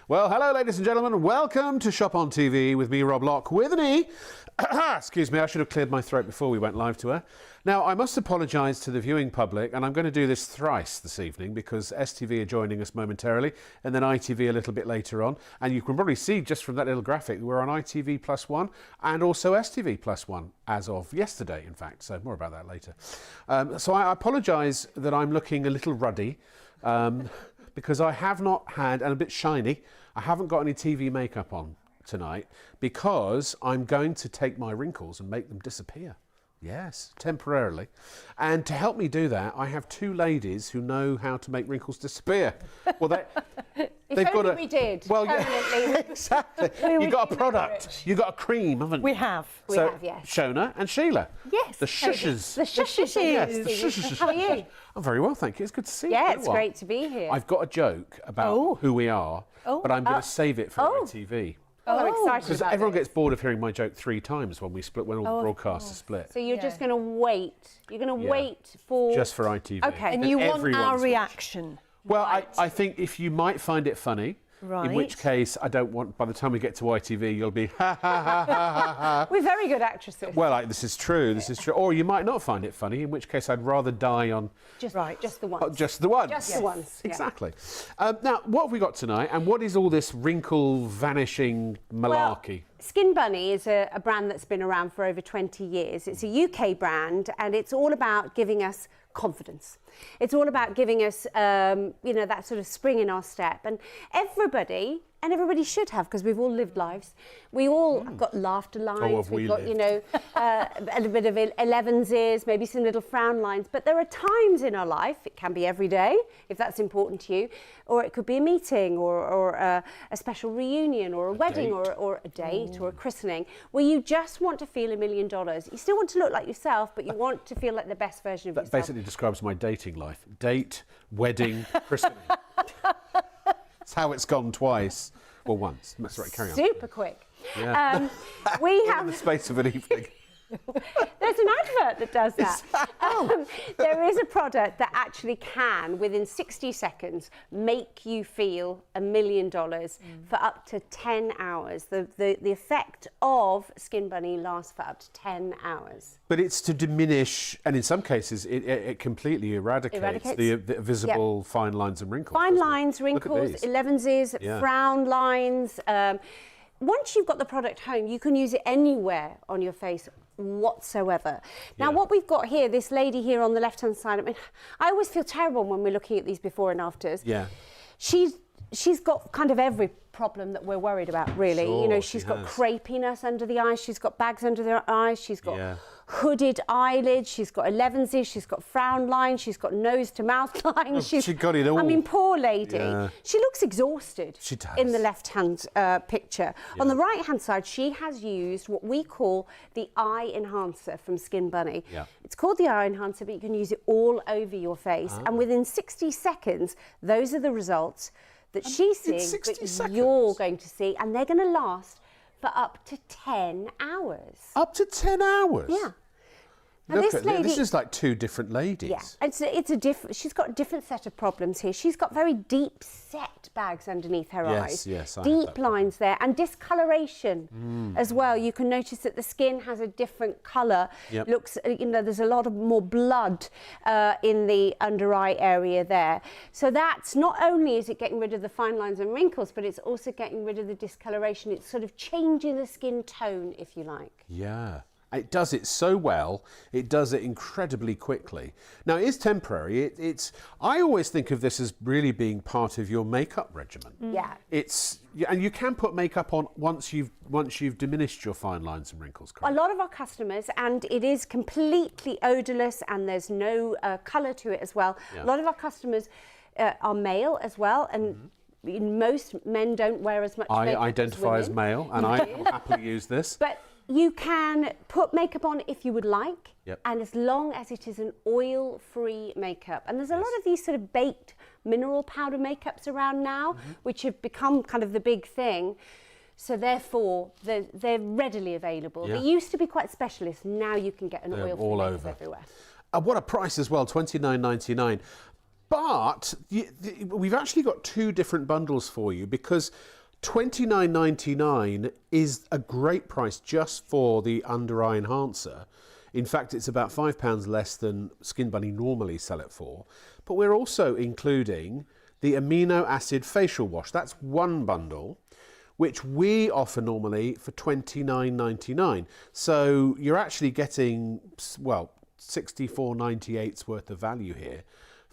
Well, hello, ladies and gentlemen. Welcome to Shop on TV with me, Rob Lock, with an E. Excuse me, I should have cleared my throat before we went live to her. Now, I must apologise to the viewing public, and I'm going to do this thrice this evening because STV are joining us momentarily, and then ITV a little bit later on. And you can probably see just from that little graphic, we're on ITV +1 and also STV +1 as of yesterday, in fact. So more about that later. So I apologise that I'm looking a little ruddy. Because I have not had, and a bit shiny, I haven't got any TV makeup on tonight because I'm going to take my wrinkles and make them disappear. Yes, temporarily. And to help me do that, I have two ladies who know how to make wrinkles disappear. Well, they've got a... we did. Well, yeah, exactly. You've got a product. You've got a cream, haven't you? We have. We have, yes. Shona and Shelagh. Yes. The shushes. The shushes. Yes, the shushes. How are you? I'm very well, thank you. It's good to see you. Yeah, it's great to be here. I've got a joke about who we are, but I'm going to save it for ITV. I'm excited Because about everyone this. gets bored of hearing my joke 3 times when we split, when all broadcasts are split. So you're just going to wait. You're going to wait for... Just for ITV. Okay. And you want everyone's our watching. reaction. Well, Right. I think if you might find it funny, in which Right. case I don't want, by the time we get to ITV, you'll be ha ha ha ha ha ha. We're very good actresses. Well, this is true, this is true. Or you might not find it funny, in which case I'd rather die on... Just the ones. Just the ones. Just the ones. Yeah. Exactly. Now, what have we got tonight, and what is all this wrinkle vanishing malarkey? Well, Skin Bunny is a brand that's been around for over 20 years. It's a UK brand, and it's all about giving us confidence. It's all about giving us, you know, that sort of spring in our step. And everybody should have, because we've all lived lives. We all got laughter lines. have we We've got, lived. you know, a little bit of 11s, maybe some little frown lines. But there are times in our life, it can be every day, if that's important to you, or it could be a meeting or a special reunion or a wedding or a date or a christening, where you just want to feel $1 million. You still want to look like yourself, but you want to feel like the best version of That yourself. basically describes my dating life. Date, wedding, christening. That's how it's gone twice. Well, once. That's right, carry on. Super quick. Yeah. We In have... the space of an evening. There's an advert that does that. There is a product that actually can, within 60 seconds, make you feel $1 million for up to 10 hours. The effect of Skin Bunny lasts for up to 10 hours. But it's to diminish, and in some cases, it completely eradicates the visible fine lines and wrinkles. Fine doesn't it? lines, Look at wrinkles, these. 11s, frown lines. Once you've got the product home, you can use it anywhere on your face whatsoever. Now, what we've got here, this lady here on the left-hand side, I mean, I always feel terrible when we're looking at these before and afters. Yeah. She's got kind of every problem that we're worried about, really. Sure, you know, she she's got has. crepiness under the eyes, she's got bags under the eyes, she's got hooded eyelids, she's got 11s, she's got frown lines, she's got nose to mouth lines. She got it all. I mean, poor lady. Yeah. She looks exhausted. She does. In the left-hand picture. On the right-hand side, she has used what we call the eye enhancer from Skin Bunny. Yeah. It's called the eye enhancer, but you can use it all over your face. And within 60 seconds, those are the results that she's seeing, 60 that seconds? you're going to see, and they're going to last for up to 10 hours. Up to 10 hours? Yeah. And Look this at lady, this is like 2 different ladies. yeah, it's a different. She's got a different set of problems here. She's got very deep set bags underneath her eyes. Yes, I have deep that problem. lines there, and discoloration as well. You can notice that the skin has a different colour. Yep. Looks, you know, there's a lot of more blood in the under eye area there. So that's not only is it getting rid of the fine lines and wrinkles, but it's also getting rid of the discoloration. It's sort of changing the skin tone, if you like. Yeah. It does it so well. It does it incredibly quickly. Now, it is temporary. It's. I always think of this as really being part of your makeup regimen. Yeah. And you can put makeup on once you've diminished your fine lines and wrinkles. A Correct? lot of our customers, and it is completely odourless, and there's no colour to it as well. Yeah. A lot of our customers are male as well, and most men don't wear as much I makeup identify as women. male, and I will happily use this. But you can put makeup on if you would like, and as long as it is an oil-free makeup. And there's a lot of these sort of baked mineral powder makeups around now, which have become kind of the big thing. So therefore, they're readily available. Yeah. They used to be quite specialist. Now you can get an oil-free all makeup over. everywhere. What a price as well, $29.99. But we've actually got 2 different bundles for you, because $29.99 is a great price just for the under eye enhancer. In fact, it's about £5 less than Skin Bunny normally sell it for. But we're also including the amino acid facial wash. That's one bundle, which we offer normally for $29.99. So you're actually getting, well, $64.98's worth of value here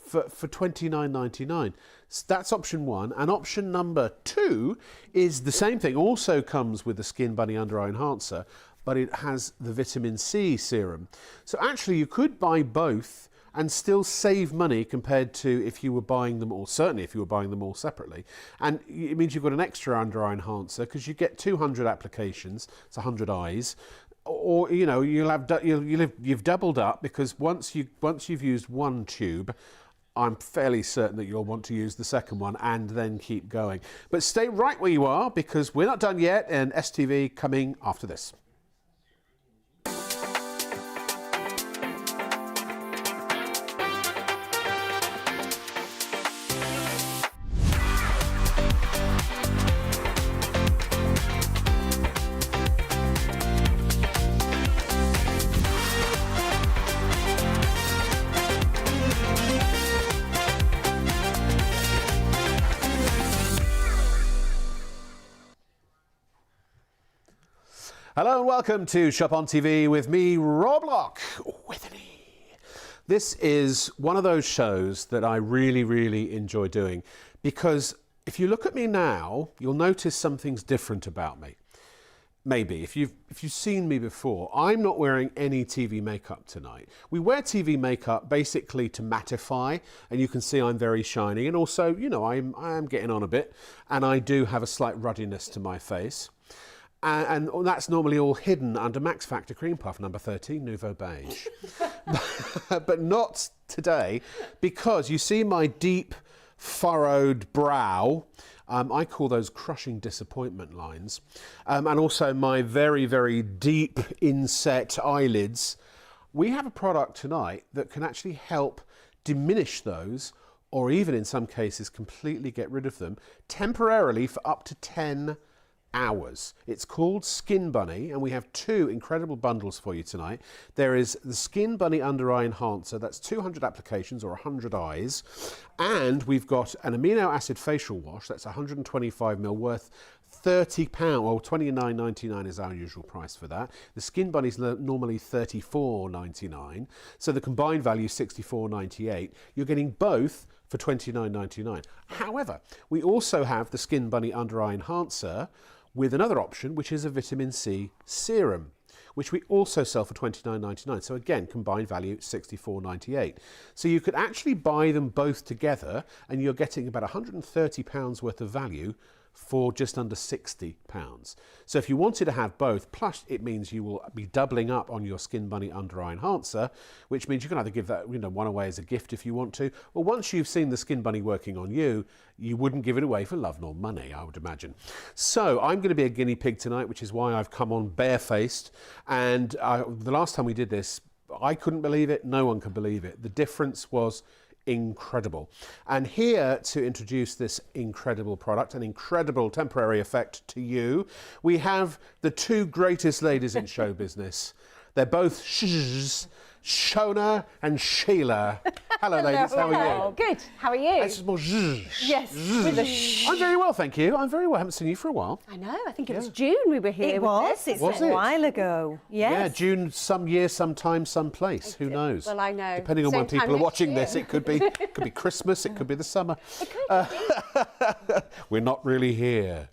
for $29.99. So that's option one. And option number two is the same thing, also comes with the Skin Bunny Under Eye Enhancer, but it has the vitamin C serum. So actually you could buy both and still save money compared to if you were buying them all, certainly if you were buying them all separately. And it means you've got an extra under eye enhancer because you get 200 applications, it's 100 eyes, or you know you've doubled up because once you've used one tube, I'm fairly certain that you'll want to use the second one and then keep going. But stay right where you are because we're not done yet, and STV coming after this. Hello and welcome to Shop on TV with me, Rob Lock, with an E. This is one of those shows that I really, really enjoy doing because if you look at me now, you'll notice something's different about me. Maybe, if you've seen me before, I'm not wearing any TV makeup tonight. We wear TV makeup basically to mattify, and you can see I'm very shiny, and also, you know, I am getting on a bit, and I do have a slight ruddiness to my face. And that's normally all hidden under Max Factor Cream Puff number 13, Nouveau Beige. But not today, because you see my deep furrowed brow. I call those crushing disappointment lines. And also my very, very deep inset eyelids. We have a product tonight that can actually help diminish those, or even in some cases completely get rid of them, temporarily for up to 10 hours. It's called Skin Bunny, and we have two incredible bundles for you tonight. There is the Skin Bunny Under Eye Enhancer, that's 200 applications or 100 eyes, and we've got an amino acid facial wash, that's 125ml worth £30, or $29.99 is our usual price for that. The Skin Bunny's normally $34.99, so the combined value is $64.98. You're getting both for $29.99. However, we also have the Skin Bunny Under Eye Enhancer with another option, which is a vitamin C serum, which we also sell for $29.99. So again, combined value $64.98. So you could actually buy them both together and you're getting about £130 worth of value for just under £60. So if you wanted to have both, plus it means you will be doubling up on your Skin Bunny Under Eye Enhancer, which means you can either give that, you know, one away as a gift if you want to, or once you've seen the Skin Bunny working on you, you wouldn't give it away for love nor money, I would imagine. So I'm going to be a guinea pig tonight, which is why I've come on barefaced. And the last time we did this, I couldn't believe it. No one could believe it. The difference was incredible. And here to introduce this incredible product, an incredible temporary effect to you, we have the two greatest ladies in show business. They're both Shona and Shelagh. Hello, ladies. How are you? Good. How are you? It's more Yes, with a sh. I'm very well, thank you. I'm very well. I haven't seen you for a while. I know. I think it was June we were here. It was. It's Was a it? while ago. Yes. Yeah, June, some year, some time, some place. Who knows? Well, I know. Depending on when Same time people are next watching year. this, it could be Christmas, it could be the summer. It could We're not really here.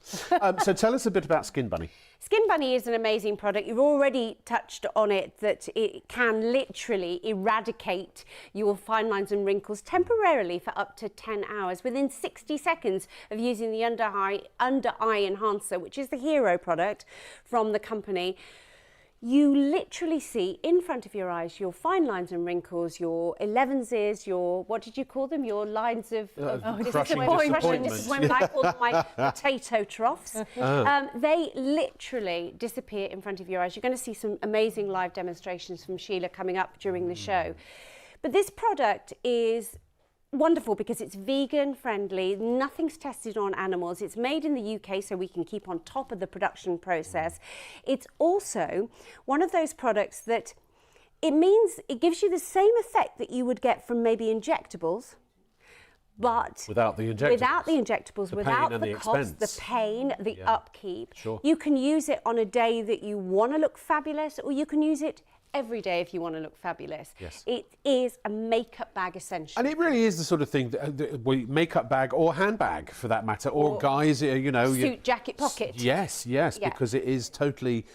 So tell us a bit about Skin Bunny. Skin Bunny is an amazing product. You've already touched on it, that it can literally eradicate your fine lines and wrinkles temporarily for up to 10 hours within 60 seconds of using the under eye enhancer, which is the hero product from the company. You literally see in front of your eyes your fine lines and wrinkles, your 11s, your, what did you call them? Your lines of crushing disappointment. I call them my potato troughs. They literally disappear in front of your eyes. You're going to see some amazing live demonstrations from Shelagh coming up during the show. But this product is wonderful because it's vegan friendly, nothing's tested on animals, it's made in the UK so we can keep on top of the production process. It's also one of those products that it gives you the same effect that you would get from maybe injectables, but without the injectables, without the cost, the pain, the upkeep. Sure. You can use it on a day that you want to look fabulous, or you can use it every day if you want to look fabulous. Yes. It is a makeup bag essential. And it really is the sort of thing makeup bag or handbag for that matter, or guys, suit, jacket, pocket. Yes, because it is totally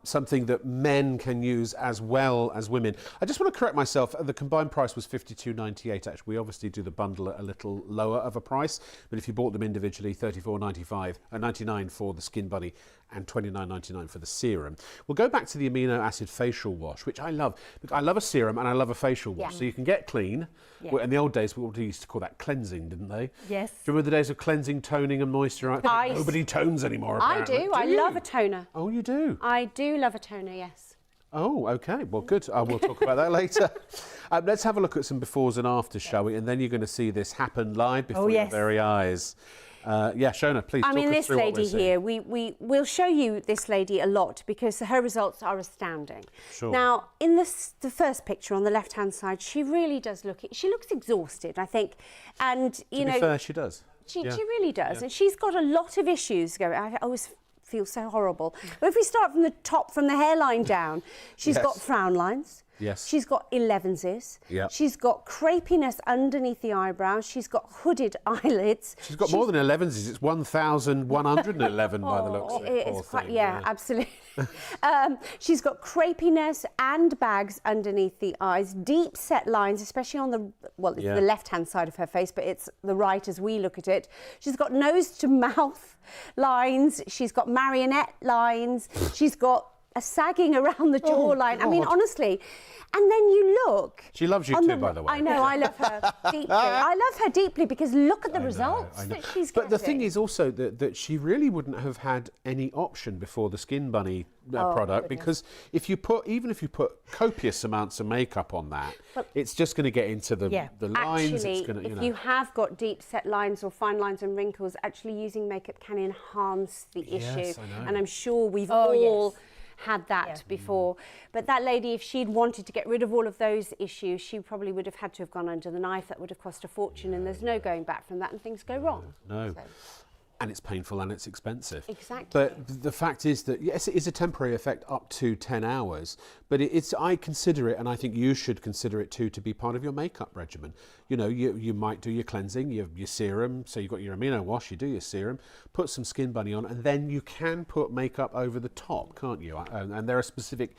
something that men can use as well as women. I just want to correct myself. The combined price was $52.98. Actually, we obviously do the bundle at a little lower of a price, but if you bought them individually, $34.99 for the Skin Bunny and $29.99 for the serum. We'll go back to the amino acid facial wash, which I love. I love a serum and I love a facial wash. So you can get clean. In the old days, we used to call that cleansing, didn't they? Yes. Do you remember the days of cleansing, toning and moisturising? Nobody tones anymore, apparently. I do. I love a toner. Oh, you do? I do love a toner, yes. Oh, OK. Well, good. We'll talk about that later. Let's have a look at some befores and afters, shall we? And then you're going to see this happen live before your very eyes. Shona, please talk us through what we're seeing. this lady here, we'll show you this lady a lot because her results are astounding. Sure. Now, in the first picture on the left-hand side, she really does she looks exhausted, I think. And, to be fair, she does. She really does. And she's got a lot of issues going. I always feel so horrible. But if we start from the top, from the hairline down, she's got frown lines. Yes. She's got 11s. Yep. She's got crepiness underneath the eyebrows. She's got hooded eyelids. She's got more than 11s. It's 1,111 by the looks of it. It's quite, absolutely. She's got crepiness and bags underneath the eyes, deep set lines, especially on the left-hand side of her face, but it's the right as we look at it. She's got nose to mouth lines. She's got marionette lines. She's got a sagging around the jawline. I mean, honestly. And then you look. She loves you too, by the way. I know, I love her deeply. I love her deeply because look at the results that she's getting. But the thing is also that she really wouldn't have had any option before the Skin Bunny product, because even if you put copious amounts of makeup on that, it's just going to get into the lines. Actually, if you have got deep set lines or fine lines and wrinkles, actually using makeup can enhance the issue. Yes, I know. And I'm sure we've all had that before. But that lady, if she'd wanted to get rid of all of those issues, she probably would have had to have gone under the knife. That would have cost a fortune, and there's no going back from that, and things go wrong. No. And it's painful and it's expensive. Exactly. But the fact is that, yes, it is a temporary effect up to 10 hours, but I consider it, and I think you should consider it too, to be part of your makeup regimen. You know, you might do your cleansing, your serum, so you've got your amino wash, you do your serum, put some Skin Bunny on, and then you can put makeup over the top, can't you? And there are specific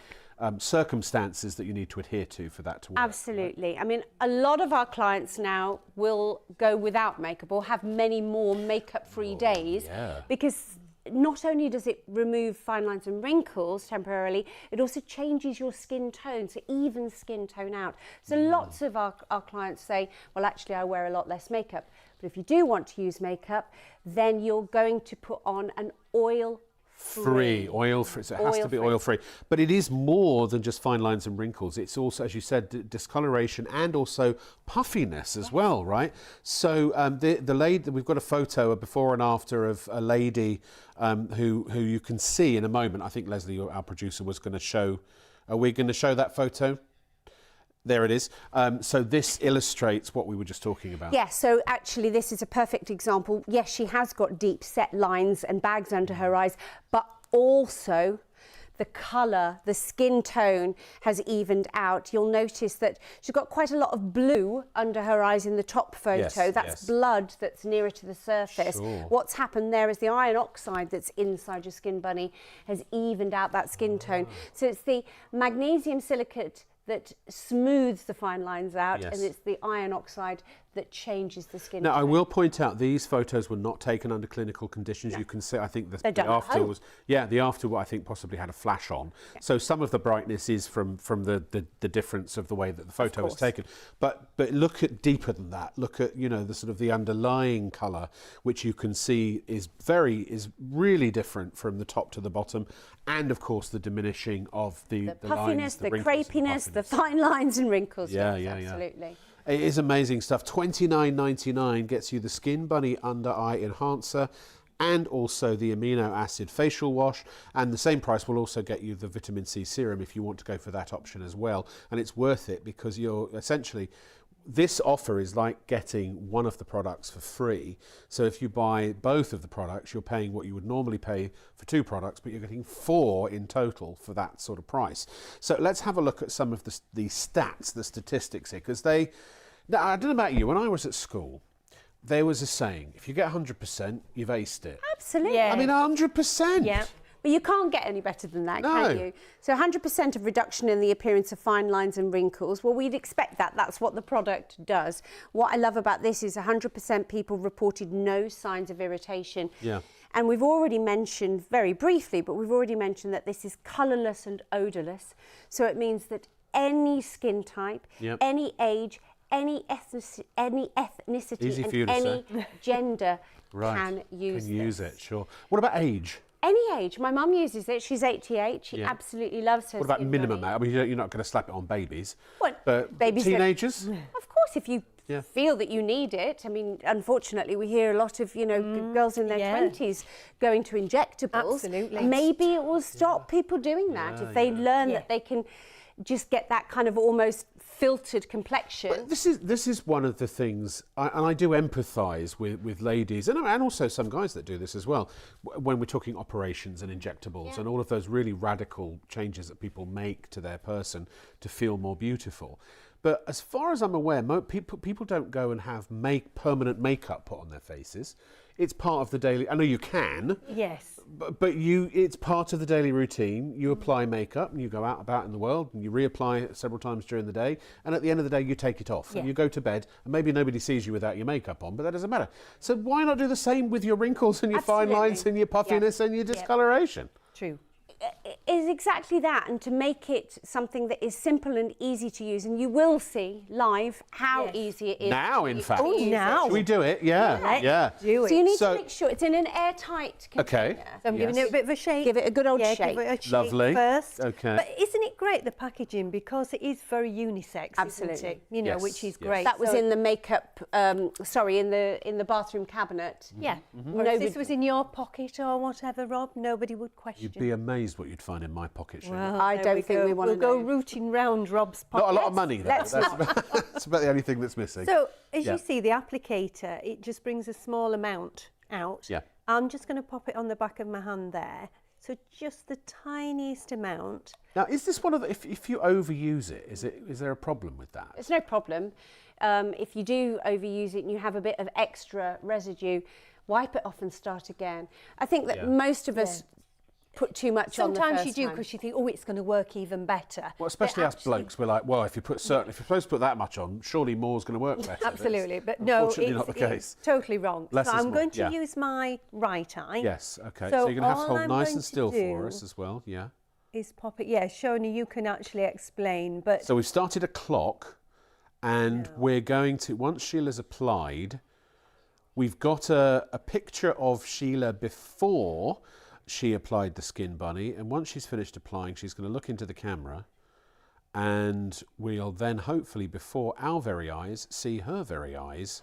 circumstances that you need to adhere to for that to work. Absolutely. Right? I mean, a lot of our clients now will go without makeup or have many more makeup-free days because not only does it remove fine lines and wrinkles temporarily, it also changes your skin tone, so even skin tone out. So lots of our clients say, well, actually, I wear a lot less makeup. But if you do want to use makeup, then you're going to put on an oil-free. Oil-free. So it has to be oil-free. But it is more than just fine lines and wrinkles. It's also, as you said, discoloration and also puffiness as well, right? So the lady, we've got a photo, a before and after of a lady who you can see in a moment. I think Leslie, our producer, was going to show. Are we going to show that photo? There it is. So this illustrates what we were just talking about. Yes, so actually this is a perfect example. Yes, she has got deep set lines and bags under her eyes, but also the colour, the skin tone has evened out. You'll notice that she's got quite a lot of blue under her eyes in the top photo. That's blood that's nearer to the surface. Sure. What's happened there is the iron oxide that's inside your Skin Bunny has evened out that skin tone. So it's the magnesium silicate that smooths the fine lines out, and it's the iron oxide that changes the skin tone. Now, I will point out these photos were not taken under clinical conditions. You can see, I think the after was, the after I think possibly had a flash on. So some of the brightness is from the difference of the way that the photo was taken. But look at deeper than that. Look at, you know, the sort of the underlying colour, which you can see is really different from the top to the bottom. And of course the diminishing of the puffiness, lines, the crepiness, the fine lines and wrinkles. Absolutely. It is amazing stuff. $29.99 gets you the Skin Bunny Under Eye Enhancer and also the amino acid facial wash, and the same price will also get you the vitamin C serum if you want to go for that option as well. And it's worth it because you're essentially, this offer is like getting one of the products for free. So if you buy both of the products, you're paying what you would normally pay for 2 products, but you're getting 4 in total for that sort of price. So let's have a look at some of the stats, the statistics here, because now, I don't know about you, when I was at school, there was a saying, if you get 100%, you've aced it. Absolutely. Yeah. I mean, 100%. Yeah. But you can't get any better than that, No. can you? So 100% of reduction in the appearance of fine lines and wrinkles. Well, we'd expect that. That's what the product does. What I love about this is 100% people reported no signs of irritation. Yeah. And we've already mentioned, very briefly, but we've already mentioned that this is colourless and odourless. So it means that any skin type, Yep. any age, any ethnicity Easy for you and to any gender Right. can use Can use this. it, sure. What about age? Any age. My mum uses it. She's 88. She Yeah. absolutely loves her What about Skin minimum Bunny. age? I mean, you're not going to slap it on babies. What? But Babies that- teenagers? Of course, if you Yeah. feel that you need it. I mean, unfortunately, we hear a lot of, girls in their yeah. 20s going to injectables. Absolutely. Maybe it will stop people doing that if they learn that they can just get that kind of almost filtered complexion. But this is one of the things, and I do empathise with ladies, and also some guys that do this as well, when we're talking operations and injectables and all of those really radical changes that people make to their person to feel more beautiful. But as far as I'm aware, people don't go and have permanent makeup put on their faces. It's part of the daily. I know you can. Yes. But it's part of the daily routine. You apply makeup and you go out about in the world and you reapply it several times during the day. And at the end of the day, you take it off and you go to bed and maybe nobody sees you without your makeup on, but that doesn't matter. So why not do the same with your wrinkles and your fine Absolutely. lines and your puffiness and your discoloration? True. Is exactly that, and to make it something that is simple and easy to use, and you will see live how easy it is. Now, in fact. Oh, now. Should we do it? Yeah. Yeah. Do it. So you need So- to make sure it's in an airtight container. Okay. So I'm giving Yes. it a bit of a shake. Give it a good old yeah, shake. Give it a shake Lovely. first. Okay. But isn't it great, the packaging, because it is very unisex, Absolutely. isn't it? You know, Yes, which is yes. great. That was So- in the makeup, in the bathroom cabinet. Yeah. Mm-hmm. Or if Nobody- this was in your pocket or whatever, Rob, nobody would question. You'd be amazed what you'd find in my pocket, Sheila. Well, I there don't we think go. we wanna We'll go know. rooting round Rob's pocket. Not a lot of money, though. let's That's about the only thing that's missing. So, as Yeah. you see, the applicator, it just brings a small amount out. Yeah. I'm just going to pop it on the back of my hand there. So just the tiniest amount. Now, is this one of the, if you overuse it, is there a problem with that? It's no problem. If you do overuse it and you have a bit of extra residue, wipe it off and start again. I think that most of us put too much on the Sometimes first you do time. because you think, oh, it's going to work even better. Well, especially us actually- blokes, we're like, well, if you're supposed to put that much on, surely more's going to work better. Absolutely, but no, Unfortunately not the it's case. totally wrong. Less so is I'm more, going to yeah. use my right eye. Yes, okay. So So you're going to have to all hold I'm nice going and to still for do- us as well, yeah. Is pop it, yeah, Shona, you can actually explain, but So we've started a clock, and we're going to, once Sheila's applied, we've got a picture of Sheila before she applied the Skin Bunny, and once she's finished applying, she's going to look into the camera, and we'll then hopefully, before our very eyes, see her very eyes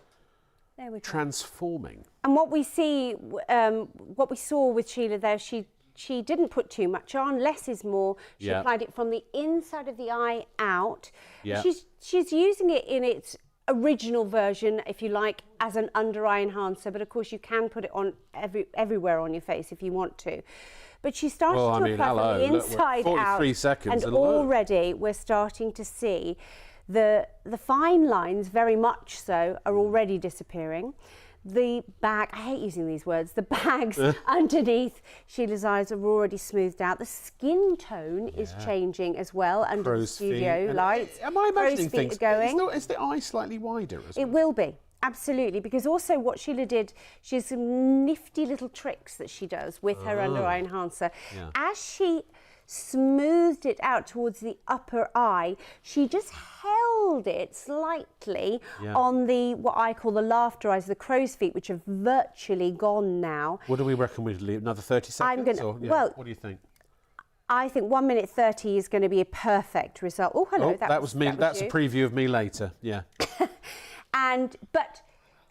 there we go. transforming. And what we see, what we saw with Sheila there, she didn't put too much on. Less is more. She Yeah. applied it from the inside of the eye out. Yeah. She's using it in its original version, if you like, as an under eye enhancer. But of course, you can put it on everywhere on your face if you want to. But she started Well, I to mean, apply hello, from the look, we're inside 43 out, seconds and alone. already we're starting to see the fine lines, very much so, are already disappearing. The bag, I hate using these words, the bags underneath Sheila's eyes are already smoothed out. The skin tone is changing as well under the Crow's feet. studio And lights. Am I imagining Crow's feet things? are going. Is the eye slightly wider as well? It will be, absolutely, because also what Sheila did, she has some nifty little tricks that she does with her under eye enhancer. Yeah. As she smoothed it out towards the upper eye, she just held it slightly on the, what I call the laughter eyes, the crow's feet, which are virtually gone now. What do we reckon we'd leave? Another 30 seconds? I'm gonna- or, yeah, well, what do you think? I think 1 minute 30 is going to be a perfect result. Oh, hello, Oh, that was me. that That's you. a preview of me later. Yeah. But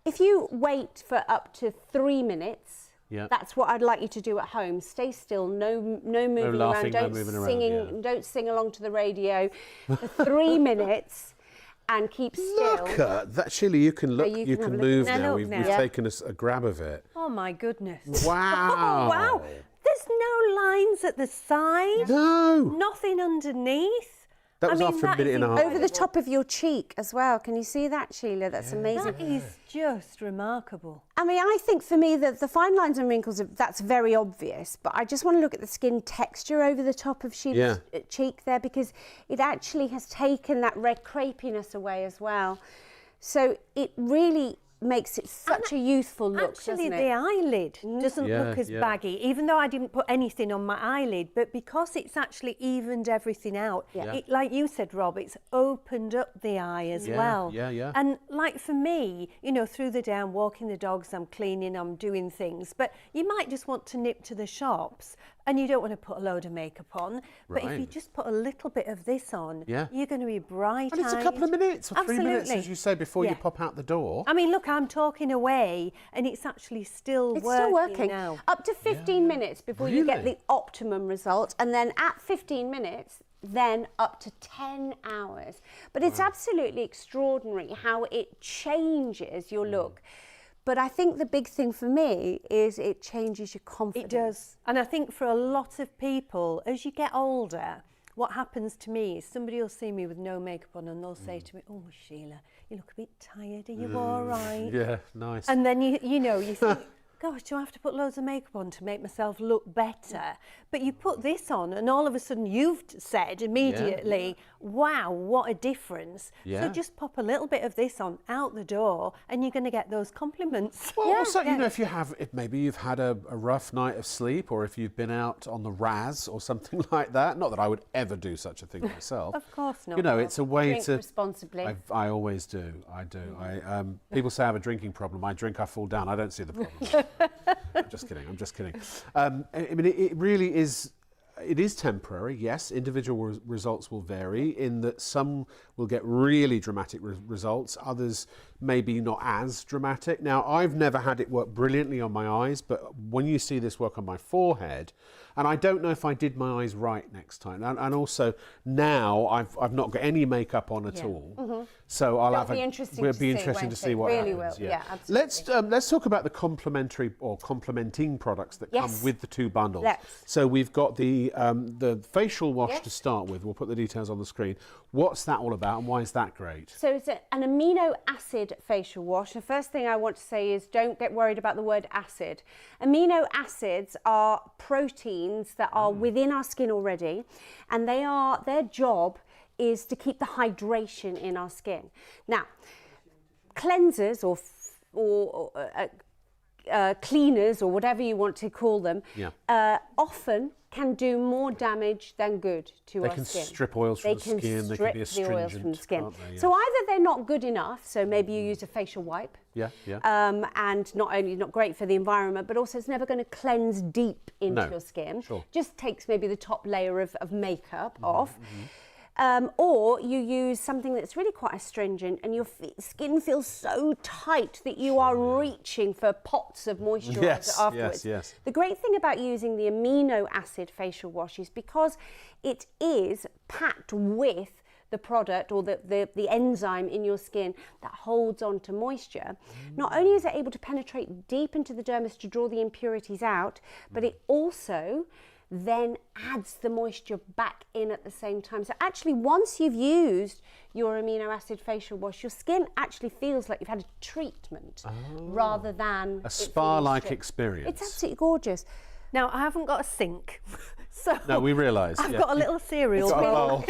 if you wait for up to 3 minutes, that's what I'd like you to do at home. Stay still, no moving laughing, around, no moving around, don't sing along to the radio for 3 minutes. And keep still. Look at that, Sheila. You can look. You can move now. We've taken a grab of it. Oh my goodness! Wow! Oh, wow! There's no lines at the side. No. Nothing underneath. That was after a minute and a half. Over the top of your cheek as well. Can you see that, Sheila? That's amazing. That is just remarkable. I mean, I think for me that the fine lines and wrinkles, that's very obvious, but I just want to look at the skin texture over the top of Sheila's cheek there, because it actually has taken that red crepiness away as well. So it really makes it such a youthful look, Actually, doesn't it? the eyelid doesn't look as baggy, even though I didn't put anything on my eyelid, but because it's actually evened everything out, it, like you said, Rob, it's opened up the eye as well. And like for me, you know, through the day I'm walking the dogs, I'm cleaning, I'm doing things, but you might just want to nip to the shops and you don't want to put a load of makeup on, but if you just put a little bit of this on, you're going to be bright-eyed. And it's a couple of minutes, or 3 minutes, as you say, before you pop out the door. I mean, look, I'm talking away, and it's actually still working now. Up to 15 minutes before you get the optimum result, and then at 15 minutes, then up to 10 hours. But it's absolutely extraordinary how it changes your look. But I think the big thing for me is it changes your confidence. It does. And I think for a lot of people, as you get older, what happens to me is somebody will see me with no makeup on and they'll say to me, "Oh, Sheila, you look a bit tired. Are you all right?" Yeah, nice. And then, you know, you think, gosh, do I have to put loads of makeup on to make myself look better? But you put this on and all of a sudden you've said immediately, wow, what a difference. So just pop a little bit of this on out the door and you're going to get those compliments. Well, also, you know, if maybe you've had a rough night of sleep, or if you've been out on the Raz or something like that. Not that I would ever do such a thing myself. Of course not. You know, it's a way Drink to... responsibly. I always do. I do. People say I have a drinking problem. I drink, I fall down. I don't see the problem. I'm just kidding. I mean, it really is... It is temporary, yes. Individual results will vary in that some will get really dramatic results, others maybe not as dramatic. Now, I've never had it work brilliantly on my eyes, but when you see this work on my forehead, and I don't know if I did my eyes right next time, and also now I've not got any makeup on at all, so I'll have. It'll be interesting to see what really happens. Will. Yeah, absolutely. Let's talk about the complementary or complementing products that come with the two bundles. So we've got the facial wash to start with. We'll put the details on the screen. What's that all about, and why is that great? So it's an amino acid facial wash. The first thing I want to say is don't get worried about the word acid. Amino acids are proteins that are within our skin already, and their job is to keep the hydration in our skin. Now, cleansers or cleaners or whatever you want to call them often can do more damage than good to our skin. They can strip oils from the skin, they can be astringent, can't they? So either they're not good enough, so maybe you use a facial wipe, and not only not great for the environment, but also it's never going to cleanse deep into your skin. Just takes maybe the top layer of makeup off. Or you use something that's really quite astringent and your skin feels so tight that you are reaching for pots of moisturiser afterwards. The great thing about using the amino acid facial wash is because it is packed with the product or the enzyme in your skin that holds on to moisture. Not only is it able to penetrate deep into the dermis to draw the impurities out, but it also then adds the moisture back in at the same time. So actually, once you've used your amino acid facial wash, your skin actually feels like you've had a treatment rather than a spa-like experience. It's absolutely gorgeous. Now, I haven't got a sink, so no, we realise. I've got a little cereal bowl.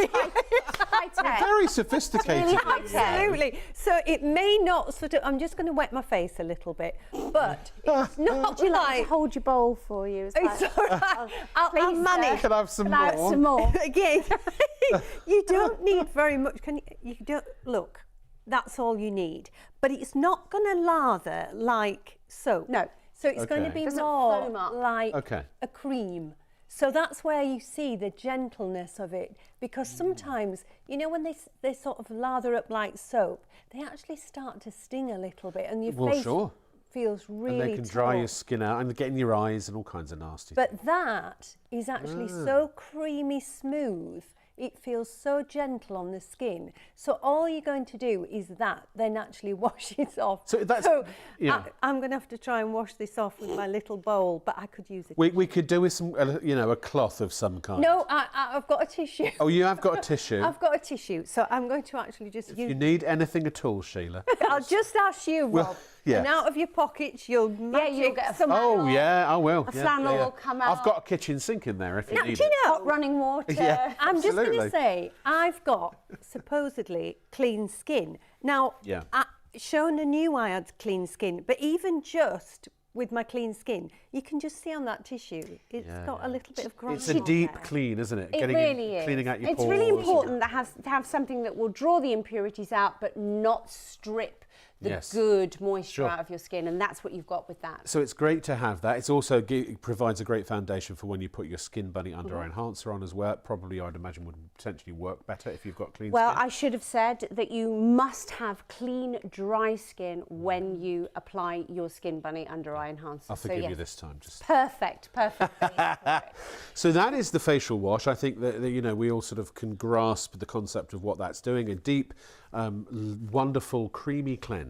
Very sophisticated. Absolutely. So it may not sort of. I'm just going to wet my face a little bit, but it's not. Would you like to hold your bowl for you? It's all right. I'll manage. Can I have some more? Have some more. Again, you don't need very much. You don't look. That's all you need, but it's not going to lather like soap. No. So it's going to be more like a a cream. So that's where you see the gentleness of it, because sometimes, you know, when they sort of lather up like soap, they actually start to sting a little bit, and your face feels really and they can dry your skin out and get in your eyes and all kinds of nasty But that is actually so creamy smooth. It feels so gentle on the skin. So all you're going to do is that, then actually wash it off. So that's, I'm going to have to try and wash this off with my little bowl, but I could use it. We could do with some, you know, a cloth of some kind. No, I've got a tissue. Oh, you have got a tissue? I've got a tissue, so I'm going to actually just use... If you need anything at all, Sheila. I'll just ask you, Rob. Yes. And out of your pockets, you'll you'll get some. Oh, yeah, I will. A flannel will come out. I've got a kitchen sink in there if you need do you it. know, Hot running water. Yeah, I'm just going to absolutely. say, I've got supposedly clean skin. Now, Shona knew I had clean skin, but even just with my clean skin, you can just see on that tissue, it's got a little bit of grime. It's a deep clean, isn't it? It really is. Cleaning out your pores. It's really important to have something that will draw the impurities out, but not strip the good moisture out of your skin, and that's what you've got with that. So it's great to have that. It's also it provides a great foundation for when you put your Skin Bunny Under Eye Enhancer on as well. Probably, I'd imagine, would potentially work better if you've got clean Well, skin. I should have said that you must have clean, dry skin when you apply your Skin Bunny Under Eye Enhancer. I'll forgive you this time. Just perfect. So that is the facial wash. I think that you know, we all sort of can grasp the concept of what that's doing. A deep, wonderful, creamy cleanse.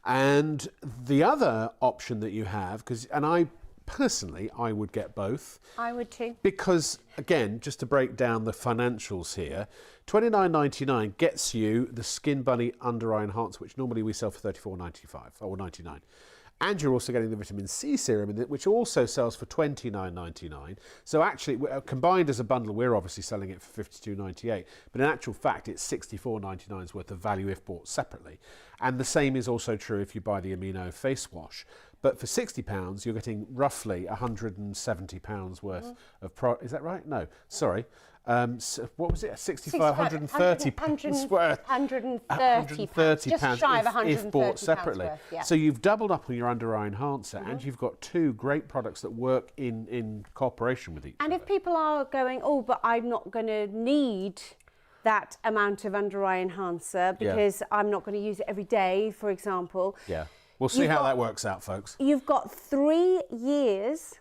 And the other option that you have, and I personally, I would get both. I would too. Because, again, just to break down the financials here, $29.99 gets you the Skin Bunny Under Eye Enhancer, which normally we sell for $34.95 or $99. And you're also getting the vitamin C serum in it, which also sells for $29.99. So actually, combined as a bundle, we're obviously selling it for $52.98. But in actual fact, it's $64.99's worth of value if bought separately. And the same is also true if you buy the Amino face wash. But for £60, you're getting roughly £170 worth of product. Is that right? No, sorry. So what was it? 130 pounds worth. 130 just shy of 130 if bought separately. Worth, yeah. So you've doubled up on your under eye enhancer, and you've got two great products that work in cooperation with each other. And if people are going, oh, but I'm not going to need that amount of under eye enhancer because I'm not going to use it every day, for example. Yeah, we'll see how that works out, folks. You've got 3 years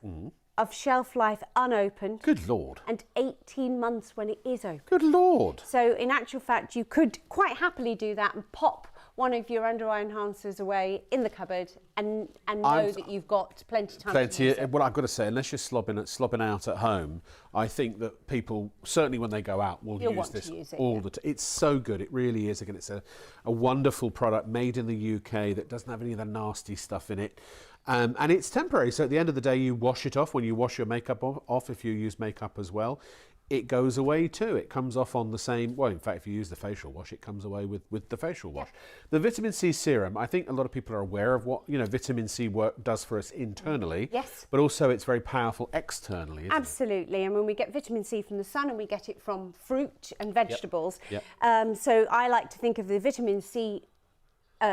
of shelf life unopened. Good Lord. And 18 months when it is open. Good Lord. So in actual fact, you could quite happily do that and pop one of your under eye enhancers away in the cupboard and know that you've got plenty of time to use it. Well, I've got to say, unless you're slobbing out at home, I think that people, certainly when they go out, will use this all the time. It's so good. It really is. Again, it's a wonderful product made in the UK that doesn't have any of the nasty stuff in it. And it's temporary. So at the end of the day, you wash it off when you wash your makeup off, if you use makeup as well. It goes away too. It comes off on the same, well, in fact, if you use the facial wash, it comes away with the facial wash. The vitamin C serum, I think a lot of people are aware of what, you know, vitamin C work does for us internally. Yes. But also it's very powerful externally, isn't Absolutely. And when we get vitamin C from the sun and we get it from fruit and vegetables. Yep. So I like to think of the vitamin C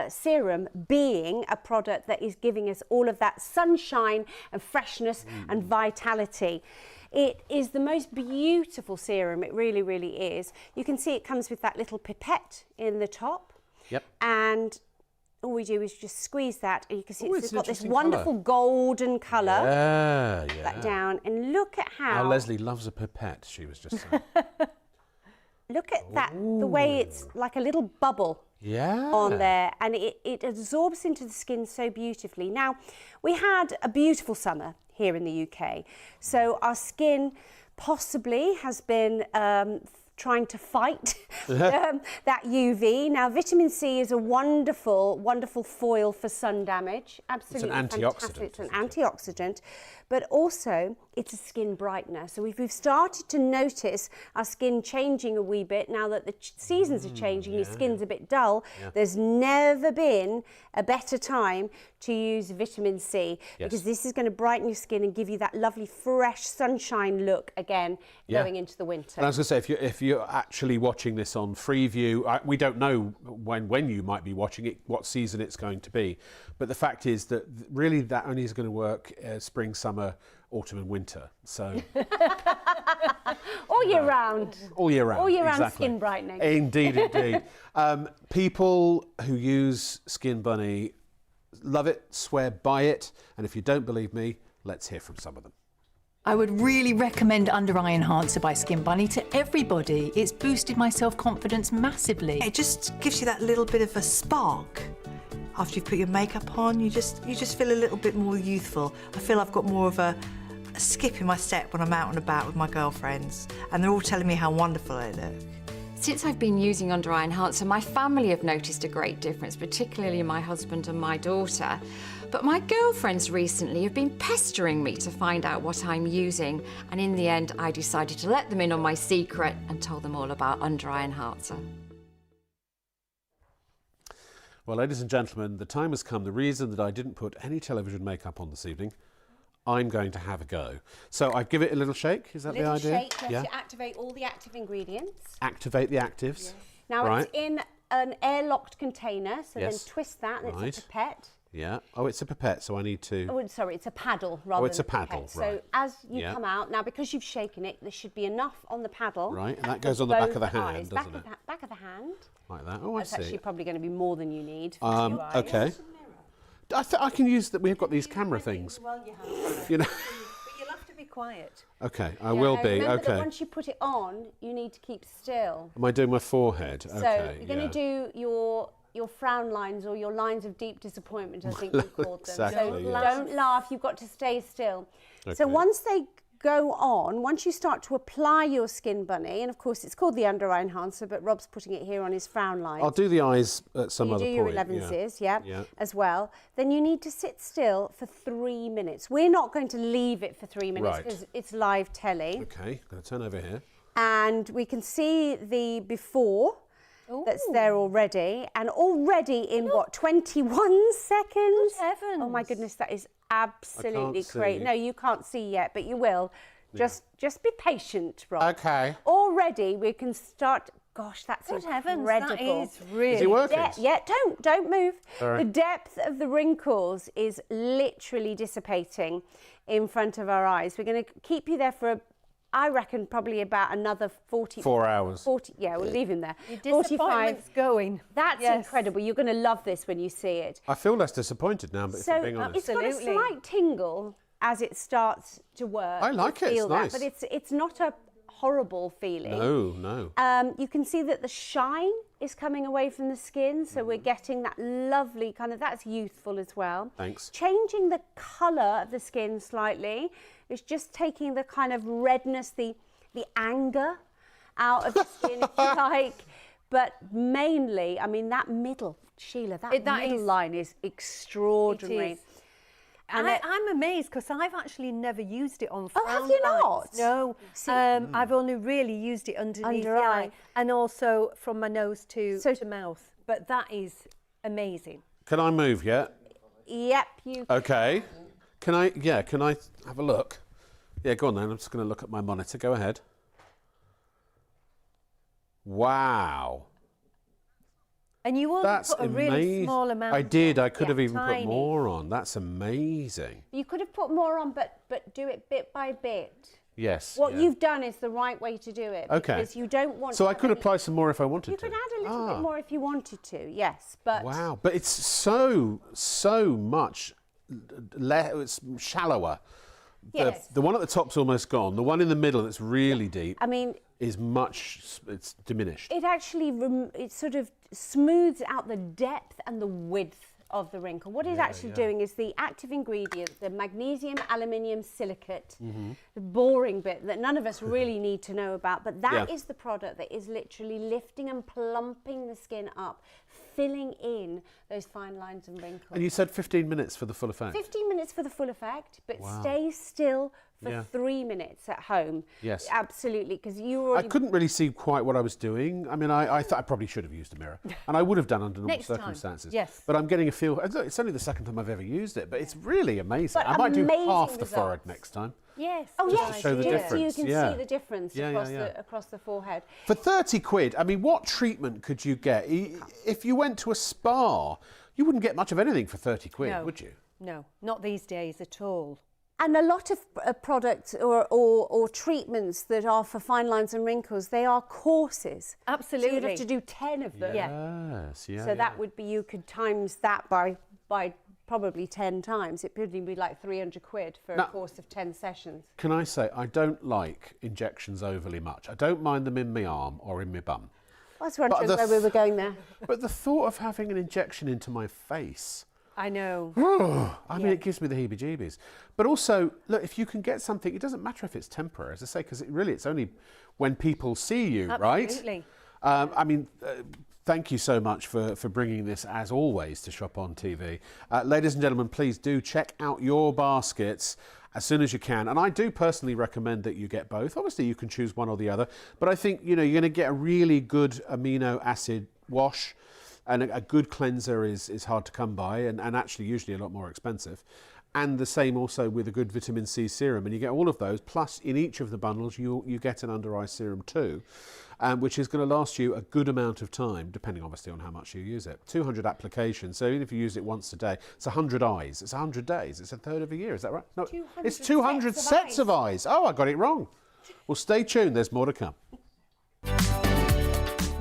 serum being a product that is giving us all of that sunshine and freshness and vitality. It is the most beautiful serum, it really, really is. You can see it comes with that little pipette in the top. Yep. And all we do is just squeeze that, and you can see it's got this interesting wonderful golden colour. Yeah. That down, and look at how... Leslie loves a pipette, she was just saying. Look at that, the way it's like a little bubble on there, and it absorbs into the skin so beautifully. Now, we had a beautiful summer here in the UK, so our skin possibly has been trying to fight that UV. Now, vitamin C is a wonderful, wonderful foil for sun damage. Absolutely it's an antioxidant. It's an antioxidant, but also it's a skin brightener. So we've started to notice our skin changing a wee bit now that the seasons are changing. Your skin's a bit dull. There's never been a better time to use vitamin C because this is going to brighten your skin and give you that lovely fresh sunshine look again going into the winter. And I was going to say, if you're actually watching this on Freeview, we don't know when you might be watching it, what season it's going to be, but the fact is that really that only is going to work spring, summer, autumn and winter. So all year round. all year round. All year round exactly. skin brightening. Indeed, indeed. People who use Skin Bunny love it, swear by it, and if you don't believe me, let's hear from some of them. I would really recommend Under Eye Enhancer by Skin Bunny to everybody. It's boosted my self-confidence massively. It just gives you that little bit of a spark. After you've put your makeup on, you just feel a little bit more youthful. I feel I've got more of a skip in my step when I'm out and about with my girlfriends, and they're all telling me how wonderful I look. Since I've been using Under Eye Enhancer, my family have noticed a great difference, particularly my husband and my daughter. But my girlfriends recently have been pestering me to find out what I'm using, and in the end I decided to let them in on my secret and told them all about Under Eye Enhancer. Well, ladies and gentlemen, the time has come. The reason that I didn't put any television makeup on this evening, I'm going to have a go. So I give it a little shake, is that the idea? Little shake, yes, to activate all the active ingredients. Activate the actives. Yes. Now right. it's in an airlocked container, so yes. then twist that and right. it's a pipette. Yeah. Oh, it's a pipette, so I need to... Oh, sorry, it's a paddle rather than it's a paddle, pipette. right. So as you come out, now because you've shaken it, there should be enough on the paddle. Right, and that goes on the back of the hand, eyes, doesn't it? Back of the hand. Like that. Oh, I That's see. actually probably going to be more than you need. For 2 eyes. Okay. I can use that. We've got these camera things. Well, you have. You know. But you'll have to be quiet. Okay, I will be. Remember Okay. that once you put it on, you need to keep still. Am I doing my forehead? So Okay. you're going to do your frown lines or your lines of deep disappointment, I think you called them. Exactly, So yes. don't laugh, you've got to stay still. Okay. So once they go on, once you start to apply your Skin Bunny, and of course it's called the Under Eye Enhancer, but Rob's putting it here on his frown lines. I'll do the eyes at some other You do point. your 11s, yeah, Yeah. as well. Then you need to sit still for 3 minutes. We're not going to leave it for 3 minutes Right. because it's live telly. Okay, going to turn over here. And we can see the before that's there already, and already in what, 21 seconds? Good heavens. Oh my goodness, that is absolutely see. great. No, you can't see yet, but you will. Just be patient, Rob. Okay. Already we can start. Gosh, that's Good incredible. heavens, that is really... Is it working? Yeah, don't move. Sorry. The depth of the wrinkles is literally dissipating in front of our eyes. We're going to keep you there for, I reckon, probably about another 4 hours. 40, yeah, we'll leave him there. Your disappointment's going. That's incredible. You're going to love this when you see it. I feel less disappointed now, but if I'm being honest. It's got a slight tingle as it starts to work. I like it, Feel it's that, nice. but it's not a horrible feeling. No. You can see that the shine is coming away from the skin, so we're getting that lovely kind of, that's youthful as well. Thanks. Changing the colour of the skin slightly. It's just taking the kind of redness, the anger out of the skin, if you like. But mainly, I mean, that middle, Sheila, that middle line is extraordinary. It is. And I'm amazed because I've actually never used it on frown have you lines. not? No, I've only really used it underneath the eye and also from my nose to mouth. But that is amazing. Can I move yet? Yep, you. Okay. Can I have a look? Yeah, go on then. I'm just going to look at my monitor. Go ahead. Wow. And you only That's put a really amazing. small amount. I did. I could have even tiny. put more on. That's amazing. You could have put more on, but do it bit by bit. Yes. What you've done is the right way to do it. Okay. Because you don't want. So to I could apply some more if I wanted You to. could add a little bit more if you wanted to. Yes, but. Wow, but it's so much it's shallower. Yes. The one at the top's almost gone. The one in the middle that's really deep. I mean, is it's diminished. it actually it sort of smooths out the depth and the width of the wrinkle. What it's actually doing is the active ingredient, the magnesium aluminium silicate, the boring bit that none of us really need to know about, but that is the product that is literally lifting and plumping the skin up, filling in those fine lines and wrinkles. And you said 15 minutes for the full effect. 15 minutes for the full effect, but stay still for 3 minutes at home. Yes. Absolutely, because you already... I couldn't really see quite what I was doing. I mean, I thought I probably should have used a mirror. And I would have done under normal Next time, circumstances. yes. But I'm getting a feel... Look, it's only the second time I've ever used it, but it's really amazing. But I might do amazing half the results. forehead next time. Yes. Oh, Just yes, to show the so difference. you can see the difference across the forehead. For 30 quid, I mean, what treatment could you get? If you went to a spa, you wouldn't get much of anything for 30 quid, would you? No, not these days at all. And a lot of products or treatments that are for fine lines and wrinkles, they are courses. Absolutely. So you'd have to do 10 of them. Yes, yeah. So that would be, you could times that by probably 10 times. It would be like 300 quid for a course of 10 sessions. Can I say, I don't like injections overly much. I don't mind them in my arm or in my bum. I was wondering where we were going there. But the thought of having an injection into my face... I know. I mean, it gives me the heebie-jeebies. But also, look, if you can get something, it doesn't matter if it's temporary, as I say, because it's only when people see you, right? Absolutely. I mean, thank you so much for bringing this, as always, to Shop on TV. Ladies and gentlemen, please do check out your baskets as soon as you can. And I do personally recommend that you get both. Obviously, you can choose one or the other. But I think, you're going to get a really good amino acid wash. And a good cleanser is hard to come by and actually usually a lot more expensive. And the same also with a good vitamin C serum. And you get all of those, plus in each of the bundles you get an under-eye serum too, which is going to last you a good amount of time, depending obviously on how much you use it. 200 applications, so even if you use it once a day, it's 100 eyes, it's 100 days, it's a third of a year, is that right? No, it's 200 sets of eyes. Oh, I got it wrong. Well, stay tuned, there's more to come.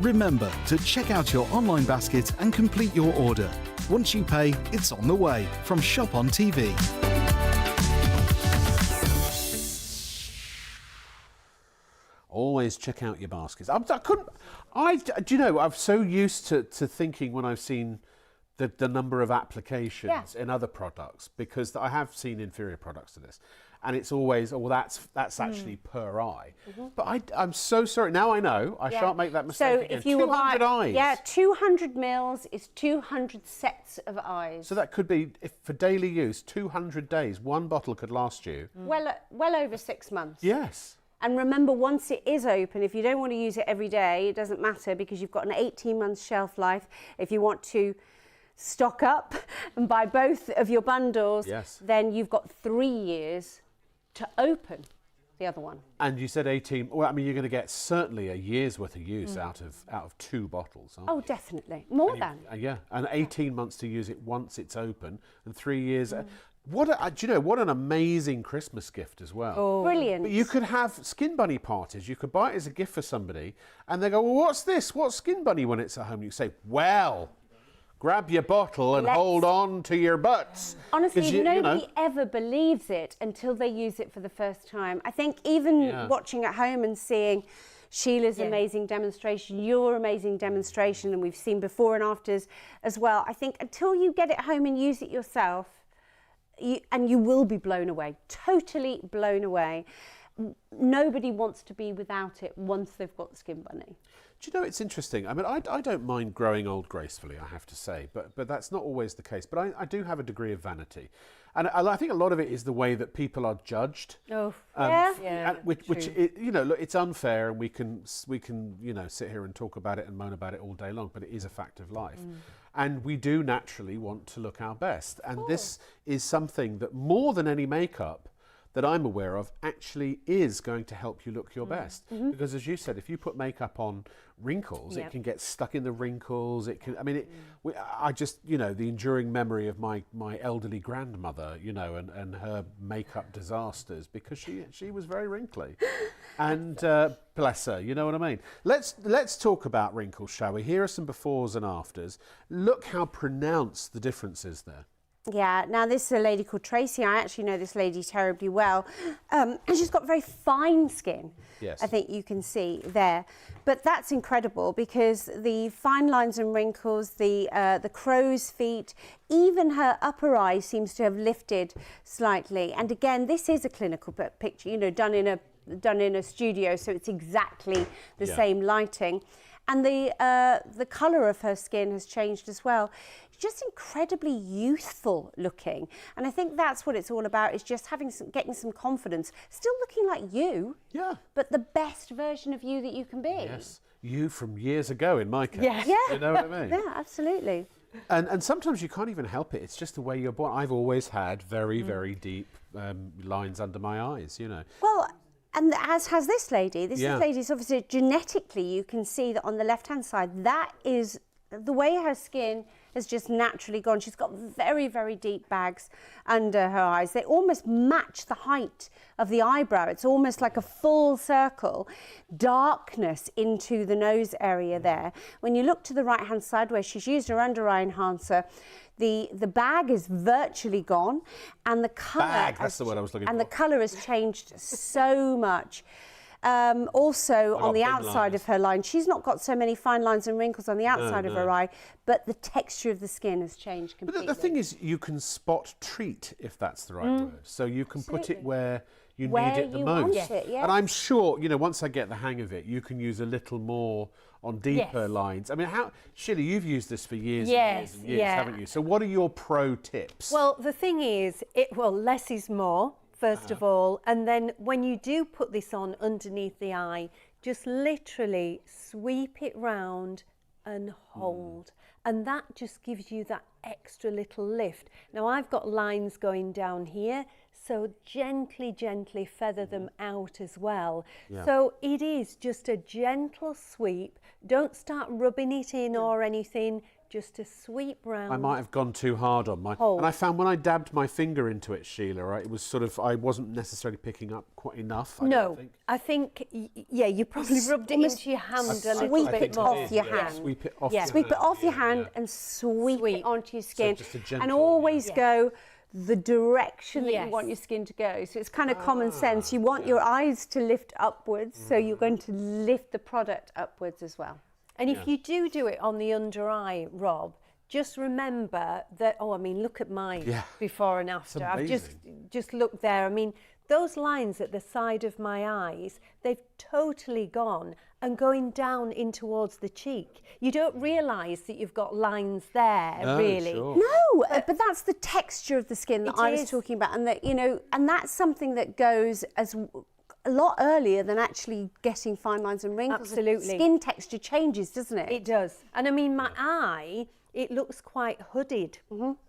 Remember to check out your online basket and complete your order. Once you pay, it's on the way from Shop on TV. Always check out your baskets. Do you know, I'm so used to thinking when I've seen the number of applications in other products, because I have seen inferior products to this. And it's always, that's actually per eye. But I'm so sorry. Now I know. I shan't make that mistake again. If you 200 eyes. Yeah, 200 mils is 200 sets of eyes. So that could be, if for daily use, 200 days. One bottle could last you. Well over 6 months. Yes. And remember, once it is open, if you don't want to use it every day, it doesn't matter, because you've got an 18-month shelf life. If you want to stock up and buy both of your bundles, then you've got 3 years to open the other one. And you said 18. Well, I mean, you're going to get certainly a year's worth of use out of 2 bottles. Oh, definitely, more than. Yeah, and 18 months to use it once it's open, and 3 years. Do you know what an amazing Christmas gift as well? Oh, brilliant! But you could have Skin Bunny parties. You could buy it as a gift for somebody, and they go, "Well, what's this? What's Skin Bunny?" When it's at home, you say, "Well, grab your bottle and hold on to your butts." Honestly, nobody ever believes it until they use it for the first time. I think even watching at home and seeing Sheila's amazing demonstration, your amazing demonstration, and we've seen before and afters as well. I think until you get it home and use it yourself, you will be blown away, totally blown away. Nobody wants to be without it once they've got the Skin Bunny. Do you know, it's interesting. I mean, I don't mind growing old gracefully, I have to say, but that's not always the case. But I do have a degree of vanity. And I think a lot of it is the way that people are judged. Which look, it's unfair, and we can sit here and talk about it and moan about it all day long, but it is a fact of life. And we do naturally want to look our best. And this is something that, more than any makeup that I'm aware of, actually is going to help you look your best. Because as you said, if you put makeup on wrinkles, it can get stuck in the wrinkles. It can, I mean, I just, the enduring memory of my elderly grandmother, and her makeup disasters, because she was very wrinkly. And bless her, you know what I mean? Let's talk about wrinkles, shall we? Here are some befores and afters. Look how pronounced the difference is there. Yeah, now this is a lady called Tracy. I actually know this lady terribly well. And she's got very fine skin. Yes. I think you can see there. But that's incredible, because the fine lines and wrinkles, the crow's feet, even her upper eye seems to have lifted slightly. And again, this is a clinical picture, done in a studio, so it's exactly the same lighting. And the colour of her skin has changed as well. Just incredibly youthful looking, and I think that's what it's all about, is just getting some confidence, still looking like you, but the best version of you that you can be. Yes, you from years ago in my case. Yeah, you know what I mean? Yeah, absolutely. And sometimes you can't even help it. It's just the way you're born. I've always had very, very deep lines under my eyes. Well. And as has this lady. This lady is obviously genetically, you can see that on the left-hand side, that is the way her skin has just naturally gone. She's got very, very deep bags under her eyes. They almost match the height of the eyebrow. It's almost like a full circle, darkness into the nose area there. When you look to the right-hand side where she's used her under-eye enhancer, the bag is virtually gone, and the colour... That's the word I was looking for. And the colour has changed so much. Also, on the outside of her line, she's not got so many fine lines and wrinkles on the outside of her eye, but the texture of the skin has changed completely. But the thing is, you can spot treat, if that's the right word. So you can put it where you need it the most. And I'm sure, you know, once I get the hang of it, you can use a little more on deeper lines. I mean, Sheila, you've used this for years and years and years, haven't you? So what are your pro tips? Well, the thing is, less is more. First of all, and then when you do put this on underneath the eye, just literally sweep it round and hold, and that just gives you that extra little lift. Now I've got lines going down here, so gently feather them out as well. So it is just a gentle sweep. Don't start rubbing it in or anything. Just a sweep round. I might have gone too hard on my... And I found when I dabbed my finger into it, Sheila, right, it was sort of... I wasn't necessarily picking up quite enough, I think, you probably rubbed it into your hand a little bit more. Off your hand. Sweep it off Sweep it off your hand and sweep it onto your skin. So just a gentle, and always go the direction that you want your skin to go. So it's kind of common sense. You want your eyes to lift upwards, so you're going to lift the product upwards as well. And if you do it on the under eye, Rob, just remember that, look at mine before and after. I've just looked there. I mean, those lines at the side of my eyes, they've totally gone and going down in towards the cheek. You don't realise that you've got lines there, really. Sure. No, but that's the texture of the skin that I was talking about, and that, you know, and that's something that goes as a lot earlier than actually getting fine lines and wrinkles. Absolutely. Skin texture changes, doesn't it? It does. And I mean, my eye, it looks quite hooded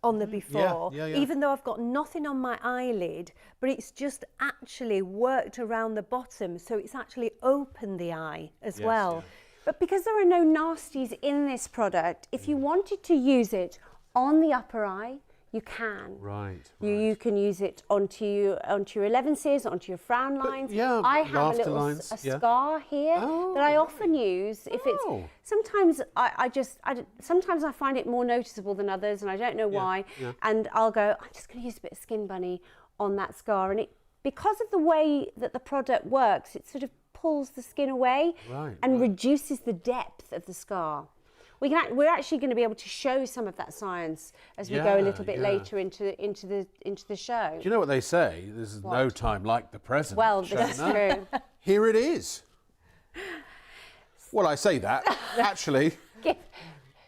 on the before, even though I've got nothing on my eyelid, but it's just actually worked around the bottom, so it's actually opened the eye as well. But because there are no nasties in this product, if you wanted to use it on the upper eye, you can. Right. You can use it onto your 11s, onto your frown lines. I have a little scar here that I often use. If it's sometimes sometimes I find it more noticeable than others, and I don't know why. And I'll go, I'm just going to use a bit of Skin Bunny on that scar, and because of the way that the product works, it sort of pulls the skin away and reduces the depth of the scar. We're actually going to be able to show some of that science as we go a little bit later into the show. Do you know what they say? There's no time like the present. Well, that's true. Here it is. Well, I say that. Actually,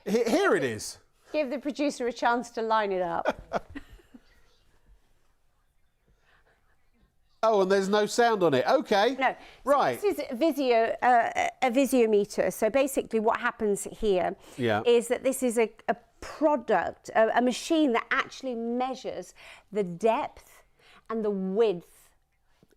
here it is. Give the producer a chance to line it up. Oh, and there's no sound on it. Okay. No. Right. So this is a visiometer. So basically what happens here is that this is a product, a machine that actually measures the depth and the width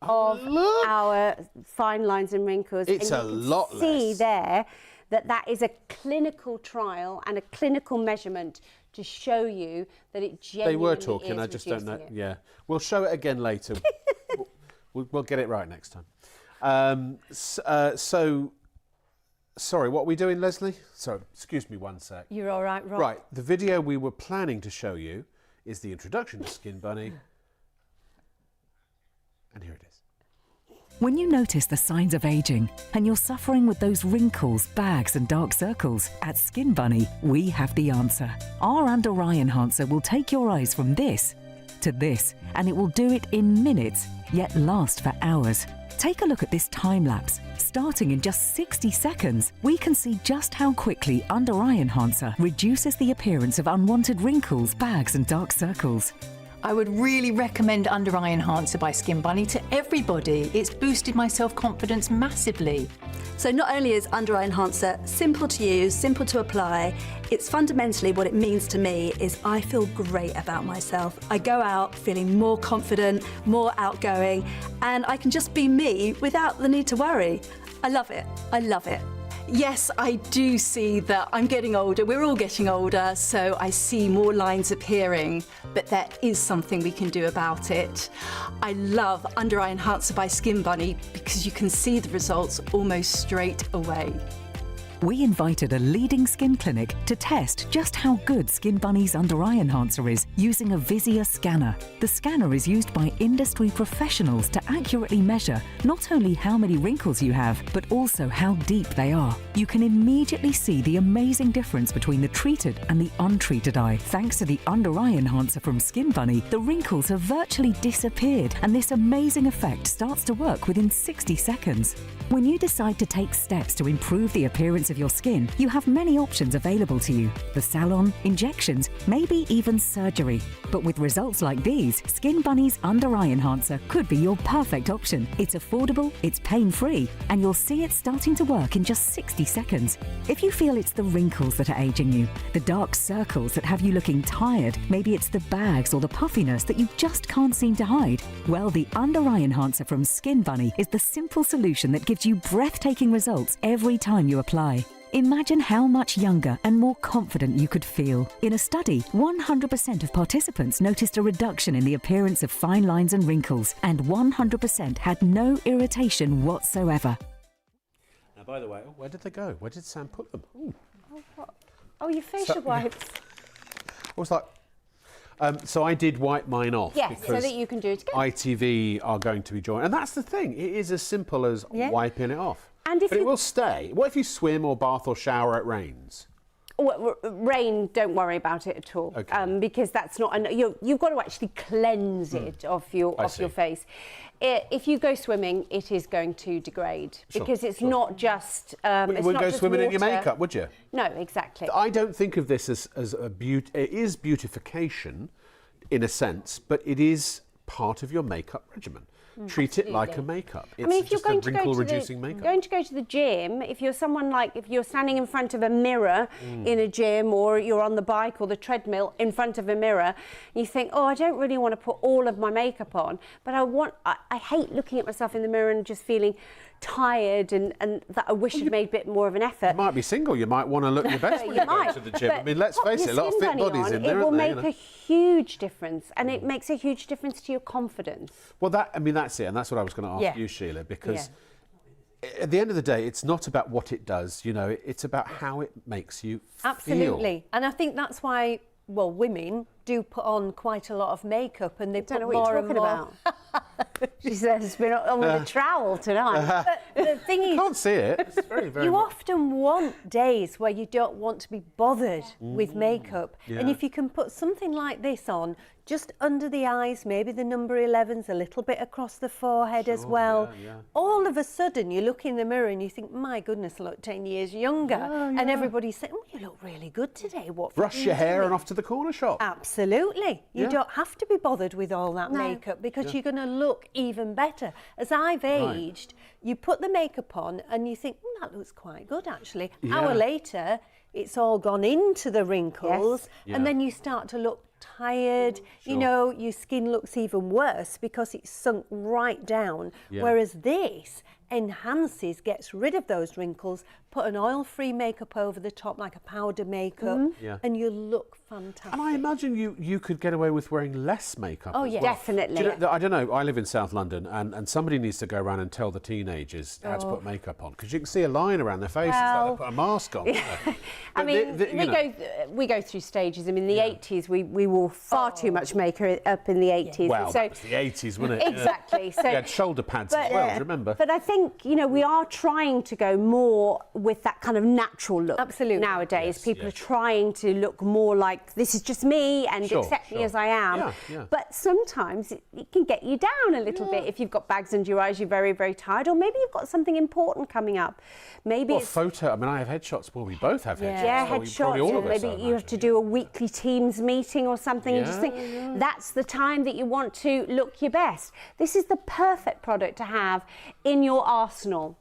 of our fine lines and wrinkles. It's a lot less. See there that is a clinical trial and a clinical measurement to show you that it genuinely They were talking, I just don't know. It. We'll show it again later. We'll get it right next time. Sorry, what are we doing, Leslie? Sorry, excuse me one sec. You're all right, Rob. Right, the video we were planning to show you is the introduction to Skin Bunny. And here it is. When you notice the signs of aging and you're suffering with those wrinkles, bags and dark circles, at Skin Bunny, we have the answer. Our under eye enhancer will take your eyes from this to this, and it will do it in minutes, yet last for hours. Take a look at this time lapse. Starting in just 60 seconds, we can see just how quickly under eye enhancer reduces the appearance of unwanted wrinkles, bags and dark circles. I would really recommend Under Eye Enhancer by Skin Bunny to everybody. It's boosted my self-confidence massively. So not only is Under Eye Enhancer simple to use, simple to apply, it's fundamentally what it means to me is I feel great about myself. I go out feeling more confident, more outgoing, and I can just be me without the need to worry. I love it. I love it. Yes, I do see that I'm getting older. We're all getting older, so I see more lines appearing, but there is something we can do about it. I love Under Eye Enhancer by Skin Bunny because you can see the results almost straight away. We invited a leading skin clinic to test just how good Skin Bunny's Under Eye Enhancer is using a Visier scanner. The scanner is used by industry professionals to accurately measure not only how many wrinkles you have, but also how deep they are. You can immediately see the amazing difference between the treated and the untreated eye. Thanks to the Under Eye Enhancer from Skin Bunny, the wrinkles have virtually disappeared, and this amazing effect starts to work within 60 seconds. When you decide to take steps to improve the appearance of your skin, you have many options available to you. The salon, injections, maybe even surgery. But with results like these, Skin Bunny's Under Eye Enhancer could be your perfect option. It's affordable, it's pain-free, and you'll see it starting to work in just 60 seconds. If you feel it's the wrinkles that are aging you, the dark circles that have you looking tired, maybe it's the bags or the puffiness that you just can't seem to hide, well, the Under Eye Enhancer from Skin Bunny is the simple solution that gives you breathtaking results every time you apply. Imagine how much younger and more confident you could feel. In a study, 100% of participants noticed a reduction in the appearance of fine lines and wrinkles, and 100% had no irritation whatsoever. Now, by the way, where did they go? Where did Sam put them? Ooh. Oh, your facial wipes. I was like... so I did wipe mine off. Yes, so that you can do it again. ITV are going to be joined. And that's the thing. It is as simple as wiping it off. And if but it will stay. What if you swim or bath or shower, it rains? Well, rain, don't worry about it at all, because that's not. You've got to actually cleanse it off your face. If you go swimming, it is going to degrade because it's not just. You wouldn't go swimming in your makeup, would you? No, exactly. I don't think of this as a beauty. It is beautification, in a sense, but it is part of your makeup regimen. Treat it like a makeup. It's if you're going to go to the gym, if you're someone like, if you're standing in front of a mirror in a gym, or you're on the bike or the treadmill in front of a mirror, you think, oh, I don't really want to put all of my makeup on, but I hate looking at myself in the mirror and just feeling tired and that I wish I'd made a bit more of an effort. You might be single. You might want to look your best when you go to the gym. I mean, let's face it, a lot of fit bodies in there, it will make a huge difference, and it makes a huge difference to your confidence. Well, that's it, and that's what I was going to ask you, Sheila, because at the end of the day, it's not about what it does, you know, it's about how it makes you feel. Absolutely, and I think that's why, well, women do put on quite a lot of makeup, and they put more and more. About. She says it's been on with a trowel tonight. But the thing is, you can't see it. It's very, very you often want days where you don't want to be bothered with makeup, and if you can put something like this on, just under the eyes, maybe the number 11s, a little bit across the forehead as well. All of a sudden, you look in the mirror and you think, my goodness, I look 10 years younger. And everybody's saying, oh, you look really good today. What? Brush your hair and off to the corner shop. Absolutely. You don't have to be bothered with all that makeup because you're going to look even better. As I've aged, you put the makeup on and you think, that looks quite good, actually. Hour later, it's all gone into the wrinkles, and then you start to look tired, you know, your skin looks even worse because it's sunk right down, whereas this enhances, gets rid of those wrinkles, put an oil-free makeup over the top like a powder makeup, and you look fantastic. And I imagine you could get away with wearing less makeup. Oh, as well. Definitely. Do you know, I don't know, I live in South London, and somebody needs to go around and tell the teenagers how to put makeup on, because you can see a line around their faces, like they put a mask on. I mean, we go through stages. I mean, the 80s, we wore far too much makeup in the 80s. Well, so, it was the 80s, wasn't it? Exactly. So you had shoulder pads as well, do you remember? But I think, you know, we are trying to go more with that kind of natural look. Absolutely. Nowadays, people are trying to look more like, this is just me, and accept me as I am. But sometimes it can get you down a little bit. If you've got bags under your eyes, you're very, very tired, or maybe you've got something important coming up. Maybe it's photo. I mean, I have headshots. Well, we both have headshots. Yeah, headshots. Maybe you have to do a weekly Teams meeting or something, and just think that's the time that you want to look your best. This is the perfect product to have in your arsenal.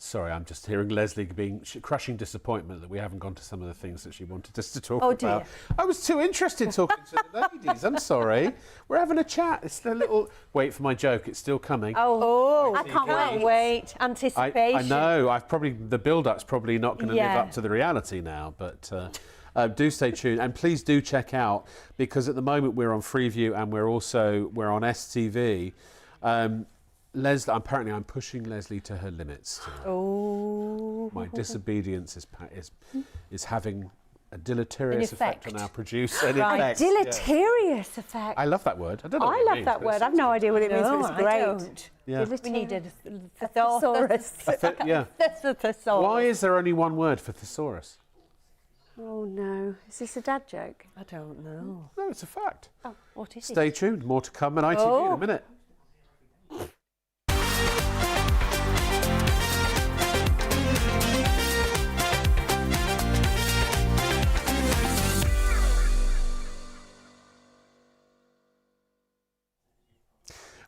Sorry, I'm just hearing Leslie being crushing disappointment that we haven't gone to some of the things that she wanted us to talk about. I was too interested talking to the ladies. I'm sorry. We're having a chat. It's the little... Wait for my joke. It's still coming. I can't wait. Anticipation. I know. The build-up's probably not going to live up to the reality now, but... do stay tuned, and please do check out, because at the moment we're on Freeview and we're on STV. Leslie, apparently I'm pushing Leslie to her limits tonight. Oh. My disobedience is having a deleterious effect on our producer. Right. Deleterious effect. I love that word. I don't know I love that word. I've no idea what it means, but it's great. Don't. Yeah. We need a thesaurus. Why is there only one word for thesaurus? Oh no, is this a dad joke? I don't know. No, it's a fact. Oh, what is it? Stay tuned, more to come on ITV in a minute.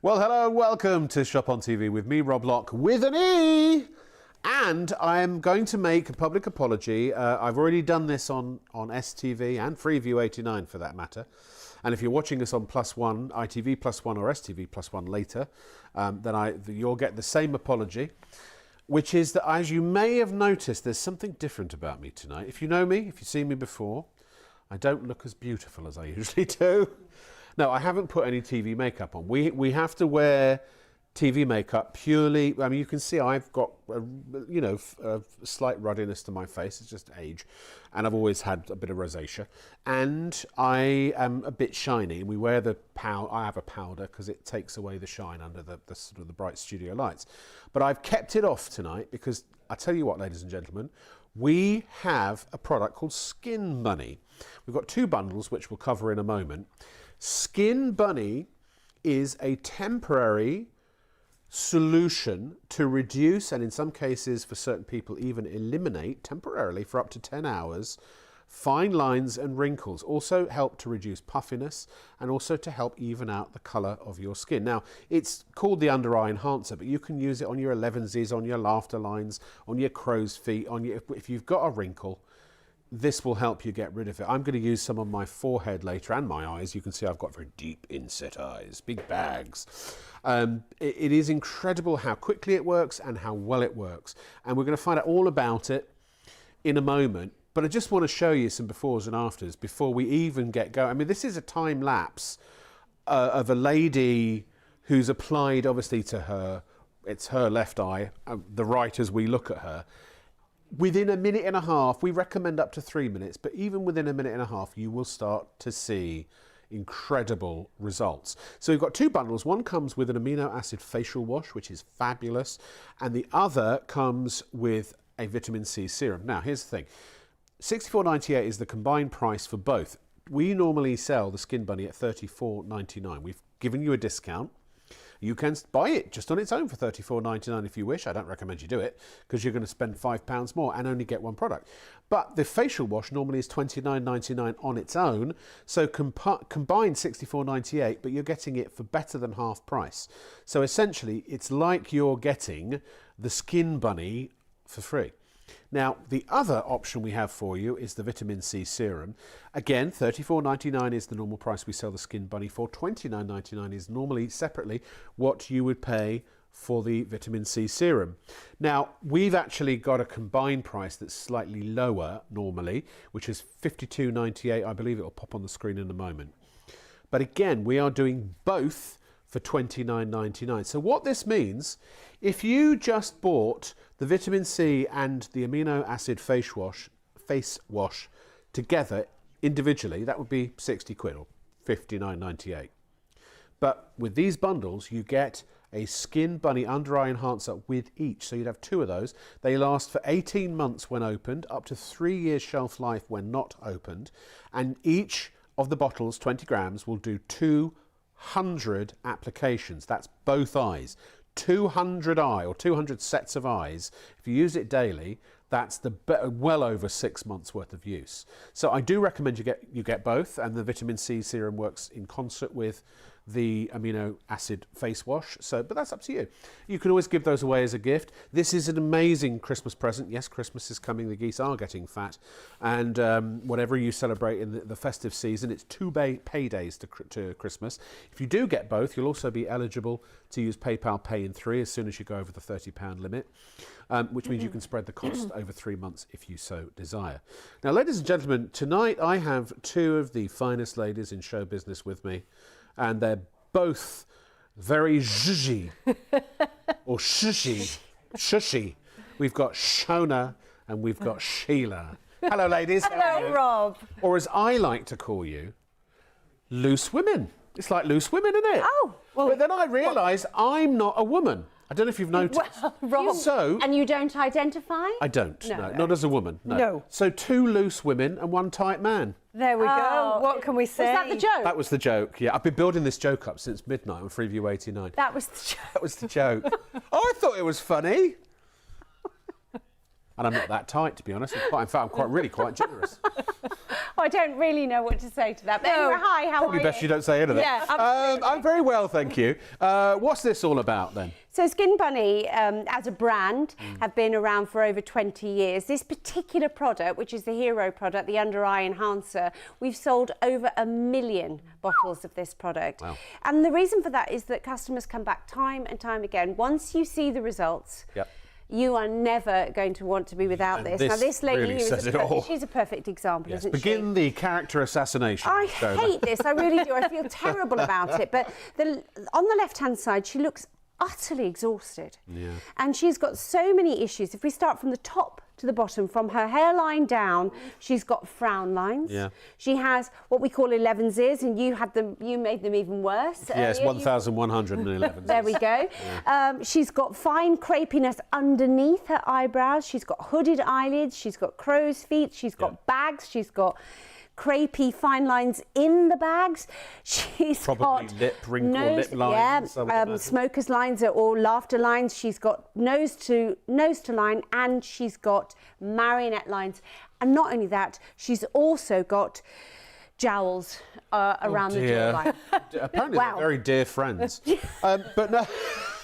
Well, hello and welcome to Shop on TV with me, Rob Lock, with an E. And I'm going to make a public apology. I've already done this on STV and Freeview 89 for that matter. And if you're watching us on +1, ITV +1 or STV +1 later, then you'll get the same apology, which is that, as you may have noticed, there's something different about me tonight. If you know me, if you've seen me before, I don't look as beautiful as I usually do. No, I haven't put any TV makeup on. We have to wear TV makeup purely. I mean, you can see I've got a slight ruddiness to my face. It's just age, and I've always had a bit of rosacea, and I am a bit shiny. And we wear the powder. I have a powder because it takes away the shine under the sort of the bright studio lights. But I've kept it off tonight because I tell you what, ladies and gentlemen, we have a product called Skin Bunny. We've got 2 bundles which we'll cover in a moment. Skin Bunny is a temporary solution to reduce, and in some cases for certain people even eliminate temporarily for up to 10 hours, fine lines and wrinkles. Also help to reduce puffiness and also to help even out the colour of your skin. Now, it's called the under eye enhancer, but you can use it on your 11s, on your laughter lines, on your crow's feet, if you've got a wrinkle. This will help you get rid of it. I'm going to use some on my forehead later and my eyes. You can see I've got very deep inset eyes, big bags. It is incredible how quickly it works and how well it works. And we're going to find out all about it in a moment. But I just want to show you some befores and afters before we even get going. I mean, this is a time lapse of a lady who's applied, obviously, to her. It's her left eye, the right as we look at her. Within a minute and a half, we recommend up to 3 minutes, but even within a minute and a half, you will start to see incredible results. So we've got 2 bundles. One comes with an amino acid facial wash, which is fabulous, and the other comes with a vitamin C serum. Now, here's the thing. $64.98 is the combined price for both. We normally sell the Skin Bunny at $34.99. We've given you a discount. You can buy it just on its own for $34.99 if you wish. I don't recommend you do it because you're going to spend £5 more and only get one product. But the facial wash normally is $29.99 on its own. So combined $64.98, but you're getting it for better than half price. So essentially, it's like you're getting the Skin Bunny for free. Now, the other option we have for you is the vitamin C serum. Again, $34.99 is the normal price we sell the Skin Bunny for. $29.99 is normally separately what you would pay for the vitamin C serum. Now, we've actually got a combined price that's slightly lower normally, which is $52.98. I believe it will pop on the screen in a moment. But again, we are doing both for $29.99. So what this means, if you just bought the vitamin C and the amino acid face wash together individually, that would be 60 quid or $59.98. But with these bundles, you get a Skin Bunny under eye enhancer with each. So you'd have 2 of those. They last for 18 months when opened, up to 3 years shelf life when not opened. And each of the bottles, 20 grams, will do 200 applications. That's both eyes. 200 sets of eyes. If you use it daily, that's well over 6 months worth of use. So I do recommend you get both, and the vitamin C serum works in concert with the amino acid face wash. So, but that's up to you. You can always give those away as a gift. This is an amazing Christmas present. Yes, Christmas is coming. The geese are getting fat. And whatever you celebrate in the festive season, it's 2 paydays to Christmas. If you do get both, you'll also be eligible to use PayPal Pay in 3 as soon as you go over the £30 limit, which means you can spread the cost over 3 months if you so desire. Now, ladies and gentlemen, tonight I have 2 of the finest ladies in show business with me, and they're both very zhuzhy or shushy. We've got Shona and we've got Shelagh. Hello, ladies. Hello, Rob. Or as I like to call you, loose women. It's like loose women, isn't it? Oh, well, but then I realised I'm not a woman. I don't know if you've noticed. Well, Rob. And you don't identify? I don't. No, not as a woman. No. No. So 2 loose women and 1 tight man. There we go. What can we say? Was that the joke? That was the joke. Yeah, I've been building this joke up since midnight on Freeview 89. That was the joke. That was the joke. Oh, I thought it was funny. And I'm not that tight, to be honest. In fact, I'm really quite generous. I don't really know what to say to that. But anyway, hi, how Probably are best you? you don't say anything. Yeah, absolutely. I'm very well, thank you. What's this all about then? So Skin Bunny, as a brand, have been around for over 20 years. This particular product, which is the hero product, the under eye enhancer, we've sold over 1 million bottles of this product. Wow. And the reason for that is that customers come back time and time again. Once you see the results, you are never going to want to be without this. Now, this lady really here says is it all. she's a perfect example, Yes, isn't she? begin the character assassination. I Shona. hate this. I really do. I feel terrible about it. But on the left-hand side, she looks utterly exhausted. Yeah. And she's got so many issues. If we start from the top to the bottom, from her hairline down, she's got frown lines. Yeah. She has what we call 11's ears, and you made them even worse. Yes, earlier. 1,111. There we go. She's got fine crepiness underneath her eyebrows. She's got hooded eyelids. She's got crow's feet. She's got bags. She's got crepey fine lines in the bags. She's Probably got lip wrinkle, lip lines. smoker's lines or laughter lines. She's got nose to line, and she's got marionette lines. And not only that, she's also got jowls around the jawline. Apparently they're very dear friends. But no.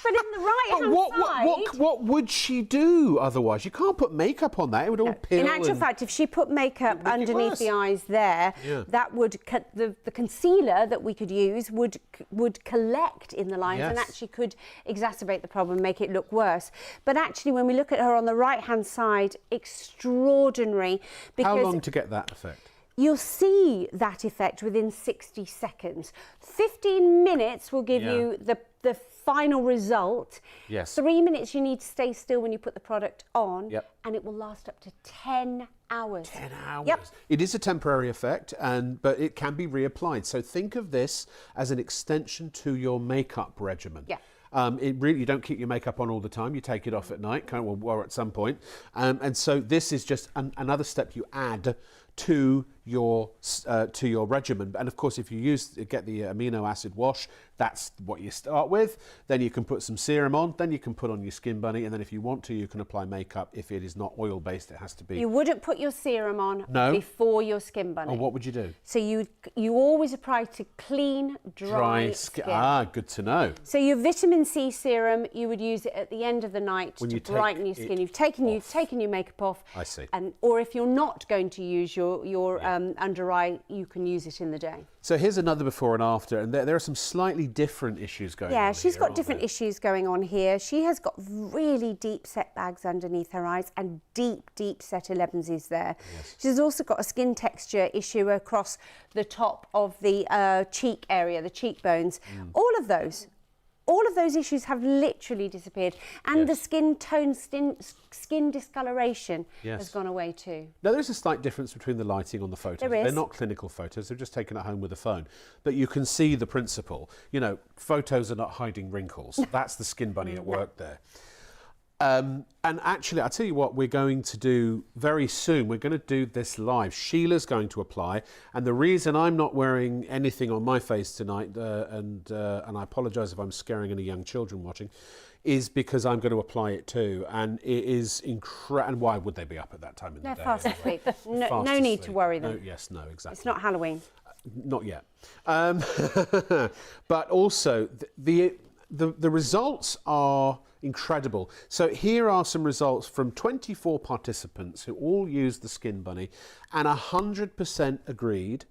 But in the right-hand side... What would she do otherwise? You can't put makeup on that. It would all peel. In actual fact, if she put makeup underneath the eyes there, that would the concealer that we could use would collect in the lines and actually could exacerbate the problem, make it look worse. But actually, when we look at her on the right-hand side, extraordinary. Because how long to get that effect? You'll see that effect within 60 seconds. 15 minutes will give you the final result. Yes. 3 minutes you need to stay still when you put the product on, and it will last up to 10 hours. 10 hours. Yep. It is a temporary effect, but it can be reapplied. So think of this as an extension to your makeup regimen. Yeah. You don't keep your makeup on all the time. You take it off at night, or at some point. And so this is just another step you add to your regimen. And of course, if you get the amino acid wash, that's what you start with. Then you can put some serum on, then you can put on your Skin Bunny, and then if you want to, you can apply makeup. If it is not oil based, it has to be. You wouldn't put your serum on before your Skin Bunny. Oh, what would you do? So you always apply to clean, dry skin. Ah, good to know. So your vitamin C serum, you would use it at the end of the night to brighten your skin. You've taken your makeup off. I see. Or if you're not going to use your under eye, you can use it in the day. So here's another before and after, and there are some slightly different issues going on. Yeah, she's here, got different issues going on here. She has got really deep set bags underneath her eyes and deep set 11's there. Yes. She's also got a skin texture issue across the top of the cheek area, the cheekbones. All of those issues have literally disappeared, and the skin tone, skin discoloration has gone away too. Now, there's a slight difference between the lighting on the photos. There is. They're not clinical photos, they're just taken at home with a phone. But you can see the principle. You know, photos are not hiding wrinkles. That's the Skin Bunny at work there. And actually, I'll tell you what we're going to do very soon. We're going to do this live. Sheila's going to apply. And the reason I'm not wearing anything on my face tonight, and I apologise if I'm scaring any young children watching, is because I'm going to apply it too. And it is incredible. And why would they be up at that time in the day? They're fast asleep. No need to worry them. No, exactly. It's not Halloween. Not yet. But also, the results are incredible. So here are some results from 24 participants who all used the Skin Bunny, and 100% agreed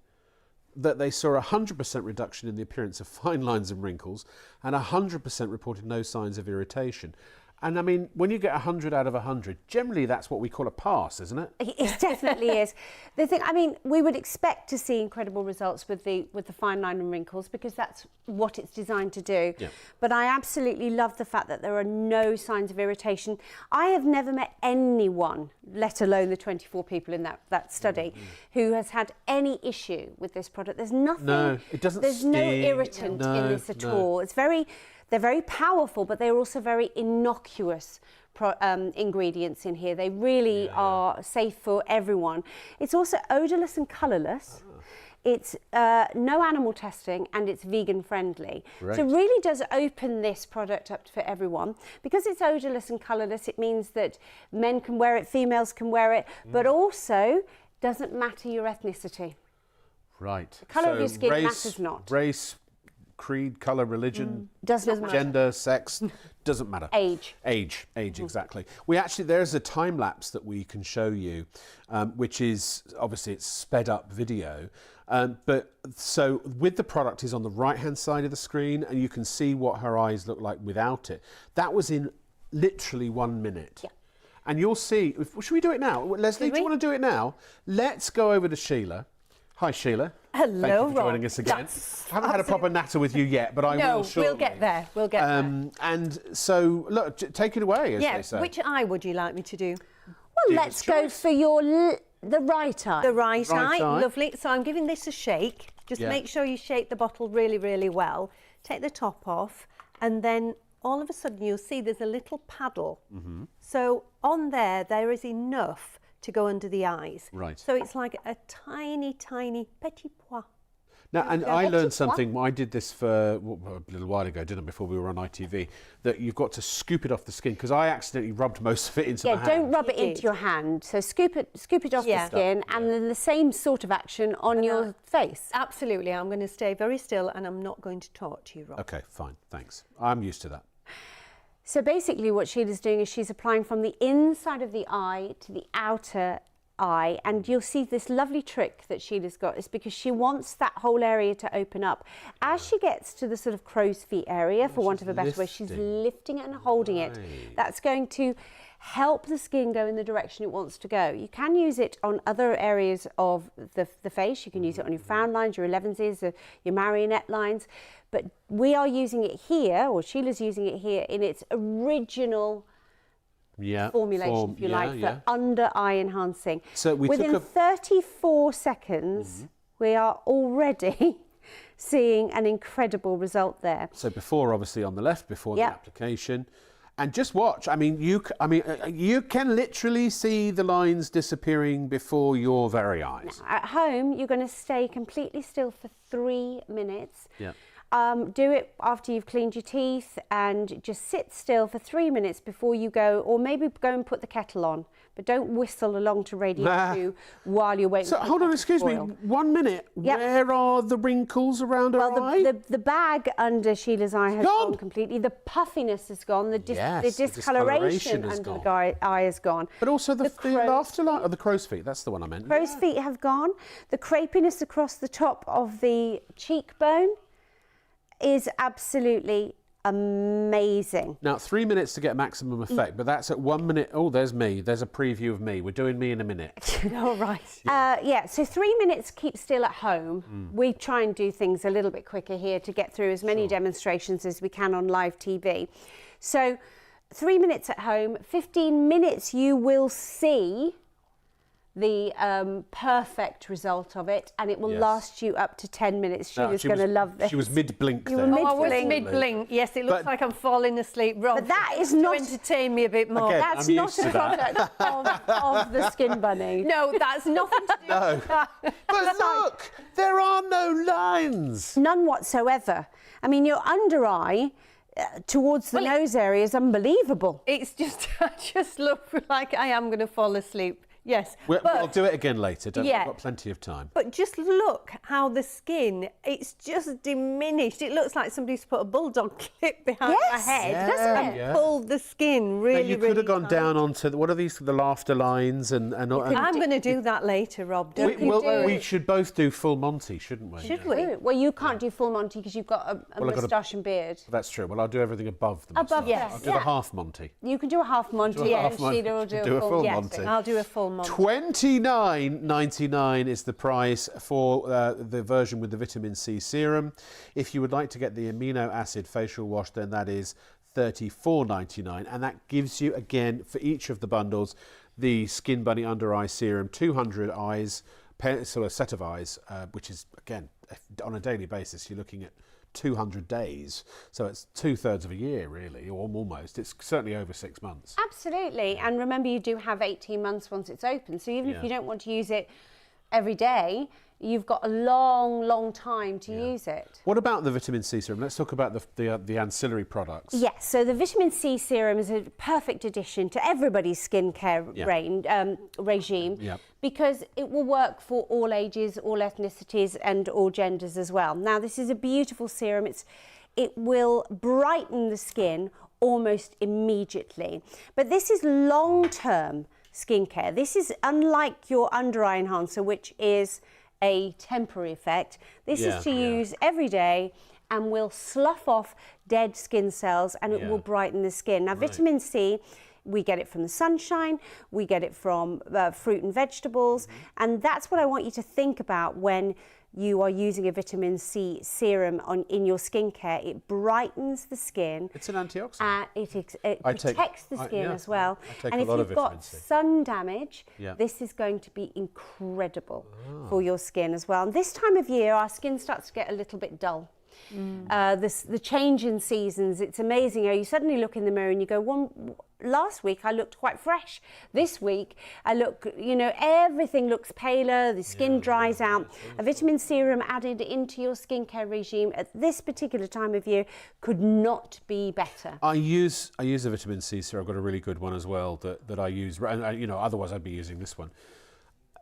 that they saw a 100% reduction in the appearance of fine lines and wrinkles, and 100% reported no signs of irritation. And I mean, when you get 100 out of 100, generally that's what we call a pass, isn't it? It definitely is. The thing, I mean, we would expect to see incredible results with the fine line and wrinkles because that's what it's designed to do. Yeah. But I absolutely love the fact that there are no signs of irritation. I have never met anyone, let alone the 24 people in that study, who has had any issue with this product. There's nothing. No, it doesn't. There's no irritant in this at all. It's they're very powerful, but they're also very innocuous ingredients in here. They really are safe for everyone. It's also odourless and colourless. It's no animal testing, and it's vegan friendly. Right. So it really does open this product up for everyone. Because it's odourless and colourless, it means that men can wear it, females can wear it, but also doesn't matter your ethnicity. Right. The colour of your skin matters not. Race, creed, colour, religion, doesn't matter. Gender, sex, doesn't matter. Age, exactly. We actually, there's a time lapse that we can show you, which is, obviously it's sped up video, but so with the product is on the right hand side of the screen, and you can see what her eyes look like without it. That was in literally 1 minute. Yeah. And you'll see, should we do it now? Leslie, do you want to do it now? Let's go over to Sheila. Hi, Sheila. Hello, Thank you for Rob. joining us again. I haven't had a proper natter with you yet, but I will shortly. We'll get there. We'll get there. And so, look, take it away, as they say. Which eye would you like me to do? Well, let's go for the right eye. The right eye. Lovely. So I'm giving this a shake. Just make sure you shake the bottle really, really well. Take the top off, and then all of a sudden you'll see there's a little paddle. Mm-hmm. So on there is enough to go under the eyes. Right. So it's like a tiny, tiny petit pois. Now, and I learned something. I did this for a little while ago, didn't I, before we were on ITV, that you've got to scoop it off the skin, because I accidentally rubbed most of it into my hand. Yeah, don't rub it into your hand. So scoop it off the skin, and then the same sort of action on your face. Absolutely. I'm going to stay very still, and I'm not going to talk to you, Rob. OK, fine. Thanks. I'm used to that. So basically what Sheila's doing is she's applying from the inside of the eye to the outer eye, and you'll see this lovely trick that Sheila's got is because she wants that whole area to open up. As she gets to the sort of crow's feet area, for want of a better word, she's lifting it and holding it. That's going to help the skin go in the direction it wants to go. You can use it on other areas of the face. You can use it on your frown lines, your 11s, your marionette lines. But we are using it here, or Sheila's using it here, in its original formulation, if you like, for under eye enhancing. So within 34 seconds, we are already seeing an incredible result there. So before, obviously, on the left, before the application. And just watch. I mean, you can literally see the lines disappearing before your very eyes. Now, at home, you're going to stay completely still for 3 minutes. Yeah. Do it after you've cleaned your teeth, and just sit still for 3 minutes before you go, or maybe go and put the kettle on, but don't whistle along to Radio 2 while you're waiting. So hold on, excuse me, 1 minute. Yep. Where are the wrinkles around her eye? Well, the bag under Sheila's eye has gone completely. The puffiness is gone. The discoloration under the eye is gone. But also the afterlight, or the crow's feet. That's the one I meant. Crow's feet have gone. The crepiness across the top of the cheekbone is absolutely amazing. Now, 3 minutes to get maximum effect, but that's at 1 minute. Oh, there's me. There's a preview of me. We're doing me in a minute. All right. So 3 minutes, keep still at home. We try and do things a little bit quicker here to get through as many demonstrations as we can on live TV. So 3 minutes at home, 15 minutes you will see the perfect result of it, and it will last you up to 10 minutes. Sheila's going to love this. She was mid-blink there. I was mid-blink. Yes, it looks like I'm falling asleep, Rob. But that is not to entertain me a bit more. Again, that's not a product of the Skin Bunny. No, that's nothing to do with that. But look, there are no lines. None whatsoever. I mean, your under eye towards the nose area is unbelievable. It's just, I just look like I am going to fall asleep. Yes. We'll do it again later. We've Yeah. got plenty of time. But just look how the skin, it's just diminished. It looks like somebody's put a bulldog clip behind my head, doesn't it? Yeah. Pulled the skin really, You could have gone tight. down onto what are these? The laughter lines and I'm going to do that later, Rob. we should both do full Monty, shouldn't we? Should we? Well, you can't do full Monty because you've got a Well, I've got a- moustache and beard. That's true. Well, I'll do everything above the Above, moustache. yes. I'll do the half Monty. You can do a half Monty, and Sheila will do a full Monty. Monty. I'll do a full Monty. $29.99 is the price for the version with the vitamin C serum. If you would like to get the amino acid facial wash, then that is $34.99, and that gives you, again, for each of the bundles, the Skin Bunny Under Eye Serum, 200 eyes, so a set of eyes, which is, again, on a daily basis, you're looking at 200 days. So it's 2/3 of a year, really, or almost. It's certainly over 6 months. Absolutely. And remember, you do have 18 months once it's open. So even if you don't want to use it every day, you've got a long time to use it. What about the vitamin C serum? Let's talk about the ancillary products. Yes, so the vitamin C serum is a perfect addition to everybody's skincare regime because it will work for all ages, all ethnicities and all genders as well. Now, this is a beautiful serum. It will brighten the skin almost immediately. But this is long-term skincare. This is unlike your under eye enhancer, which is a temporary effect. This is to use every day and will slough off dead skin cells, and it will brighten the skin. Now, vitamin C, we get it from the sunshine, we get it from fruit and vegetables, and that's what I want you to think about when you are using a vitamin C serum in your skincare. It brightens the skin. It's an antioxidant. It protects the skin as well. And if you've got sun damage, this is going to be incredible for your skin as well. And this time of year, our skin starts to get a little bit dull. The change in seasons, it's amazing. You suddenly look in the mirror and you go, last week I looked quite fresh. This week I look, everything looks paler, the skin dries out. A vitamin serum added into your skincare regime at this particular time of year could not be better. I use a vitamin C serum. I've got a really good one as well that I use. Otherwise I'd be using this one.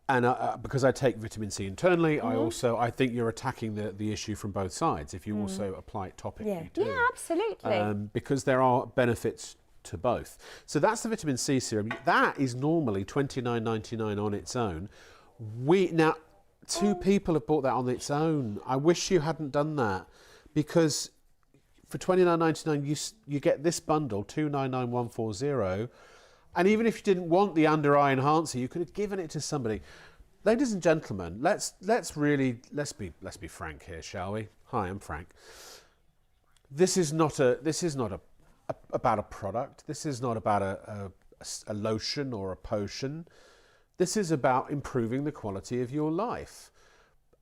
And because I take vitamin C internally, I think you're attacking the issue from both sides if you also apply it topically too. Yeah, absolutely. Because there are benefits to both. So that's the vitamin C serum. That is normally $29.99 on its own. Now, 2 people have bought that on its own. I wish you hadn't done that, because for $29.99 you get this bundle, $299,140. And even if you didn't want the under eye enhancer, you could have given it to somebody. Ladies and gentlemen, let's be frank here, shall we? Hi, I'm Frank. This is not about a product. This is not about a lotion or a potion. This is about improving the quality of your life.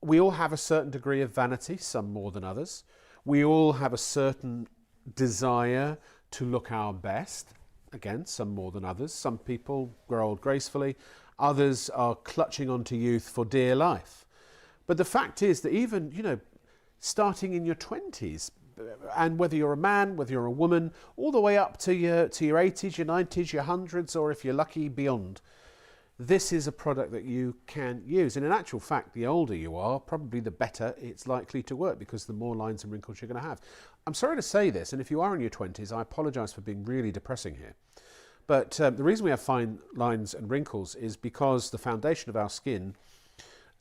We all have a certain degree of vanity, some more than others. We all have a certain desire to look our best. Again, some more than others. Some people grow old gracefully. Others are clutching onto youth for dear life. But the fact is that even, starting in your 20s, and whether you're a man, whether you're a woman, all the way up to your 80s, your 90s, your 100s, or if you're lucky, beyond, this is a product that you can use. And in actual fact, the older you are, probably the better it's likely to work, because the more lines and wrinkles you're going to have. I'm sorry to say this, and if you are in your 20s, I apologise for being really depressing here. But the reason we have fine lines and wrinkles is because the foundation of our skin,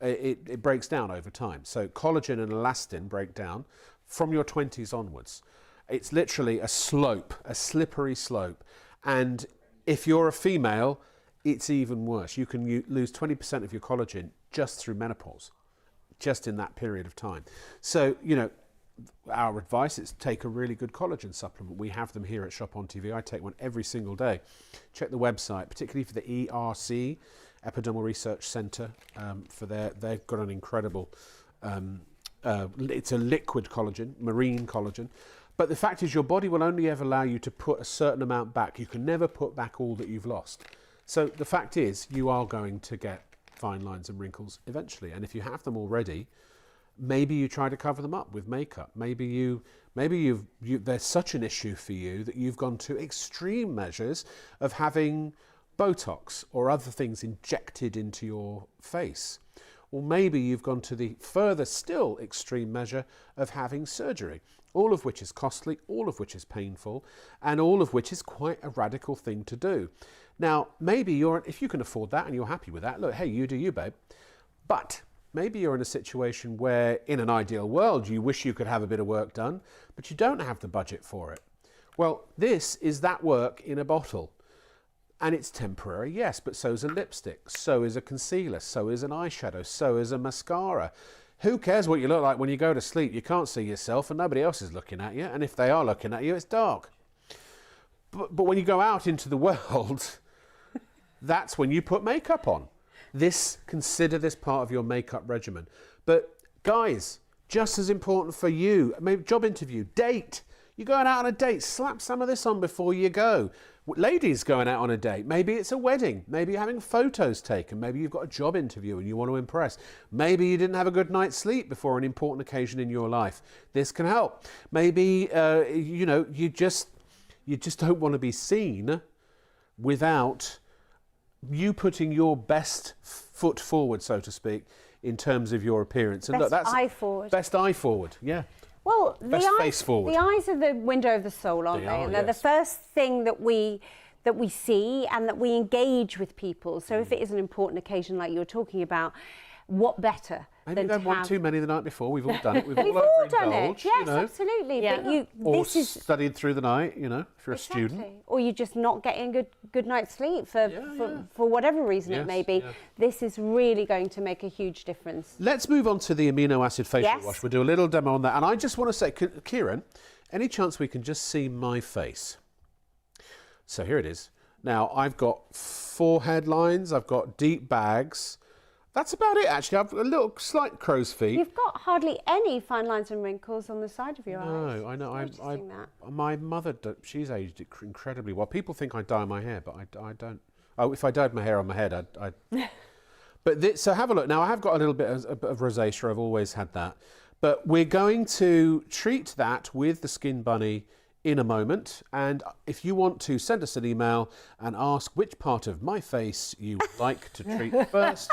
it breaks down over time. So collagen and elastin break down from your 20s onwards. It's literally a slope, a slippery slope. And if you're a female, it's even worse. You can lose 20% of your collagen just through menopause, just in that period of time. So, our advice is take a really good collagen supplement. We have them here at Shop on TV. I take one every single day. Check the website, particularly for the ERC, Epidermal Research Centre, they've got an incredible, it's a liquid collagen, marine collagen. But the fact is, your body will only ever allow you to put a certain amount back. You can never put back all that you've lost. So the fact is, you are going to get fine lines and wrinkles eventually. And if you have them already, maybe you try to cover them up with makeup. Maybe there's such an issue for you that you've gone to extreme measures of having Botox or other things injected into your face. Or maybe you've gone to the further still extreme measure of having surgery, all of which is costly, all of which is painful, and all of which is quite a radical thing to do. Now, maybe if you can afford that and you're happy with that, look, hey, you do you, babe. But maybe you're in a situation where, in an ideal world, you wish you could have a bit of work done, but you don't have the budget for it. Well, this is that work in a bottle. And it's temporary, yes, but so is a lipstick, so is a concealer, so is an eyeshadow, so is a mascara. Who cares what you look like when you go to sleep? You can't see yourself and nobody else is looking at you. And if they are looking at you, it's dark. But when you go out into the world, that's when you put makeup on. Consider this part of your makeup regimen. But guys, just as important for you, maybe job interview, date. You're going out on a date, slap some of this on before you go. Ladies going out on a date, maybe it's a wedding, maybe you're having photos taken, maybe you've got a job interview and you want to impress. Maybe you didn't have a good night's sleep before an important occasion in your life. This can help. Maybe, you just don't want to be seen without you putting your best foot forward, so to speak, in terms of your appearance. And best eye forward. Best eye forward, yeah. Well, face forward. The eyes are the window of the soul, aren't they? And they're the first thing that we see and that we engage with people. So if it is an important occasion like you're talking about, what better Maybe you don't want too many the night before. We've all done it. We've all done it. Yes, absolutely. Yeah. But studied through the night, if you're a student. Or you're just not getting a good night's sleep for whatever reason it may be. Yeah. This is really going to make a huge difference. Let's move on to the amino acid facial wash. We'll do a little demo on that. And I just want to say, Kieran, any chance we can just see my face? So here it is. Now, I've got forehead lines. I've got deep bags. That's about it, actually. I've a little slight crow's feet. You've got hardly any fine lines and wrinkles on the side of your eyes. No, I know. My mother, she's aged incredibly well. People think I dye my hair, but I don't. Oh, if I dyed my hair on my head, I'd. But so have a look. Now, I have got a little bit of rosacea. I've always had that. But we're going to treat that with the Skin Bunny in a moment, and if you want to send us an email and ask which part of my face you would like to treat first,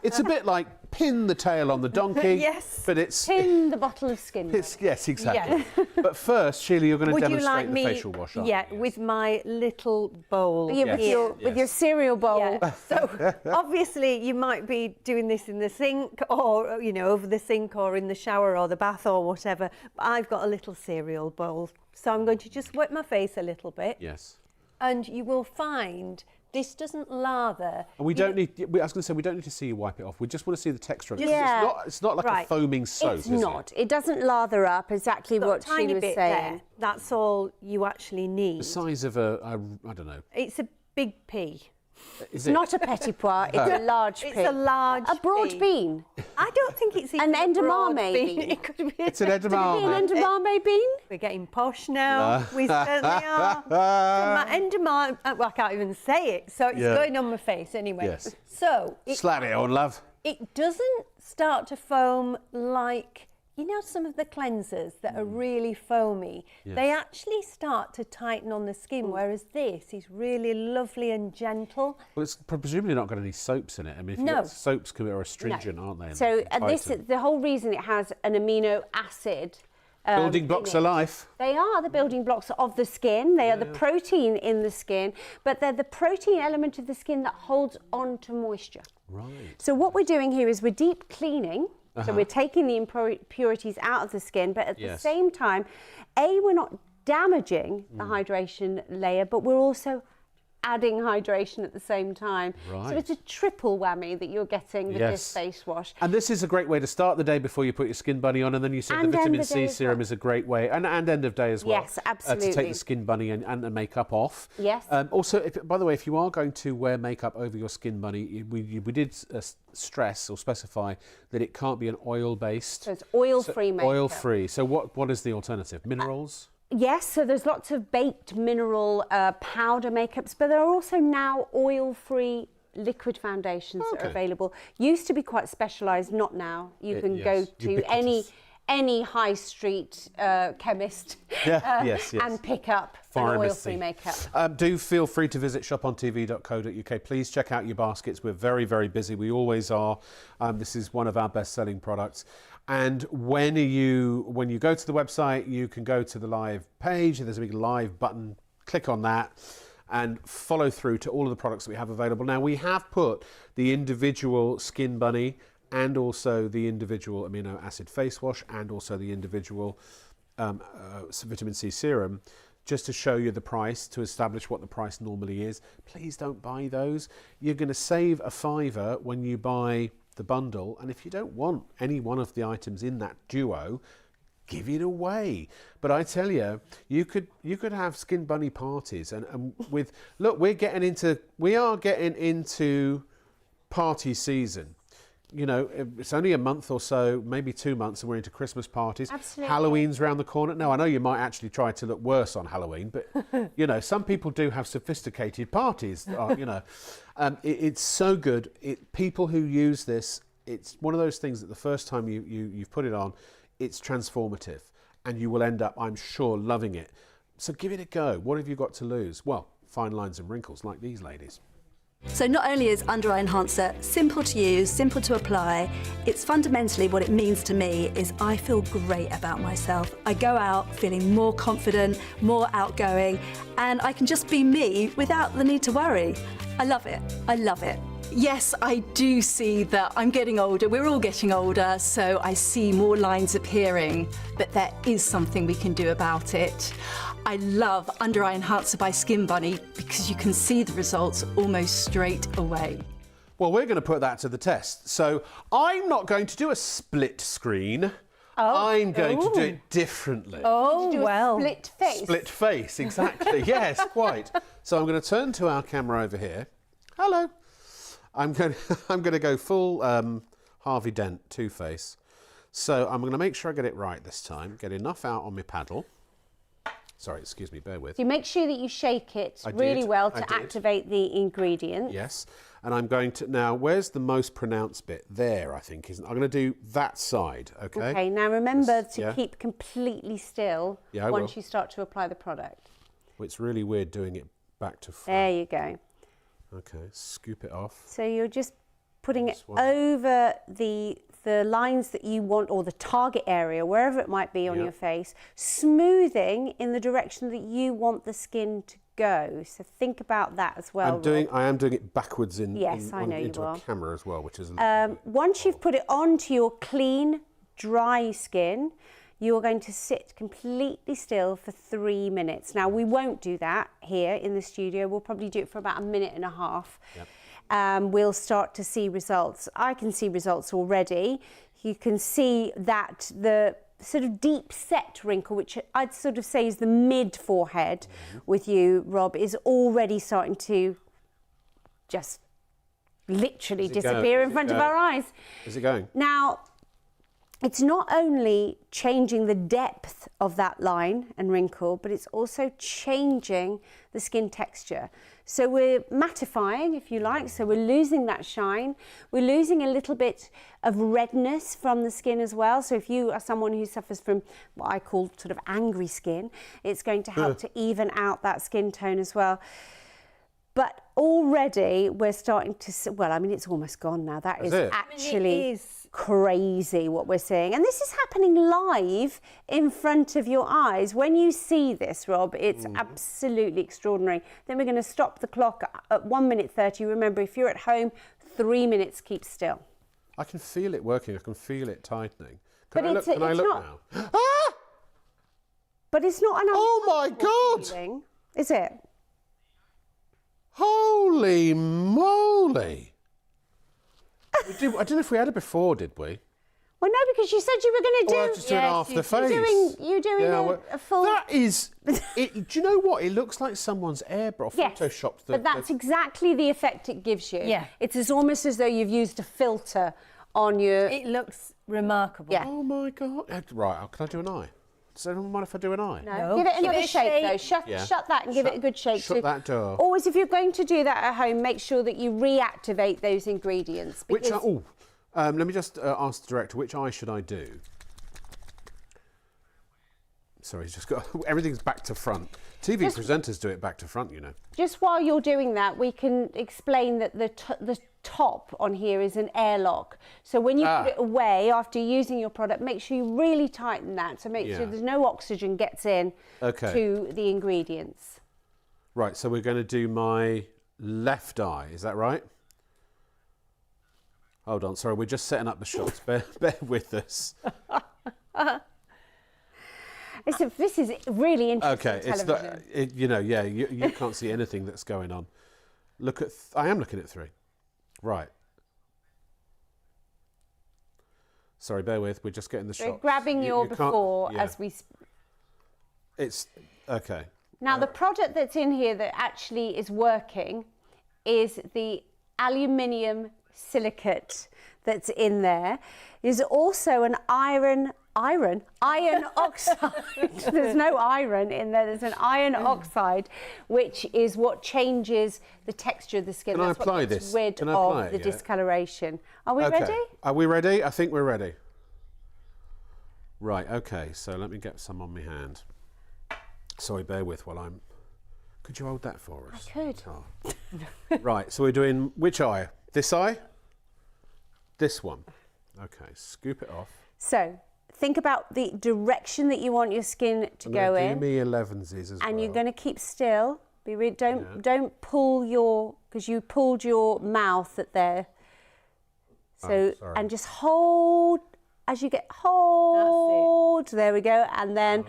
it's a bit like pin the tail on the donkey. Yes. But it's pin the bottle of Skin Bunny. Yes, exactly. Yes. But first, Sheila, you're going to demonstrate the facial wash. Yeah, with my little bowl. Yeah, with your cereal bowl. Yeah. So obviously you might be doing this in the sink, or over the sink, or in the shower, or the bath, or whatever. But I've got a little cereal bowl. So I'm going to just wet my face a little bit. Yes. And you will find this doesn't lather. And we don't need, I was going to say, we don't need to see you wipe it off. We just want to see the texture of it. Yeah. It's not like a foaming soap, It's not. It doesn't lather up, exactly what Sheila was saying. There. That's all you actually need. The size of I don't know. It's a big pea. It's not a petit pois, it's a large pea. It's a large A broad pea. bean. I don't think it's even an edamame bean. It could be it's an edamame. An edamame bean? We're getting posh now. We certainly are. So my edamame, well, I can't even say it, so it's going on my face anyway. Yes. So slap it on, love. It doesn't start to foam like, some of the cleansers that are really foamy. Yes. They actually start to tighten on the skin, whereas this is really lovely and gentle. Well, it's presumably not got any soaps in it. I mean, if you get soaps are astringent, aren't they? So this is the whole reason it has an amino acid. Building blocks of life. They are the building blocks of the skin. They are the protein in the skin, but they're the protein element of the skin that holds on to moisture. Right. So what we're doing here is we're deep cleaning. So we're taking the impurities out of the skin, but at the same time, we're not damaging the hydration layer, but we're also adding hydration at the same time. Right. So it's a triple whammy that you're getting with this face wash. And this is a great way to start the day before you put your Skin Bunny on, and then you said the vitamin C serum is a great way, and end of day as well. Yes, absolutely. To take the Skin Bunny and the makeup off. Yes. Also, by the way, if you are going to wear makeup over your Skin Bunny, we did stress or specify that it can't be an oil-based. So it's oil-free makeup. Oil-free. So what is the alternative? Minerals? Yes, so there's lots of baked mineral powder makeups, but there are also now oil-free liquid foundations that are available. Used to be quite specialised, not now. You can go to any high street chemist and pick up pharmacy. Oil-free makeup. Do feel free to visit shopontv.co.uk. Please check out your baskets. We're very, very busy. We always are. This is one of our best-selling products. And when you go to the website, you can go to the live page. There's a big live button. Click on that and follow through to all of the products that we have available. Now, we have put the individual Skin Bunny and also the individual amino acid face wash and also the individual vitamin C serum, just to show you the price, to establish what the price normally is. Please don't buy those. You're going to save a £5 when you buy the bundle, and if you don't want any one of the items in that duo, give it away. But I tell you, you could have Skin Bunny parties, and with look, we are getting into party season. You know, it's only a month or so, maybe 2 months, and we're into Christmas parties. Absolutely. Halloween's round the corner. Now, I know you might actually try to look worse on Halloween, but, you know, some people do have sophisticated parties, you know. It's so good. People who use this, it's one of those things that the first time you've put it on, it's transformative, and you will end up, I'm sure, loving it. So give it a go. What have you got to lose? Well, fine lines and wrinkles like these ladies. So not only is Under Eye Enhancer simple to use, simple to apply, it's fundamentally what it means to me is I feel great about myself. I go out feeling more confident, more outgoing, and I can just be me without the need to worry. I love it. I love it. Yes, I do see that I'm getting older. We're all getting older, so I see more lines appearing, but there is something we can do about it. I love Under Eye Enhancer by Skin Bunny because you can see the results almost straight away. Well, we're going to put that to the test. So I'm not going to do a split screen. I'm going to do it differently. Split face. Split face, exactly. Yes, quite. So I'm going to turn to our camera over here. Hello. I'm going to go full Harvey Dent Two-Face. So I'm going to make sure I get it right this time. Get enough out on my paddle. Sorry, excuse me, bear with. You make sure that you shake it really well to activate the ingredients. Yes, and I'm going to, now where's the most pronounced bit? There, I think, isn't it? I'm going to do that side, okay? Okay, now remember to keep completely still once you start to apply the product. Well, it's really weird doing it back to front. There you go. Okay, scoop it off. So you're just putting it over the lines that you want, or the target area, wherever it might be on your face, smoothing in the direction that you want the skin to go. So think about that as well. I am doing it backwards into a camera as well, which is. Once you've put it onto your clean, dry skin, you're going to sit completely still for 3 minutes. Now, we won't do that here in the studio. We'll probably do it for about 1.5 minutes. Yep. We'll start to see results. I can see results already. You can see that the sort of deep set wrinkle, which I'd sort of say is the mid forehead with you, Rob, is already starting to just literally disappear in front of our eyes. Is it going? Now, it's not only changing the depth of that line and wrinkle, but it's also changing the skin texture. So we're mattifying, if you like, so we're losing that shine. We're losing a little bit of redness from the skin as well. So if you are someone who suffers from what I call sort of angry skin, it's going to help to even out that skin tone as well. But already we're starting to, well, I mean, it's almost gone now. That is actually crazy what we're seeing. And this is happening live in front of your eyes. When you see this, Rob, it's absolutely extraordinary. Then we're going to stop the clock at 1:30. Remember, if you're at home, 3 minutes, keep still. I can feel it working. I can feel it tightening. Can I look now? Ah! But it's not an God! feeling, is it? Holy moly! I don't know if we had it before, did we? Well, no, because you said you were going to do... Well, I was just doing half the face. You're doing a full... That is... do you know what? It looks like someone's airbrush photoshopped. But that's exactly the effect it gives you. Yeah. It's almost as though you've used a filter on your... It looks remarkable. Yeah. Oh, my God. Right, can I do an eye? Does anyone mind if I do an eye? No. Give it another shake, though. Shut that and give it a good shake. Shut that door. Always, if you're going to do that at home, make sure that you reactivate those ingredients. Let me just ask the director, which eye should I do? Sorry, he's just got everything's back to front. TV presenters do it back to front, you know. Just while you're doing that, we can explain that the top on here is an airlock. So when you put it away after using your product, make sure you really tighten that. So make sure there's no oxygen gets in to the ingredients. Right, so we're going to do my left eye. Is that right? Hold on, sorry, we're just setting up the shots. bear with us. This is really interesting. Okay, it's you know, yeah, you can't see anything that's going on. Look at, I am looking at 3. Right. Sorry, bear with. We're just getting the shots. We're grabbing your before as we. It's okay. Now the product that's in here that actually is working is the aluminium silicate that's in there. There's also an iron oxide. There's no iron in there. There's an iron oxide, which is what changes the texture of the skin. Can That's I apply what gets this? rid Can I apply of the it, discoloration. Are we ready? Are we ready? I think we're ready. Right, okay, so let me get some on my hand. Sorry, bear with while I'm... Could you hold that for us? I could. Oh. Right, so we're doing which eye? This eye? This one. Okay, scoop it off. So, think about the direction that you want your skin to go in. Do me 11s as well. And you're going to keep still. Don't pull your, because you pulled your mouth at there. So, and just hold as you get hold. There we go. And then,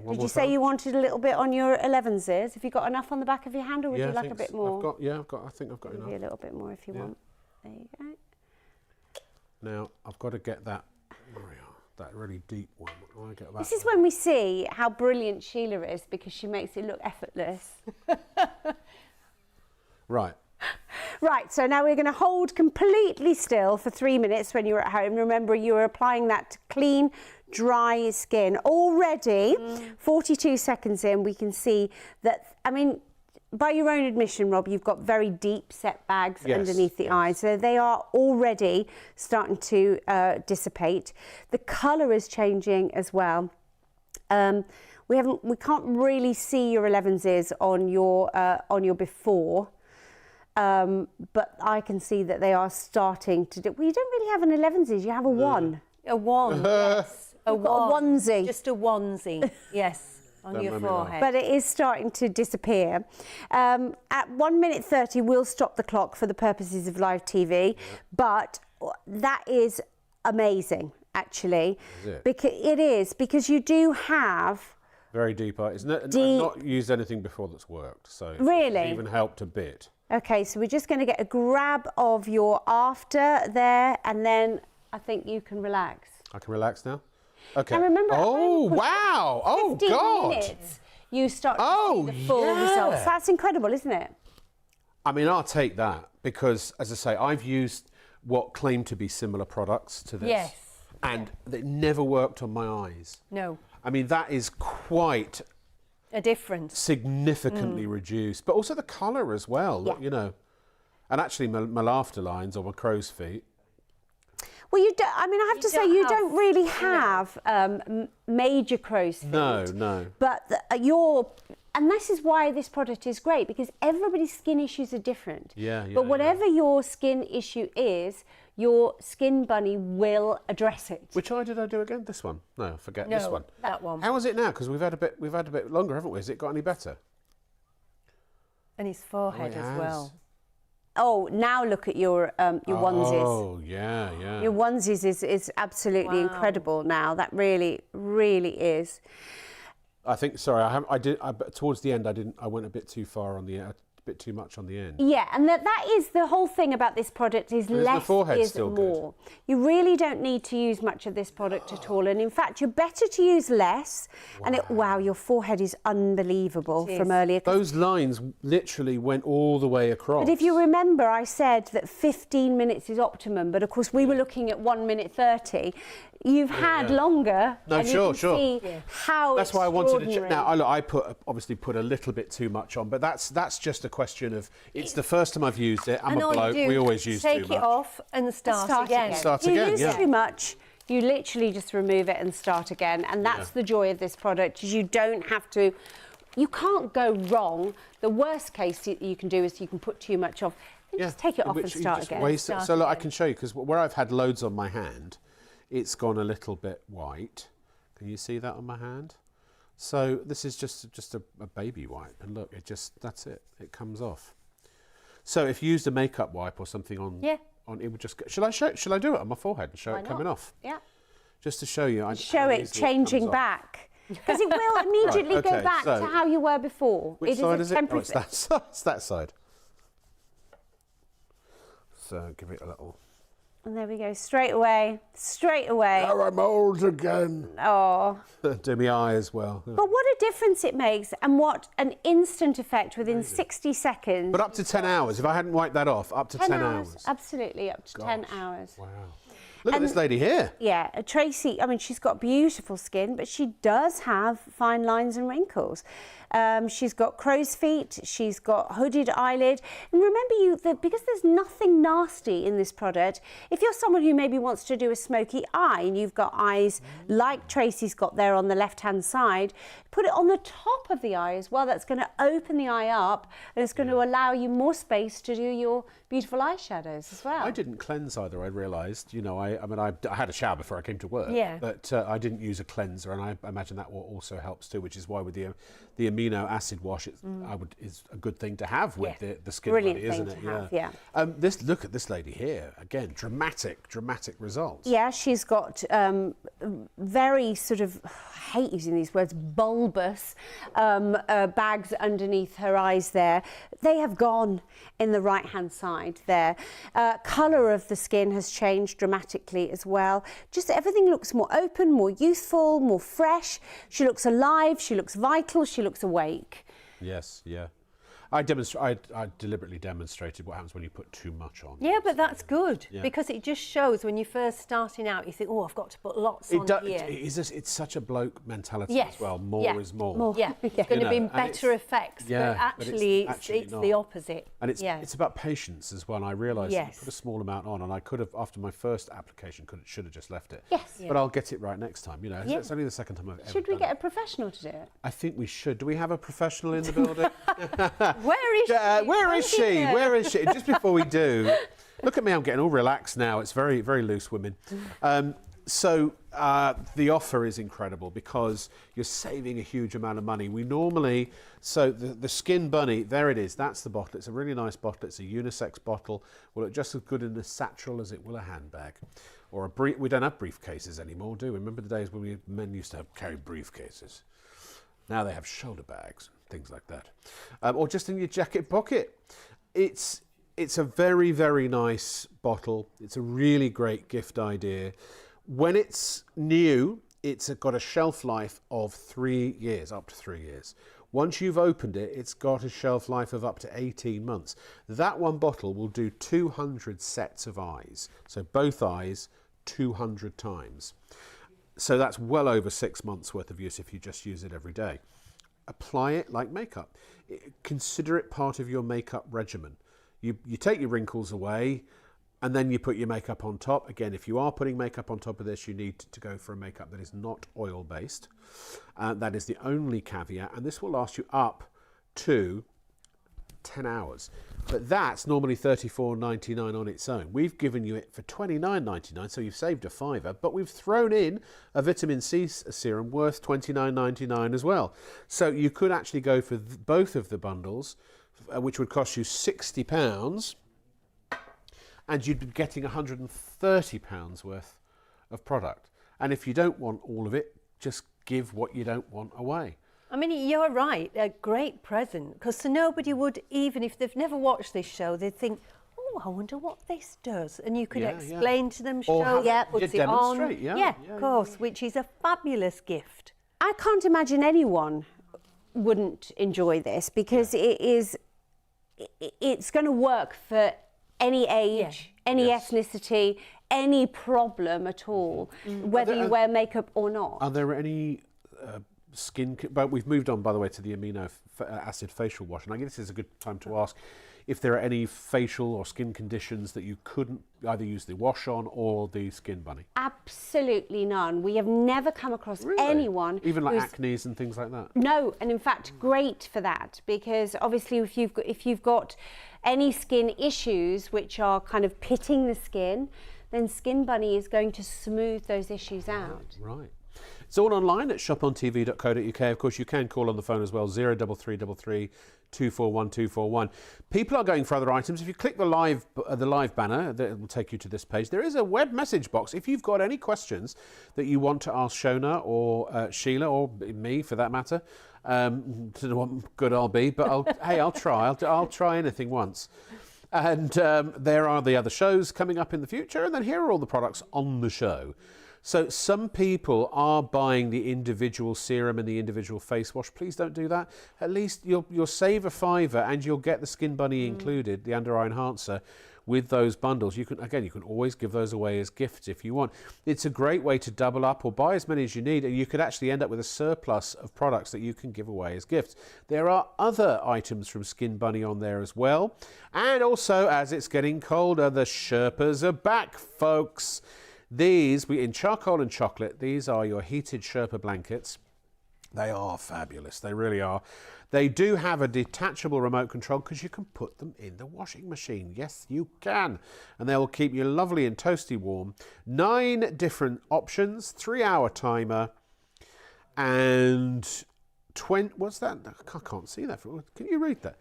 did you say you wanted a little bit on your 11s? Have you got enough on the back of your hand, or would you like a bit more? I think I've got enough. Maybe a little bit more if you want. There you go. Now I've got to get that really deep one. This is when we see how brilliant Sheila is, because she makes it look effortless. Right. Right, so now we're going to hold completely still for 3 minutes when you're at home. Remember, you are applying that to clean, dry skin. Already, 42 seconds in, we can see that, I mean, by your own admission, Rob, you've got very deep set bags underneath the eyes. So they are already starting to dissipate. The colour is changing as well. We can't really see your 11s on your before. But I can see that they are starting to do. Well, you don't really have an 11s, you have a 1. A 1, yes. A onesie. Just a onesie, yes. On your forehead. But it is starting to disappear. At 1 minute 30, we'll stop the clock for the purposes of live TV. But that is amazing, actually. Is it? It is, because you do have... Very deep eye. I've not used anything before that's worked, so really? It's even helped a bit. Okay, so we're just going to get a grab of your after there, and then I think you can relax. I can relax now? Okay. And remember, oh, wow. Oh, 15 God. minutes, you start to see the full results. That's incredible, isn't it? I mean, I'll take that because, as I say, I've used what claim to be similar products to this. Yes. And it never worked on my eyes. No. I mean, that is quite... a difference. Significantly reduced. But also the colour as well, you know. And actually, my laughter lines or my crow's feet. Well, I mean, I have to say, you don't really have major crow's feet. No. But and this is why this product is great, because everybody's skin issues are different. But whatever your skin issue is, your Skin Bunny will address it. Which eye did I do again? This one? No, forget this one. That one. How is it now? Because we've had a bit longer, haven't we? Has it got any better? And his forehead as well. Oh, now look at your onesies. Oh, yeah. Your onesies is absolutely incredible now. That really, really is. I think. Sorry, towards the end, I went a bit too far on the. A bit too much on the end. Yeah, and that is the whole thing about this product is less is more. You really don't need to use much of this product at all, and in fact, you're better to use less. And your forehead is unbelievable from earlier. Those lines literally went all the way across. But if you remember, I said that 15 minutes is optimum, but of course we were looking at 1 minute 30. You've had longer. No, and sure. You can see how that's why I wanted to check. Now, I obviously put a little bit too much on, but that's just a question of it's the first time I've used it. I'm a bloke. We always use too much. Take it off and start again. Start again. You use too much. You literally just remove it and start again. And that's the joy of this product, is you don't have to, you can't go wrong. The worst case you can do is you can put too much off. Just take it off and start again. So look, I can show you, because where I've had loads on my hand, it's gone a little bit white. Can you see that on my hand? So this is just a baby wipe, and look, that's it. It comes off. So if you used a makeup wipe or something on, it would just. Shall I do it on my forehead and show it coming off? Yeah. Just to show you. Show it changing back. Because it will immediately go back to how you were before. Which side is it? Oh, it's that side. It's that side. So give it a little. And there we go, straight away. Now I'm old again. Oh. Do my eye as well. But what a difference it makes, and what an instant effect within 60 seconds. But up to 10 hours. If I hadn't wiped that off, up to 10 hours. Absolutely, up to 10 hours. Wow. Look at this lady here. Yeah, Tracy, I mean, she's got beautiful skin, but she does have fine lines and wrinkles. She's got crow's feet, she's got hooded eyelid. And remember, because there's nothing nasty in this product, if you're someone who maybe wants to do a smoky eye and you've got eyes like Tracy's got there on the left-hand side, put it on the top of the eye as well. That's going to open the eye up, and it's going to allow you more space to do your beautiful eyeshadows as well. I didn't cleanse either, I realised. You know, I had a shower before I came to work, but I didn't use a cleanser, and I imagine that also helps too, which is why with the amino acid wash, is a good thing to have with the skin body, isn't it? Look at this lady here again. Dramatic results. Yeah, she's got very sort of, I hate using these words, bulbous bags underneath her eyes there. They have gone in the right hand side there. Colour of the skin has changed dramatically as well. Just everything looks more open, more youthful, more fresh. She looks alive, she looks vital, she looks awake. Yes, yeah. I deliberately demonstrated what happens when you put too much on. Yeah, but that's good, because it just shows when you're first starting out, you think, oh, I've got to put lots on here. It's such a bloke mentality as well. More is more. Yeah, it's going to be better effects, but actually it's the opposite. And it's about patience as well. And I realised I put a small amount on, and I could have, after my first application, should have just left it. Yes. But I'll get it right next time. You know, it's only the second time I've ever Should we get a professional to do it? I think we should. Do we have a professional in the building? Where is she? Where is she? Where is she? Just before we do, look at me, I'm getting all relaxed now. It's very, very loose, women. So the offer is incredible because you're saving a huge amount of money. We normally, so the Skin Bunny, there it is. That's the bottle. It's a really nice bottle. It's a unisex bottle. Will look just as good in a satchel as it will a handbag. Or we don't have briefcases anymore, do we? Remember the days when men used to carry briefcases? Now they have shoulder bags, things like that, or just in your jacket pocket. It's a very, very nice bottle. It's a really great gift idea. When it's new, it's got a shelf life of 3 years, up to 3 years. Once you've opened it, it's got a shelf life of up to 18 months. That one bottle will do 200 sets of eyes. So both eyes, 200 times. So that's well over 6 months worth of use if you just use it every day. Apply it like makeup. Consider it part of your makeup regimen. You take your wrinkles away and then you put your makeup on top. Again, if you are putting makeup on top of this, you need to go for a makeup that is not oil-based. That is the only caveat, and this will last you up to 10 hours. But that's normally $34.99 on its own. We've given you it for $29.99, so you've saved a fiver, but we've thrown in a vitamin C serum worth $29.99 as well. So you could actually go for both of the bundles, which would cost you £60, and you'd be getting £130 worth of product. And if you don't want all of it, just give what you don't want away. I mean, you're right, a great present, because so nobody would, even if they've never watched this show, they'd think, oh, I wonder what this does. And you could explain to them, show them, put it on. Yeah, of course, which is a fabulous gift. I can't imagine anyone wouldn't enjoy this, because it's going to work for any age, any ethnicity, any problem at all, whether you wear makeup or not. Are there any skin, but we've moved on, by the way, to the amino acid facial wash, and I guess this is a good time to ask, if there are any facial or skin conditions that you couldn't either use the wash on or the Skin Bunny? Absolutely none. We have never come across anyone... Even like acne and things like that? No, and in fact, great for that, because obviously if you've got any skin issues which are kind of pitting the skin, then Skin Bunny is going to smooth those issues out. Right. It's all online at shopontv.co.uk. Of course, you can call on the phone as well, 03333 241 241. People are going for other items. If you click the live banner, that will take you to this page. There is a web message box. If you've got any questions that you want to ask Shona or Sheila, or me for that matter, don't know what good I'll be, but I'll try. I'll try anything once. And there are the other shows coming up in the future, and then here are all the products on the show. So some people are buying the individual serum and the individual face wash. Please don't do that. At least you'll save a £5 and you'll get the Skin Bunny included, the under eye enhancer, with those bundles. You can always give those away as gifts if you want. It's a great way to double up or buy as many as you need, and you could actually end up with a surplus of products that you can give away as gifts. There are other items from Skin Bunny on there as well. And also, as it's getting colder, the Sherpas are back, folks. These, in charcoal and chocolate, these are your heated Sherpa blankets. They are fabulous, they really are. They do have a detachable remote control because you can put them in the washing machine. Yes, you can. And they will keep you lovely and toasty warm. 9 different options, 3-hour timer, and 20, what's that? I can't see that. Can you read that?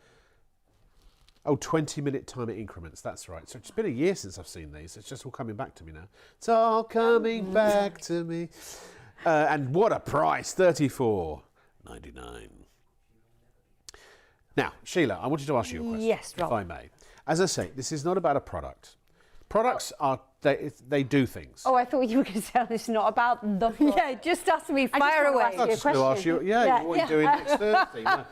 Oh, 20-minute timer increments, that's right. So it's been a year since I've seen these. It's just all coming back to me now. It's all coming back to me. And what a price, $34.99. Now, Sheila, I wanted to ask you a question, yes, Rob. if I may. As I say, this is not about a product. Products are, they do things. Oh, I thought you were going to say this is not about the product. Yeah, just ask me, fire away. I just want to ask you, what you're doing next Thursday. No.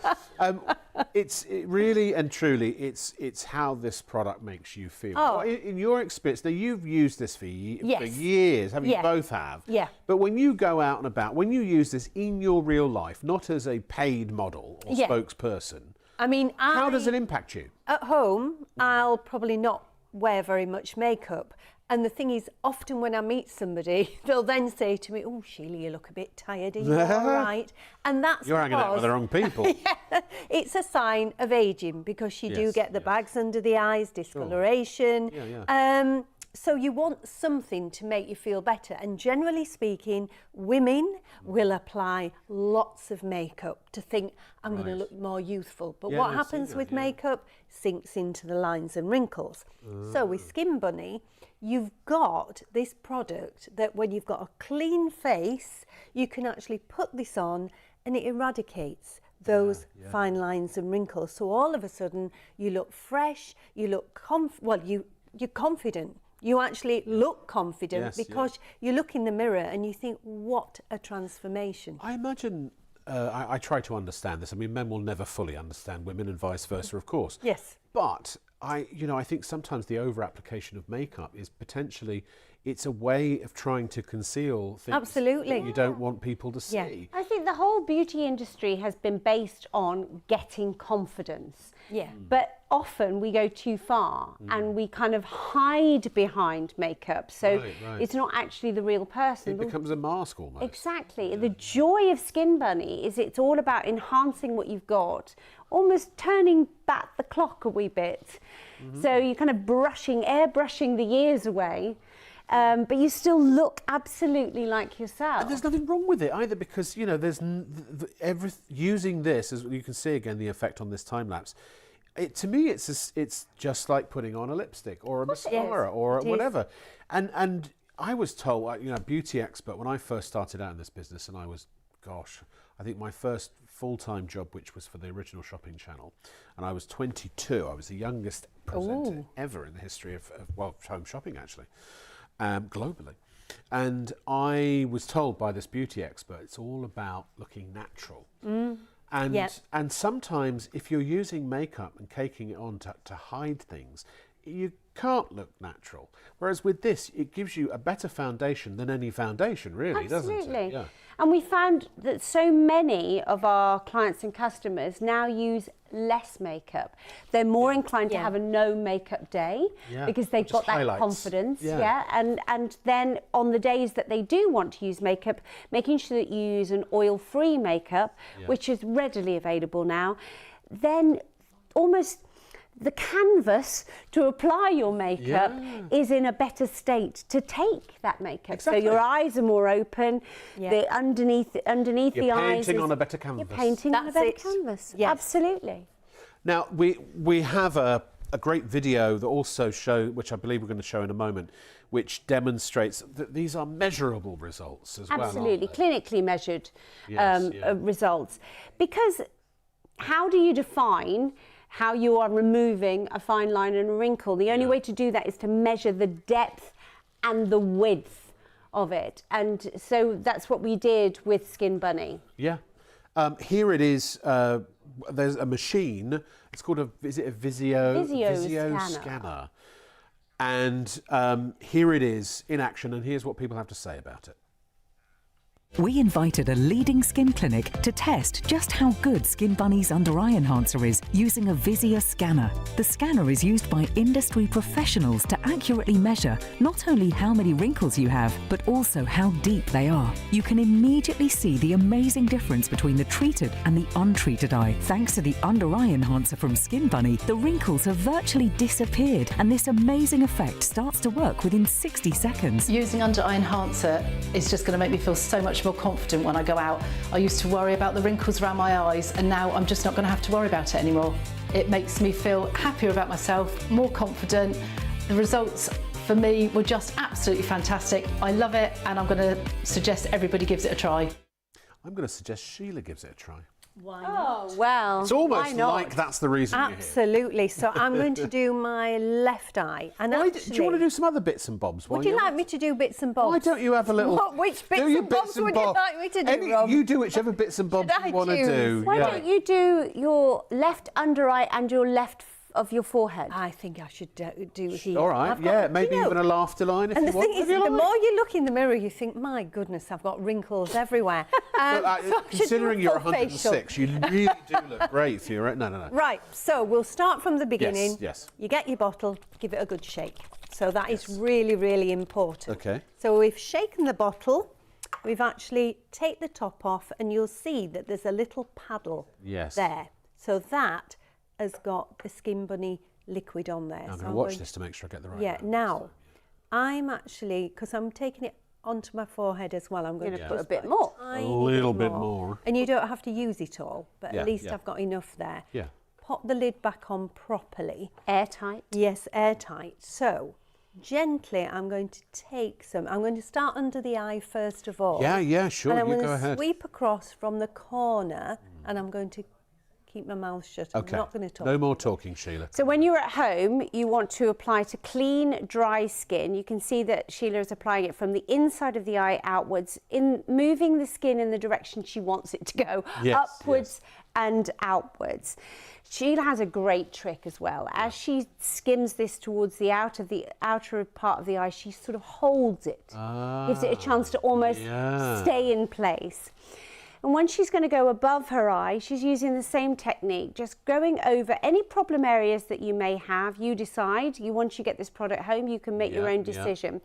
It's really and truly, it's how this product makes you feel. Oh. In your experience, now you've used this for years, haven't you? Both have. Yeah. But when you go out and about, when you use this in your real life, not as a paid model or spokesperson, I mean, how does it impact you? At home, I'll probably not wear very much makeup. And the thing is, often when I meet somebody, they'll then say to me, "Oh, Sheila, you look a bit tired. Are you all right?" And that's You're hanging out with the wrong people. Yeah, it's a sign of ageing because you do get the bags under the eyes, discoloration. Sure. So you want something to make you feel better. And generally speaking, women will apply lots of makeup to think, I'm going to look more youthful. But what happens with makeup sinks into the lines and wrinkles. So with Skin Bunny, you've got this product that when you've got a clean face, you can actually put this on and it eradicates those fine lines and wrinkles. So all of a sudden, you look fresh, you look you're confident. You actually look confident because you look in the mirror and you think, what a transformation. I imagine, I try to understand this. I mean, men will never fully understand women and vice versa, of course. Yes. But I think sometimes the over-application of makeup is potentially, it's a way of trying to conceal things that you don't want people to see. Yeah. I think the whole beauty industry has been based on getting confidence. Yeah. But often we go too far and we kind of hide behind makeup. So it's not actually the real person. It becomes a mask almost. Exactly. The joy of Skin Bunny is it's all about enhancing what you've got, almost turning back the clock a wee bit. So you're kind of airbrushing the years away. But you still look absolutely like yourself. And there's nothing wrong with it either, because there's using this, as you can see again, the effect on this time lapse. To me, it's just like putting on a lipstick or a mascara or whatever. And I was told, a beauty expert when I first started out in this business, and I was, I think my first full-time job, which was for the original shopping channel, and I was 22. I was the youngest presenter ever in the history of home shopping, actually. Globally. And I was told by this beauty expert, it's all about looking natural. And sometimes if you're using makeup and caking it on to hide things, you can't look natural. Whereas with this, it gives you a better foundation than any foundation, really, doesn't it? Absolutely. Yeah. And we found that so many of our clients and customers now use less makeup. They're more inclined to have a no makeup day because they've got that confidence. And then on the days that they do want to use makeup, making sure that you use an oil-free makeup, which is readily available now, then almost the canvas to apply your makeup is in a better state to take that makeup. Exactly. So your eyes are more open, the underneath the eyes. You're painting on a better canvas. You're painting on a better canvas. Yes. Absolutely. Now, we have a great video that also which I believe we're going to show in a moment, which demonstrates that these are measurable results as well. Absolutely, clinically measured results. Because how do you define how you are removing a fine line and a wrinkle? The only way to do that is to measure the depth and the width of it. And so that's what we did with Skin Bunny. Yeah. Here it is. There's a machine. It's called is it a Visio scanner. And here it is in action. And here's what people have to say about it. We invited a leading skin clinic to test just how good Skin Bunny's under-eye enhancer is using a Visio scanner. The scanner is used by industry professionals to accurately measure not only how many wrinkles you have, but also how deep they are. You can immediately see the amazing difference between the treated and the untreated eye. Thanks to the under-eye enhancer from Skin Bunny, the wrinkles have virtually disappeared, and this amazing effect starts to work within 60 seconds. Using under-eye enhancer is just going to make me feel so much more confident when I go out. I used to worry about the wrinkles around my eyes, and now I'm just not going to have to worry about it anymore. It makes me feel happier about myself, more confident. The results for me were just absolutely fantastic. I love it, and I'm going to suggest everybody gives it a try. I'm going to suggest Sheila gives it a try. Why not? Oh, well, it's almost like that's the reason Absolutely. So I'm going to do my left eye. And do you want to do some other bits and bobs? Would you like me to do bits and bobs? Why don't you have a little... Which bits and bobs would you like me to do, Rob? You do whichever bits and bobs you want to do. Why don't you do your left under eye and your left of your forehead? I think I should do here. All right, maybe even a laughter line if you want. And the thing is, the more you look in the mirror, you think, my goodness, I've got wrinkles everywhere. Considering you're 106, you really do look great for your... No. Right, so we'll start from the beginning. Yes. You get your bottle, give it a good shake. So that is really, really important. Okay. So we've shaken the bottle. We've actually taken the top off, and you'll see that there's a little paddle there. So that has got the Skin Bunny liquid on there. I'm going to watch this to make sure I get the right one. Now, I'm actually, because I'm taking it onto my forehead as well, I'm going to put a bit more. A little bit more. And you don't have to use it all, but at least I've got enough there. Yeah. Pop the lid back on properly. Airtight? Yes, airtight. So, gently, I'm going to take some. I'm going to start under the eye first of all. Yeah, sure, and I'm you go going to ahead. Sweep across from the corner, and I'm going to keep my mouth shut. Okay. I'm not going to talk. No more talking, Sheila. So when you're at home, you want to apply to clean, dry skin. You can see that Sheila is applying it from the inside of the eye outwards, moving the skin in the direction she wants it to go, upwards and outwards. Sheila has a great trick as well. As she skims this towards the outer part of the eye, she sort of holds it, gives it a chance to almost stay in place. And when she's going to go above her eye, she's using the same technique, just going over any problem areas that you may have. You decide, once you get this product home, you can make your own decision.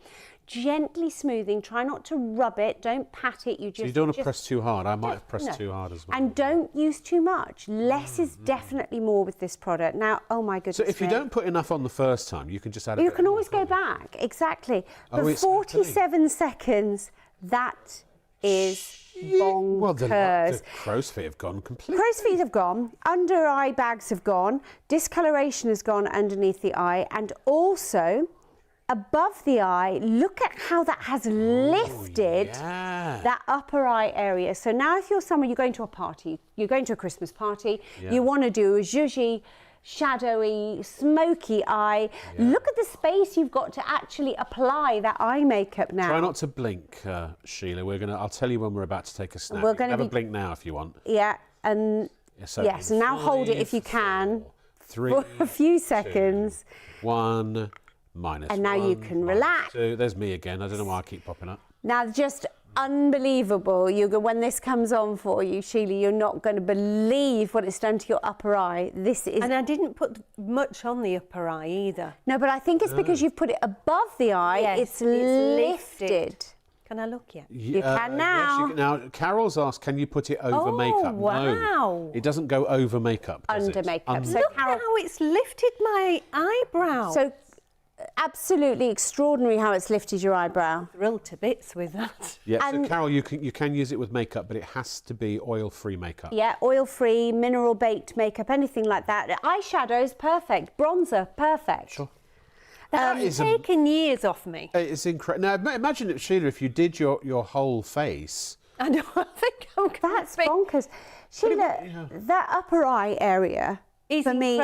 Gently smoothing, try not to rub it, don't pat it. So you don't want to press too hard. I might have pressed too hard as well. And don't use too much. Less is definitely more with this product. Now, oh my goodness. So if you don't put enough on the first time, you can just add a bit. You can always go back, exactly. But 47 seconds, that is bonkers. Well, the crow's feet have gone completely. Crow's feet have gone, under eye bags have gone, discoloration has gone underneath the eye, and also above the eye, look at how that has lifted that upper eye area. So now if you're somewhere, you're going to a party, you're going to a Christmas party, you want to do a zhuzhy, shadowy, smoky eye. Look at the space you've got to actually apply that eye makeup now. Try not to blink, Sheila. I'll tell you when we're about to take a snap. We're going to blink now if you want. Yeah, and yes, and now hold it if you can 3, for a few seconds. 2, 1, minus. And now you can relax. 2. There's me again. I don't know why I keep popping up. Now, just unbelievable. When this comes on for you, Sheila, you're not going to believe what it's done to your upper eye. This is... And I didn't put much on the upper eye either. No, but I think it's because you've put it above the eye. Yes, it's lifted. Can I look yet? You can now. Yes, you can. Now, Carol's asked, can you put it over makeup? Wow. No, it doesn't go over makeup. Under makeup. So Look at how it's lifted my eyebrow. So absolutely extraordinary how it's lifted your eyebrow. Thrilled to bits with that. Yeah, so Carol, you can use it with makeup, but it has to be oil-free makeup. Yeah, oil-free, mineral-baked makeup, anything like that. Eyeshadows, perfect. Bronzer, perfect. Sure. It's taken years off me. It's incredible. Now, imagine it, Sheila, if you did your whole face. I know, I think that's bonkers. Sheila, that upper eye area, for me,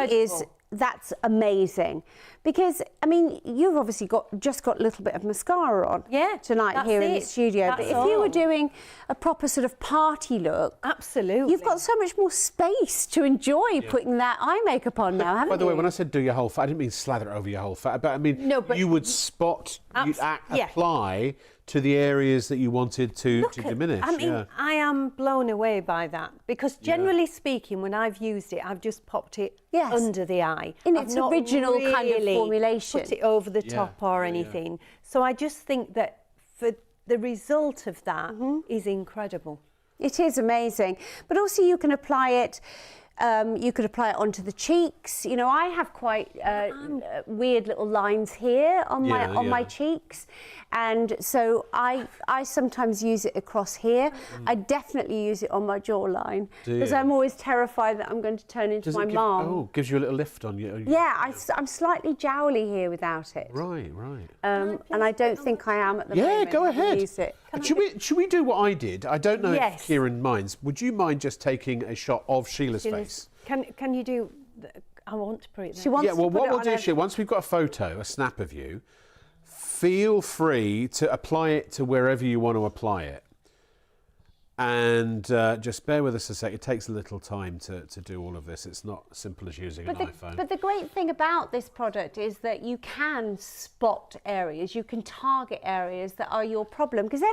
that's amazing. Because, I mean, you've obviously just got a little bit of mascara on tonight here in the studio. But if you were doing a proper sort of party look... Absolutely. You've got so much more space to enjoy putting that eye makeup on now, haven't you? By the way, when I said do your whole face, I didn't mean slather it over your whole face. But I mean, you would spot, apply to the areas that you wanted to diminish. I mean, I am blown away by that because generally speaking, when I've used it, I've just popped it under the eye. In its original kind of formulation. Put it over the top or anything. So I just think that for the result of that is incredible. It is amazing. But also you can apply it you could apply it onto the cheeks. You know, I have quite weird little lines here on my cheeks, and so I sometimes use it across here. I definitely use it on my jawline because I'm always terrified that I'm going to turn into my mum. Oh, gives you a little lift on you. Yeah, I'm slightly jowly here without it. Right, right. And I don't think I am at the moment. Yeah, go ahead. Use it. Should we do what I did? I don't know if Kieran minds. Would you mind just taking a shot of Sheila's face? Can you do... I want to put it there. She wants to what put it we'll on do, Sheila, once we've got a photo, a snap of you, feel free to apply it to wherever you want to apply it. And just bear with us a sec. It takes a little time to do all of this. It's not as simple as using an iPhone. But the great thing about this product is that you can spot areas, you can target areas that are your problem, because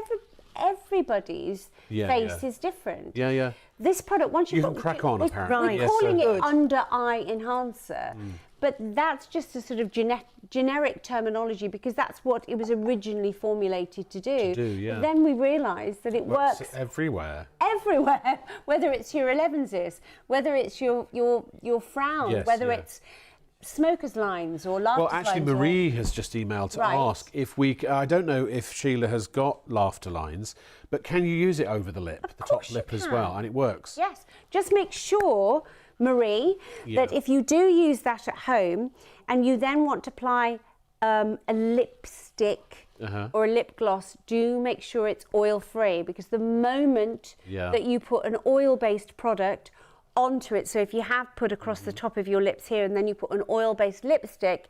everybody's face is different. Yeah, yeah. This product, once you can crack on, apparently. We're calling it under eye enhancer, but that's just a sort of generic terminology because that's what it was originally formulated to do. But then we realised that it works everywhere. Everywhere, whether it's your 11s, whether it's your frown, whether it's smokers' lines or laughter lines. Well, actually, Marie has just emailed to ask if we... I don't know if Sheila has got laughter lines, but can you use it over the lip, the top lip as well? And it works. Yes. Just make sure, Marie, that if you do use that at home and you then want to apply a lipstick or a lip gloss, do make sure it's oil-free, because the moment that you put an oil-based product onto it, so if you have put across the top of your lips here and then you put an oil-based lipstick,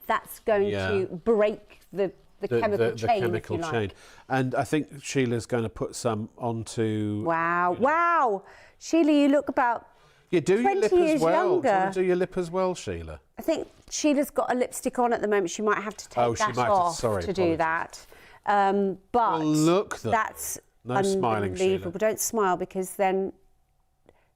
that's going to break the chemical chain. And I think Sheila's going to put some onto... Wow, wow! Sheila, you look about 20 your lip years as well. younger. Do you want to do your lip as well, Sheila? I think Sheila's got a lipstick on at the moment. She might have to take that off to do that. But well, look, that's smiling, unbelievable. Sheila. Don't smile, because then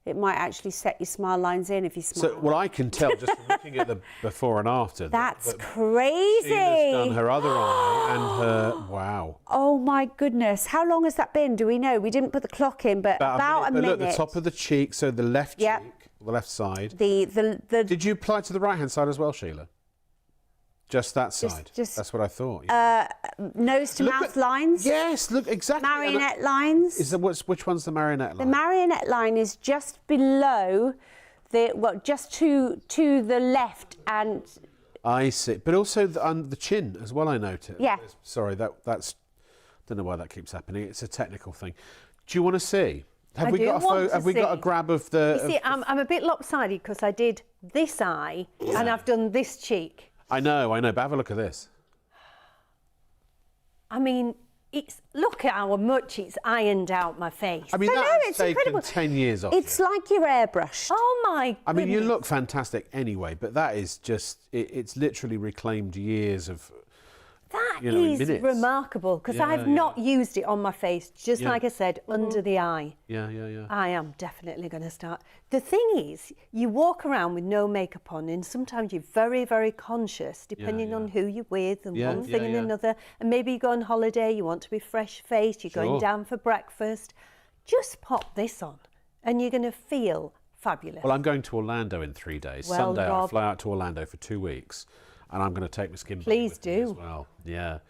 it might actually set your smile lines in if you smile. So, well, I can tell just from looking at the before and after. That's crazy. Sheila's done her other eye and her... Wow. Oh, my goodness. How long has that been? Do we know? We didn't put the clock in, but about a minute. But look, the top of the cheek, so the left cheek, the left side. Did you apply to the right-hand side as well, Sheila? Just that side? That's what I thought. Nose to mouth lines? Yes, look, exactly. Marionette lines? Which one's the marionette line? The marionette line is just below just to the left, and... I see. But also the chin as well, I noticed. Yeah. Sorry, that's... don't know why that keeps happening. It's a technical thing. Do you want to see? Have we got a grab of the... You see, I'm a bit lopsided because I did this eye and I've done this cheek. I know, but have a look at this. I mean, look at how much it's ironed out my face. I mean, that's taken incredible. 10 years off. It's like you're airbrushed. Oh my goodness. I mean, you look fantastic anyway, but that is just, it's literally reclaimed years of, that is remarkable, because I've not used it on my face, just like I said, under the eye. Yeah. I am definitely going to start. The thing is, you walk around with no makeup on, and sometimes you're very, very conscious, depending on who you're with and one thing and another. And maybe you go on holiday, you want to be fresh-faced, you're going down for breakfast. Just pop this on, and you're going to feel fabulous. Well, I'm going to Orlando in 3 days. Sunday, I fly out to Orlando for 2 weeks. And I'm going to take my skin bunny with me as well. Yeah.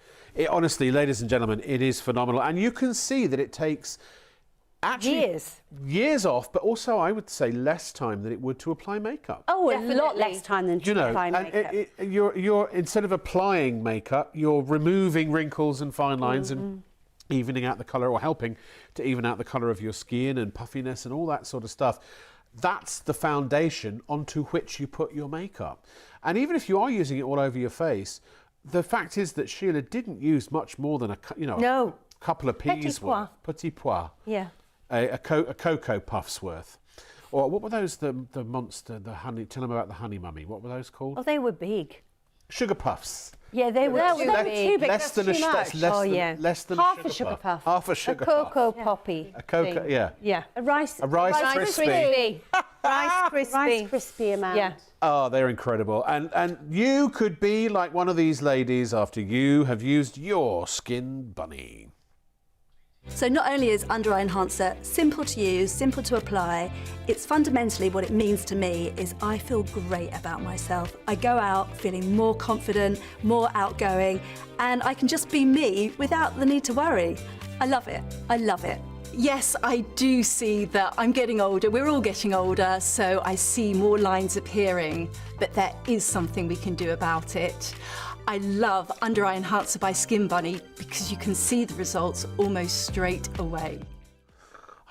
Honestly, ladies and gentlemen, it is phenomenal. And you can see that it takes actually years off, but also I would say less time than it would to apply makeup. Oh, definitely. A lot less time than to apply makeup. You're instead of applying makeup, you're removing wrinkles and fine lines and evening out the colour, or helping to even out the colour of your skin and puffiness and all that sort of stuff. That's the foundation onto which you put your makeup. And even if you are using it all over your face, the fact is that Sheila didn't use much more than a couple of peas worth. Petit pois. Yeah. A Cocoa Puffs worth. Or what were those, the monster, the honey, tell them about the honey mummy. What were those called? Oh, they were big. Sugar Puffs. Yeah, they were too big. Less than less than half a sugar puff. Half a sugar puff. A cocoa poppy. A cocoa, yeah. A rice crispy. Rice crispy amount. Yeah. Oh, they're incredible. And you could be like one of these ladies after you have used your Skin Bunny. So not only is Under Eye Enhancer simple to use, simple to apply, it's fundamentally what it means to me is I feel great about myself. I go out feeling more confident, more outgoing, and I can just be me without the need to worry. I love it. I love it. Yes, I do see that I'm getting older. We're all getting older, so I see more lines appearing, but there is something we can do about it. I love Under Eye Enhancer by Skin Bunny because you can see the results almost straight away.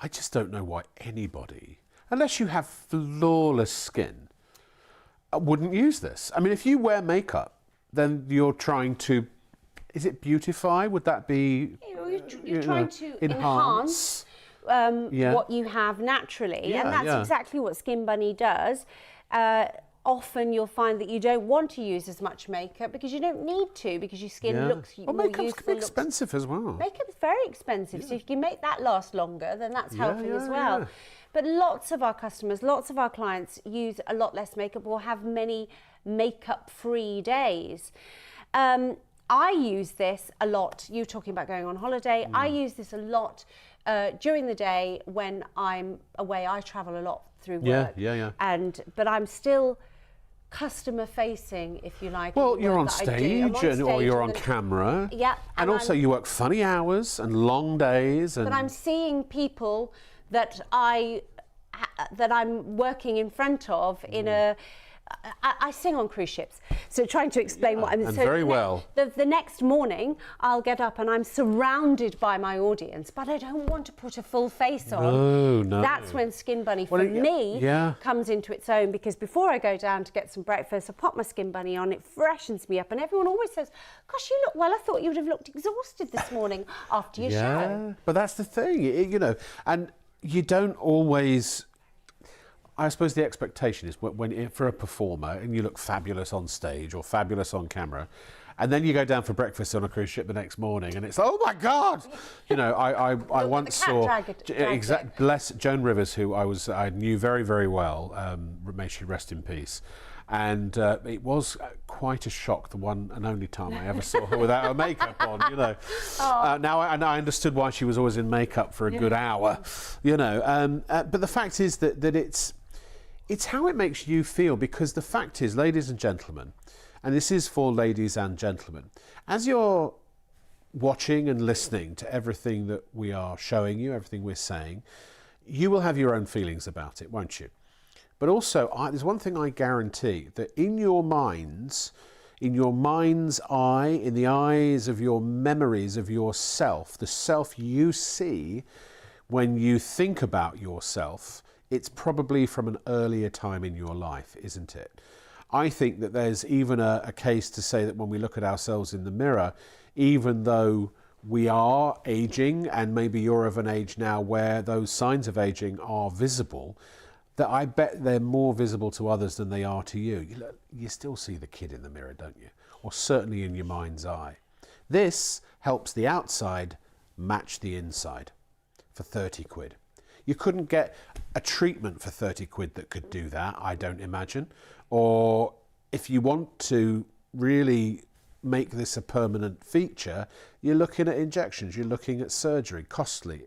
I just don't know why anybody, unless you have flawless skin, wouldn't use this. I mean, if you wear makeup, then you're trying to, is it beautify? Would that be... You're trying to enhance what you have naturally, and that's exactly what Skin Bunny does. Often you'll find that you don't want to use as much makeup because you don't need to, because your skin looks more makeup's youthful. can be expensive as well. Makeup's very expensive, so if you can make that last longer, then that's helping as well. But lots of our customers, lots of our clients use a lot less makeup or have many makeup-free days. I use this a lot. You were talking about going on holiday. I use this a lot during the day when I'm away. I travel a lot through work. But I'm still customer facing, if you like. Well, you're on stage, or you're on camera. Yeah. And also you work funny hours and long days. But I'm seeing people that I'm working in front of in a... I sing on cruise ships, so trying to explain what I'm... And so very well. The next morning, I'll get up and I'm surrounded by my audience, but I don't want to put a full face on. No. That's when Skin Bunny, for me, comes into its own, because before I go down to get some breakfast, I pop my Skin Bunny on, it freshens me up, and everyone always says, gosh, you look well, I thought you would have looked exhausted this morning after your show. But that's the thing, you know, and you don't always... I suppose the expectation is when for a performer and you look fabulous on stage or fabulous on camera, and then you go down for breakfast on a cruise ship the next morning and it's, oh my God! You know, I once saw, bless Joan Rivers, who I knew very, very well, may she rest in peace. And it was quite a shock, the one and only time I ever saw her without her makeup on, you know. Now I understood why she was always in makeup for a good hour, you know. But the fact is that it's how it makes you feel, because the fact is, ladies and gentlemen, and this is for ladies and gentlemen, as you're watching and listening to everything that we are showing you, everything we're saying, you will have your own feelings about it, won't you? But also, there's one thing I guarantee, that in your mind's eye, in the eyes of your memories of yourself, the self you see when you think about yourself, it's probably from an earlier time in your life, isn't it? I think that there's even a case to say that when we look at ourselves in the mirror, even though we are aging, and maybe you're of an age now where those signs of aging are visible, that I bet they're more visible to others than they are to you. You still see the kid in the mirror, don't you? Or certainly in your mind's eye. This helps the outside match the inside for 30 quid. You couldn't get a treatment for 30 quid that could do that, I don't imagine. Or if you want to really make this a permanent feature, you're looking at injections, you're looking at surgery, costly,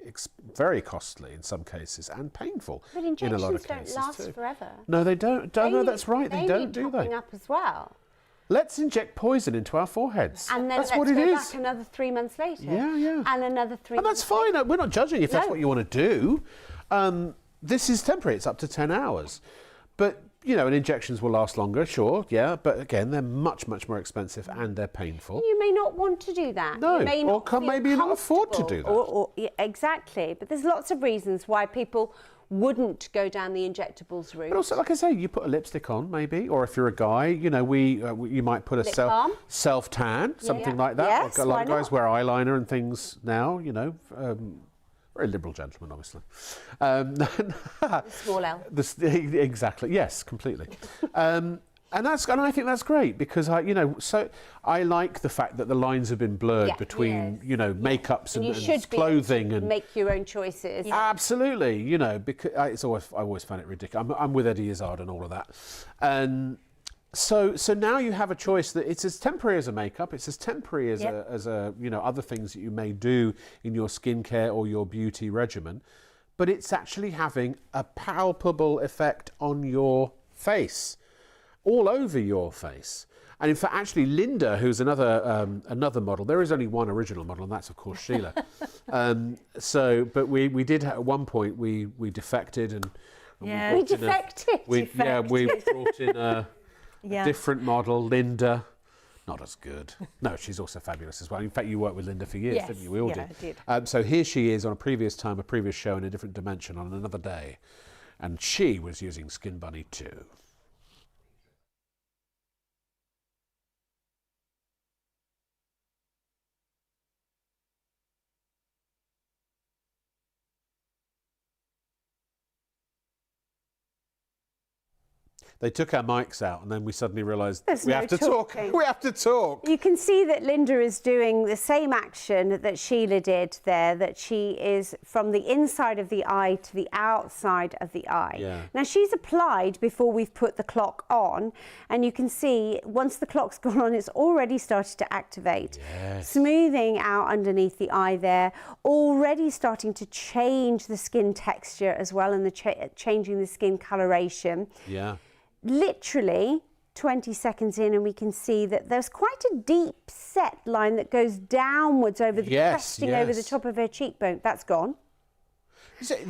very costly in some cases, and painful in a lot of cases. But injections don't last forever. No, they don't. No, that's right. They don't, do they? They need topping up as well. Let's inject poison into our foreheads. And then that's what it go is. Back another 3 months later. Yeah, yeah. And another 3 months. And that's fine. We're not judging if that's what you want to do. This is temporary. It's up to 10 hours. But, you know, and injections will last longer, sure, yeah. But again, they're much, much more expensive and they're painful. You may not want to do that. No, you may not or maybe not afford to do that. Yeah, exactly. But there's lots of reasons why people wouldn't go down the injectables route. But also, like I say, you put a lipstick on maybe, or if you're a guy, you know, you might put a self-tan, something like that. Yes, a lot of guys wear eyeliner and things now, you know. Very liberal gentleman, obviously. Small L. Exactly. Yes, completely. And I think that's great because I like the fact that the lines have been blurred between you know, makeups and clothing and make your own choices. Yeah. Absolutely, you know, because I always find it ridiculous. I'm with Eddie Izzard and all of that, and so now you have a choice that it's as temporary as a makeup, it's as temporary as a you know, other things that you may do in your skincare or your beauty regimen, but it's actually having a palpable effect on your face. All over your face. And in fact, actually, Linda, who's another model, there is only one original model, and that's, of course, Sheila. But we did, at one point, we defected. And we defected? We brought in a different model, Linda. Not as good. No, she's also fabulous as well. In fact, you worked with Linda for years, didn't you? We all did. I did. So here she is on a previous show in a different dimension on another day. And she was using Skin Bunny too. They took our mics out and then we suddenly realised we have to talk. We have to talk. You can see that Linda is doing the same action that Sheila did there, that she is from the inside of the eye to the outside of the eye. Yeah. Now, she's applied before we've put the clock on, and you can see once the clock's gone on, it's already started to activate. Yes. Smoothing out underneath the eye there, already starting to change the skin texture as well, and changing the skin coloration. Yeah. Literally 20 seconds in and we can see that there's quite a deep set line that goes downwards over the cresting over the top of her cheekbone. That's gone.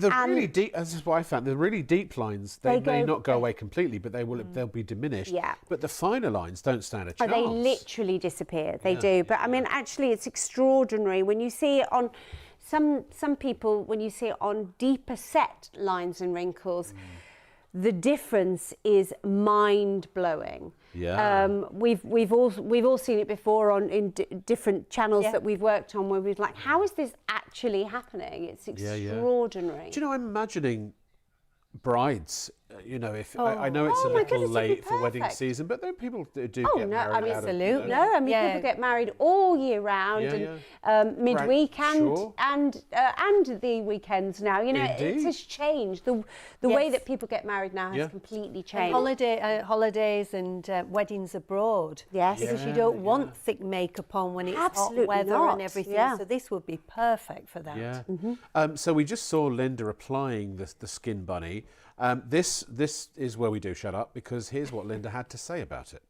Really deep, this is what I found, the really deep lines, they may not go away completely, but they'll be diminished. Yeah. But the finer lines don't stand a chance. They literally disappear. They do. But I mean, actually, it's extraordinary when you see it on some people, when you see it on deeper set lines and wrinkles. The difference is mind-blowing. Yeah. We've all seen it before in different channels that we've worked on, where we've like, how is this actually happening? It's extraordinary. Do you know, I'm imagining brides, you know, if I know it's a little late for wedding season, but then people do get married. Absolutely. No, I mean, people get married all year round, and midweek and the weekends now. You know, it has changed. The way that people get married now has completely changed. And holidays and weddings abroad. Yes. Because you don't want thick makeup on when it's hot weather and everything. Yeah. So this would be perfect for that. Yeah. So we just saw Linda applying the Skin Bunny. This is where we do shut up, because here's what Linda had to say about it.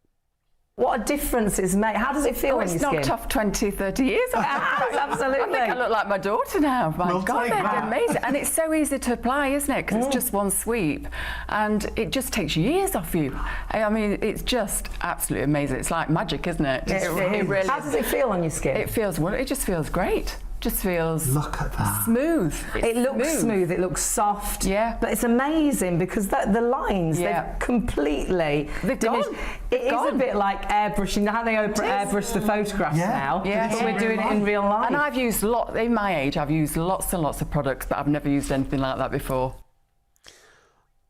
What a difference it's made. How does it feel on your skin? It's knocked off 20, 30 years. Absolutely. I think I look like my daughter now. My God, they're amazing. And it's so easy to apply, isn't it? Because it's just one sweep. And it just takes years off you. I mean, it's just absolutely amazing. It's like magic, isn't it? It really How does it feel on your skin? It just feels great. just feels Look at that. smooth. It looks smooth, it looks soft. Yeah. But it's amazing because the lines, they're completely diminished. It is a bit like airbrushing, how they airbrush the photographs now. Yeah. But we're doing it in real life. And I've used in my age, I've used lots and lots of products, but I've never used anything like that before.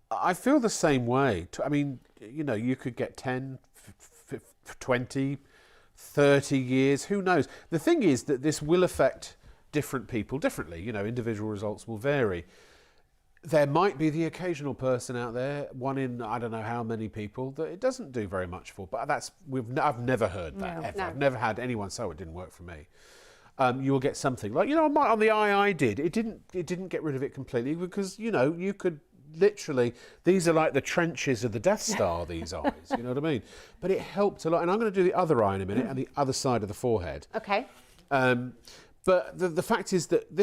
I feel the same way. I mean, you know, you could get 10, 20, 30 years, who knows? The thing is that this will affect different people differently. You know, individual results will vary. There might be the occasional person out there, one in I don't know how many people, that it doesn't do very much for. But I've never heard that ever. I've never had anyone say it didn't work for me. You will get something like, you know, on the eye I did. It didn't get rid of it completely because, you know, you could literally, these are like the trenches of the Death Star, these eyes, you know what I mean? But it helped a lot. And I'm going to do the other eye in a minute and the other side of the forehead. Okay. But the fact is that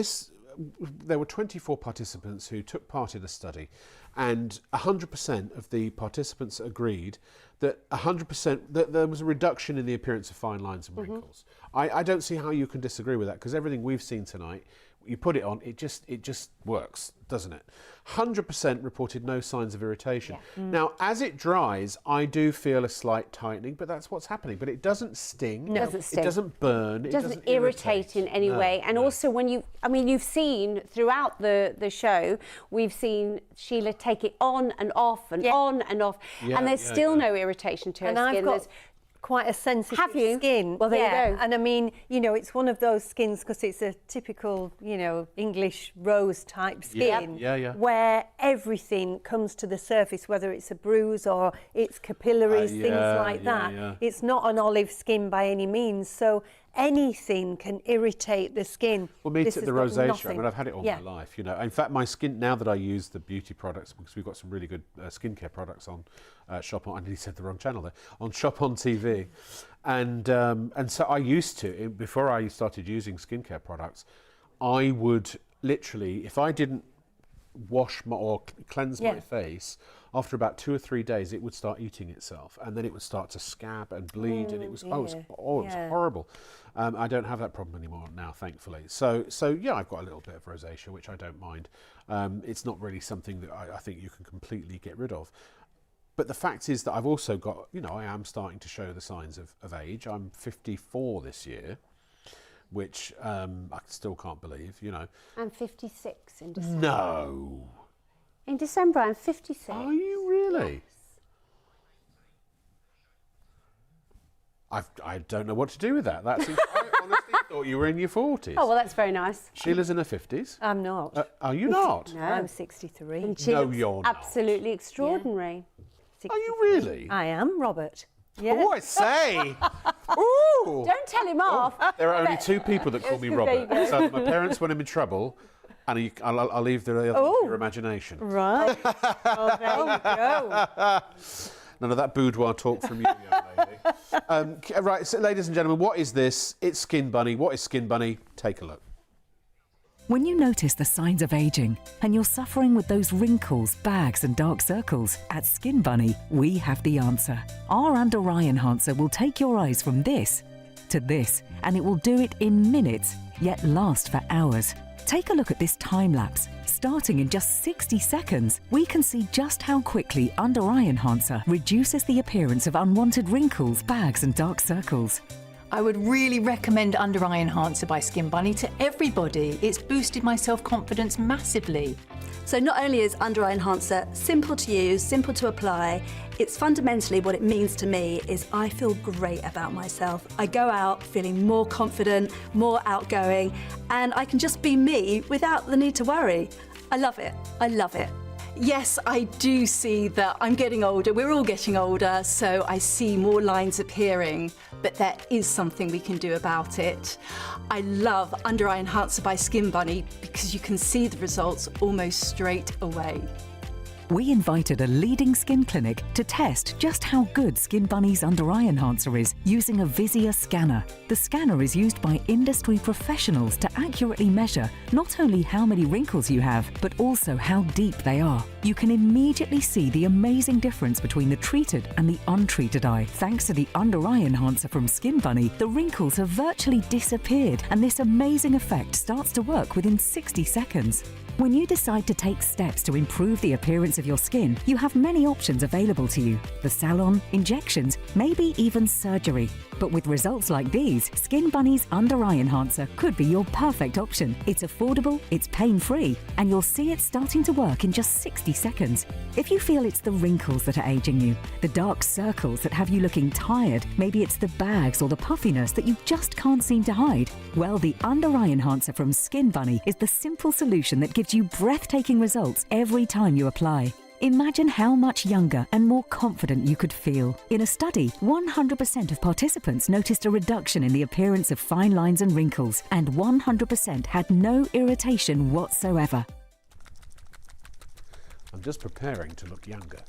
there were 24 participants who took part in a study, and 100% of the participants agreed that 100% that there was a reduction in the appearance of fine lines and wrinkles. I don't see how you can disagree with that, because everything we've seen tonight, you put it on, it just works, doesn't it? 100% reported no signs of irritation. Now, as it dries, I do feel a slight tightening, but that's what's happening. But it doesn't sting. No. It doesn't sting. It doesn't burn. It doesn't irritate in any way. And also when you've seen throughout the show, we've seen Sheila take it on and off and on and off, and there's still no irritation to her skin. I've got quite a sensitive skin. Well, there you go. And I mean, you know, it's one of those skins because it's a typical, you know, English rose type skin where everything comes to the surface, whether it's a bruise or it's capillaries, things like that. It's not an olive skin by any means. So anything can irritate the skin. Well, me too, the rosacea. I mean, I've had it all my life, you know. In fact, my skin, now that I use the beauty products, because we've got some really good skincare products on Shop On, I nearly said the wrong channel there, on Shop On TV. And so I used to, before I started using skincare products, I would literally, if I didn't wash or cleanse my face, after about 2 or 3 days it would start eating itself, and then it would start to scab and bleed, and it was horrible. I don't have that problem anymore now, thankfully. So yeah, I've got a little bit of rosacea, which I don't mind. It's not really something that I think you can completely get rid of. But the fact is that I've also got, you know, I am starting to show the signs of age. I'm 54 this year, which I still can't believe, you know. I'm 56 in December. No. In December, I'm 56. Are you really? Yes. I don't know what to do with that. I honestly thought you were in your 40s. Oh, well, that's very nice. Sheila's in her 50s. I'm not. Are you not? No. I'm 63. And she looks you're not. absolutely extraordinary. Are you really? I am, Robert. Yeah. Oh, I say. Ooh. Don't tell him off. There are only 2 people that call me Robert. So my parents when I'm in trouble, and I'll leave the other to your imagination. Right. Oh, there you go. None of that boudoir talk from you, young lady. Right, so, ladies and gentlemen, what is this? It's Skin Bunny. What is Skin Bunny? Take a look. When you notice the signs of aging and you're suffering with those wrinkles, bags and dark circles, at Skin Bunny, we have the answer. Our under-eye enhancer will take your eyes from this to this, and it will do it in minutes, yet last for hours. Take a look at this time lapse. Starting in just 60 seconds, we can see just how quickly under-eye enhancer reduces the appearance of unwanted wrinkles, bags and dark circles. I would really recommend Under Eye Enhancer by Skin Bunny to everybody. It's boosted my self-confidence massively. So not only is Under Eye Enhancer simple to use, simple to apply, it's fundamentally what it means to me is I feel great about myself. I go out feeling more confident, more outgoing, and I can just be me without the need to worry. I love it. I love it. Yes, I do see that I'm getting older. We're all getting older, so I see more lines appearing, but there is something we can do about it. I love Under Eye Enhancer by Skin Bunny because you can see the results almost straight away. we invited a leading skin clinic to test just how good Skin Bunny's Under Eye Enhancer is using a Visier scanner. The scanner is used by industry professionals to accurately measure not only how many wrinkles you have, but also how deep they are. You can immediately see the amazing difference between the treated and the untreated eye. Thanks to the Under Eye Enhancer from Skin Bunny, the wrinkles have virtually disappeared, and this amazing effect starts to work within 60 seconds. When you decide to take steps to improve the appearance of your skin, you have many options available to you. The salon, injections, maybe even surgery. But with results like these, Skin Bunny's Under Eye Enhancer could be your perfect option. It's affordable, it's pain-free, and you'll see it starting to work in just 60 seconds. If you feel it's the wrinkles that are aging you, the dark circles that have you looking tired, maybe it's the bags or the puffiness that you just can't seem to hide, well, the Under Eye Enhancer from Skin Bunny is the simple solution that gives you breathtaking results every time you apply. Imagine how much younger and more confident you could feel. In a study, 100% of participants noticed a reduction in the appearance of fine lines and wrinkles, and 100% had no irritation whatsoever. I'm just preparing to look younger.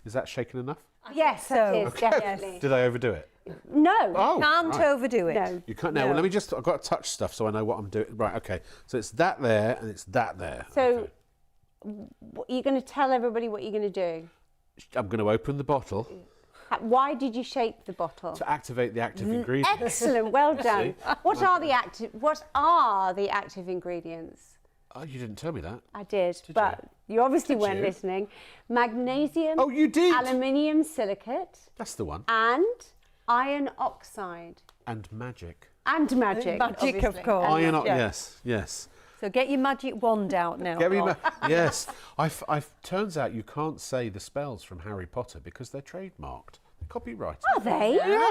Is that shaken enough? Yes, that is, definitely. Did I overdo it? No. Oh, Can't overdo it. No. You can't. Now, well, let me just. I've got to touch stuff so I know what I'm doing. Right. Okay. So it's that there and it's that there. So okay. You're going to tell everybody what you're going to do. I'm going to open the bottle. Why did you shape the bottle? To activate the active ingredients. Excellent. Well done. What are the active ingredients? Oh, you didn't tell me that. I did, but you obviously weren't listening. Magnesium. Oh, you did. Aluminium silicate. That's the one. And iron oxide. And magic. And magic. Magic, of course. Iron oxide. Yes. Yes. So get your magic wand out now. Yes. Turns out you can't say the spells from Harry Potter because they're trademarked. They're copyrighted. Are they? Yeah.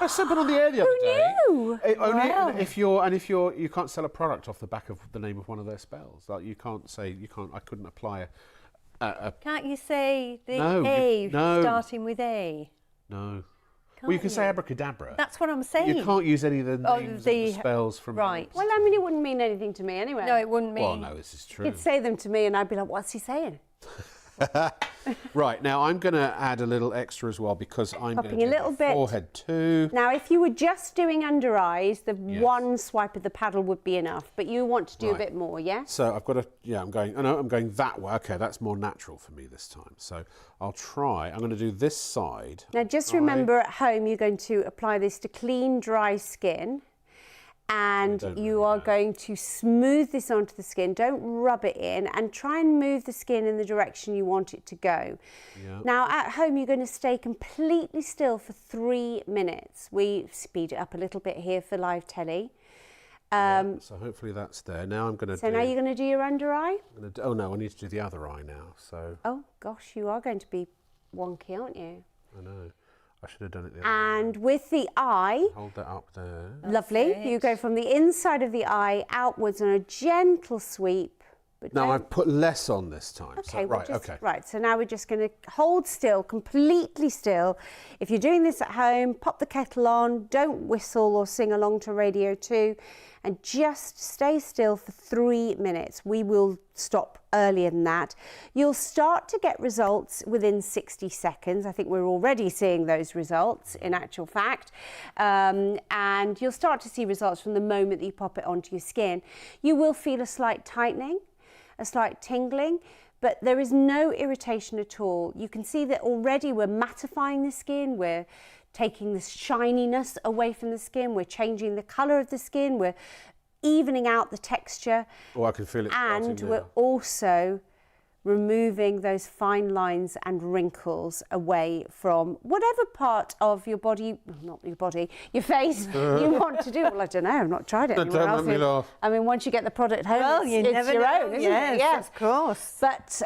I said it on the air the other day. Who knew? Only if you can't sell a product off the back of the name of one of their spells. Like you can't say I couldn't apply a Can't you say the No, starting with A? No. Well, you can say abracadabra. That's what I'm saying. You can't use any of the names of the spells from... Right. Well, I mean, it wouldn't mean anything to me anyway. No, it wouldn't mean... Well, no, this is true. You'd say them to me and I'd be like, what's he saying? Right, now I'm going to add a little extra as well because I'm going to do the forehead too. Now, if you were just doing under eyes, the one swipe of the paddle would be enough, but you want to do a bit more, yeah? So I've got to, I'm going that way. Okay, that's more natural for me this time. So I'm going to do this side. Now, just remember at home, you're going to apply this to clean, dry skin. And you are going to smooth this onto the skin. Don't rub it in and try and move the skin in the direction you want it to go. Yeah. Now at home you're going to stay completely still for 3 minutes. We speed it up a little bit here for live telly. So hopefully that's there. Now I'm going to So now you're going to do your under eye? Oh no, I need to do the other eye now. So. Oh gosh, you are going to be wonky, aren't you? I know. I should have done it the other way. And with the eye, hold that up there. Lovely. You go from the inside of the eye outwards on a gentle sweep. But no, I've put less on this time. Okay, So, right. So now we're just going to hold still, completely still. If you're doing this at home, pop the kettle on. Don't whistle or sing along to Radio 2, and just stay still for 3 minutes. We will stop earlier than that. You'll start to get results within 60 seconds. I think we're already seeing those results in actual fact. And you'll start to see results from the moment that you pop it onto your skin. You will feel a slight tightening, a slight tingling, but there is no irritation at all. You can see that already we're mattifying the skin, we're taking the shininess away from the skin, we're changing the colour of the skin, we're evening out the texture. Oh, I can feel it. And we're also removing those fine lines and wrinkles away from whatever part of your body, not your body, your face, you want to do. Well, I don't know, I've not tried it. Don't let me laugh. I mean, once you get the product home, well, it's never your know. own, isn't Yes, it? Yes, of course. But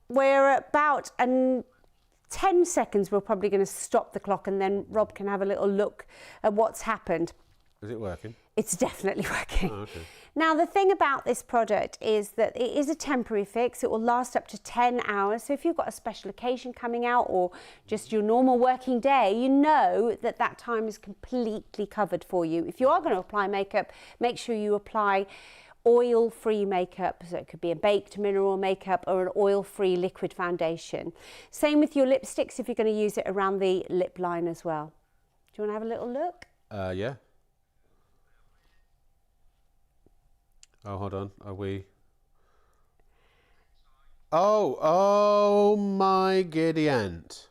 we're about 10 seconds, we're probably going to stop the clock and then Rob can have a little look at what's happened. Is it working? It's definitely working. Oh, okay. Now, the thing about this product is that it is a temporary fix. It will last up to 10 hours. So if you've got a special occasion coming out or just your normal working day, you know that that time is completely covered for you. If you are going to apply makeup, make sure you apply oil-free makeup, so it could be a baked mineral makeup or an oil-free liquid foundation. Same with your lipsticks if you're going to use it around the lip line as well. Do you want to have a little look? Yeah. Oh, hold on. Are we... Oh my giddy aunt.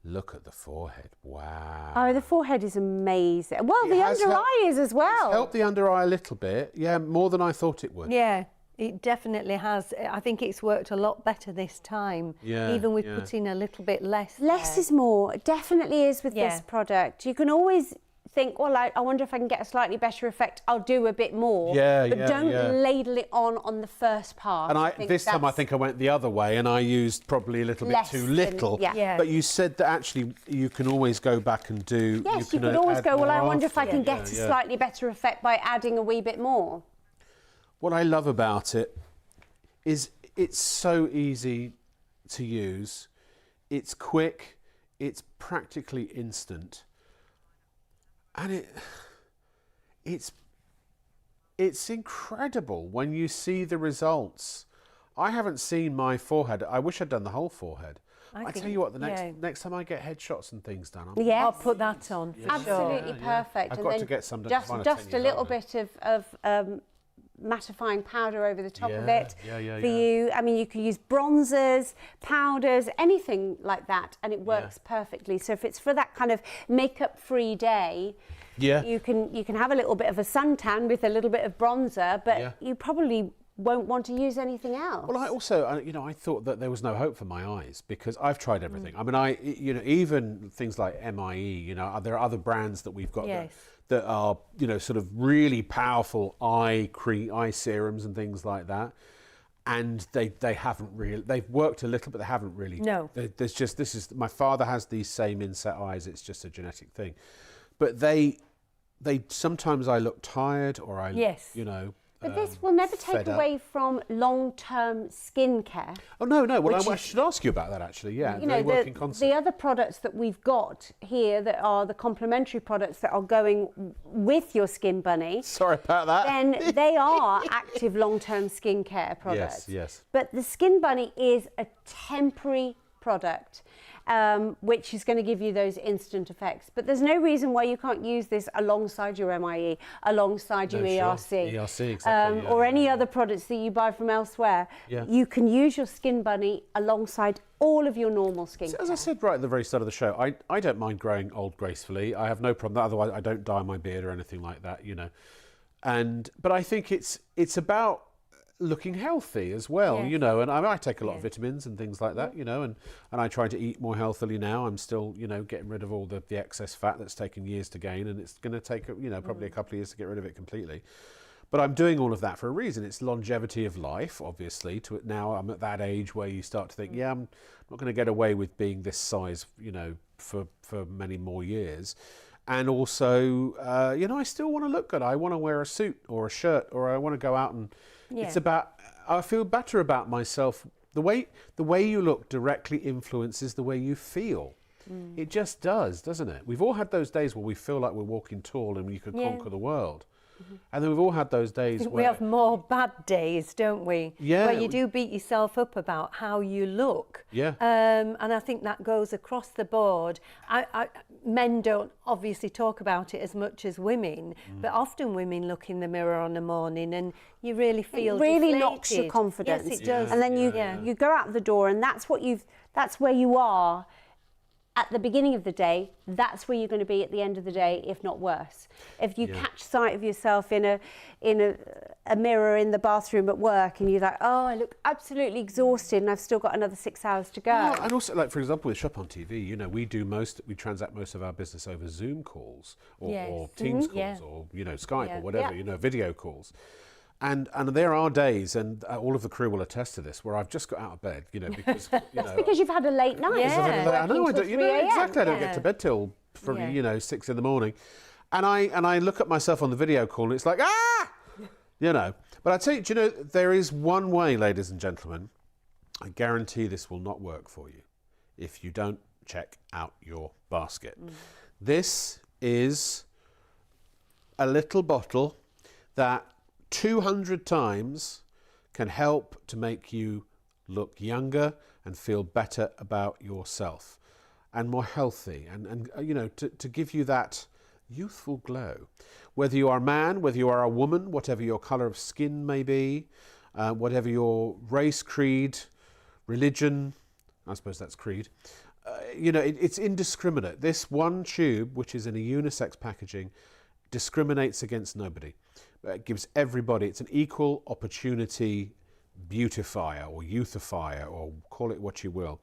Look at the forehead. Wow. Oh, the forehead is amazing. Well, the under eye is as well. It's helped the under eye a little bit. Yeah, more than I thought it would. Yeah, it definitely has. I think it's worked a lot better this time. Yeah, even with putting a little bit less. Less is more. It definitely is with this product. You can always think, well, I wonder if I can get a slightly better effect. I'll do a bit more. But don't ladle it on the first part. And this time I think I went the other way and I used probably a little bit too little. But you said that actually you can always go back and do... Yes, you could always go, well, I wonder if I can get a slightly better effect by adding a wee bit more. What I love about it is it's so easy to use. It's quick. It's practically instant. And it's incredible when you see the results. I haven't seen my forehead. I wish I'd done the whole forehead. I tell you what, the next time I get headshots and things done, I'll put that on. Absolutely perfect. I've got to get some. Just a little bit of mattifying powder over the top of it for you. I mean, you can use bronzers, powders, anything like that, and it works perfectly. So if it's for that kind of makeup-free day, you can have a little bit of a suntan with a little bit of bronzer, but you probably won't want to use anything else. Well, I also, I thought that there was no hope for my eyes because I've tried everything. I mean, even things like MIE, there are other brands that we've got that are, sort of really powerful eye serums and things like that. And they haven't really, they've worked a little, but they haven't really. No. My father has these same inset eyes. It's just a genetic thing. But they sometimes I look tired or But this will never take away from long-term skincare. Oh, no. Well, I should ask you about that, actually. Yeah, they work in concert. The other products that we've got here that are the complementary products that are going with your Skin Bunny. Sorry about that. Then they are active long-term skincare products. Yes. But the Skin Bunny is a temporary product. Which is going to give you those instant effects. But there's no reason why you can't use this alongside your MIE, alongside your ERC. ERC, exactly. Or any other products that you buy from elsewhere. Yeah. You can use your Skin Bunny alongside all of your normal skincare. So as I said right at the very start of the show, I don't mind growing old gracefully. I have no problem. Otherwise, I don't dye my beard or anything like that, But I think it's about looking healthy as well, and I take a lot of vitamins and things like that, and I try to eat more healthily now. I'm still, getting rid of all the excess fat that's taken years to gain, and it's going to take, probably a couple of years to get rid of it completely. But I'm doing all of that for a reason. It's longevity of life, obviously. Now I'm at that age where you start to think, I'm not going to get away with being this size, for many more years. And also, I still want to look good. I want to wear a suit or a shirt, or I want to go out and it's about, I feel better about myself. The way you look directly influences the way you feel. It just does, doesn't it? We've all had those days where we feel like we're walking tall and you could conquer the world. And then we've all had those days where... We have more bad days, don't we? Yeah. Where you do beat yourself up about how you look. Yeah. And I think that goes across the board. Men don't obviously talk about it as much as women, but often women look in the mirror on a morning and you really feel it really deflated. knocks your confidence. Yes, it does. And then you go out the door and that's where you are at the beginning of the day. That's where you're going to be at the end of the day, if not worse. If you catch sight of yourself in a mirror in the bathroom at work and you're like, oh, I look absolutely exhausted and I've still got another 6 hours to go. Well, and also, like, for example, with Shop on TV, we transact most of our business over Zoom calls or Teams calls or, Skype or whatever, video calls. And there are days, and all of the crew will attest to this, where I've just got out of bed, because That's because you've had a late night. I know, exactly. I don't get to bed till 6 in the morning, and I look at myself on the video call, and it's like But I tell you, there is one way, ladies and gentlemen. I guarantee this will not work for you if you don't check out your basket. This is a little bottle that 200 times can help to make you look younger and feel better about yourself and more healthy and you know, to give you that youthful glow. Whether you are a man, whether you are a woman, whatever your colour of skin may be, whatever your race, creed, religion, I suppose that's creed, you know, it's indiscriminate. This one tube, which is in a unisex packaging, discriminates against nobody. It gives everybody, it's an equal opportunity beautifier or youthifier, or call it what you will.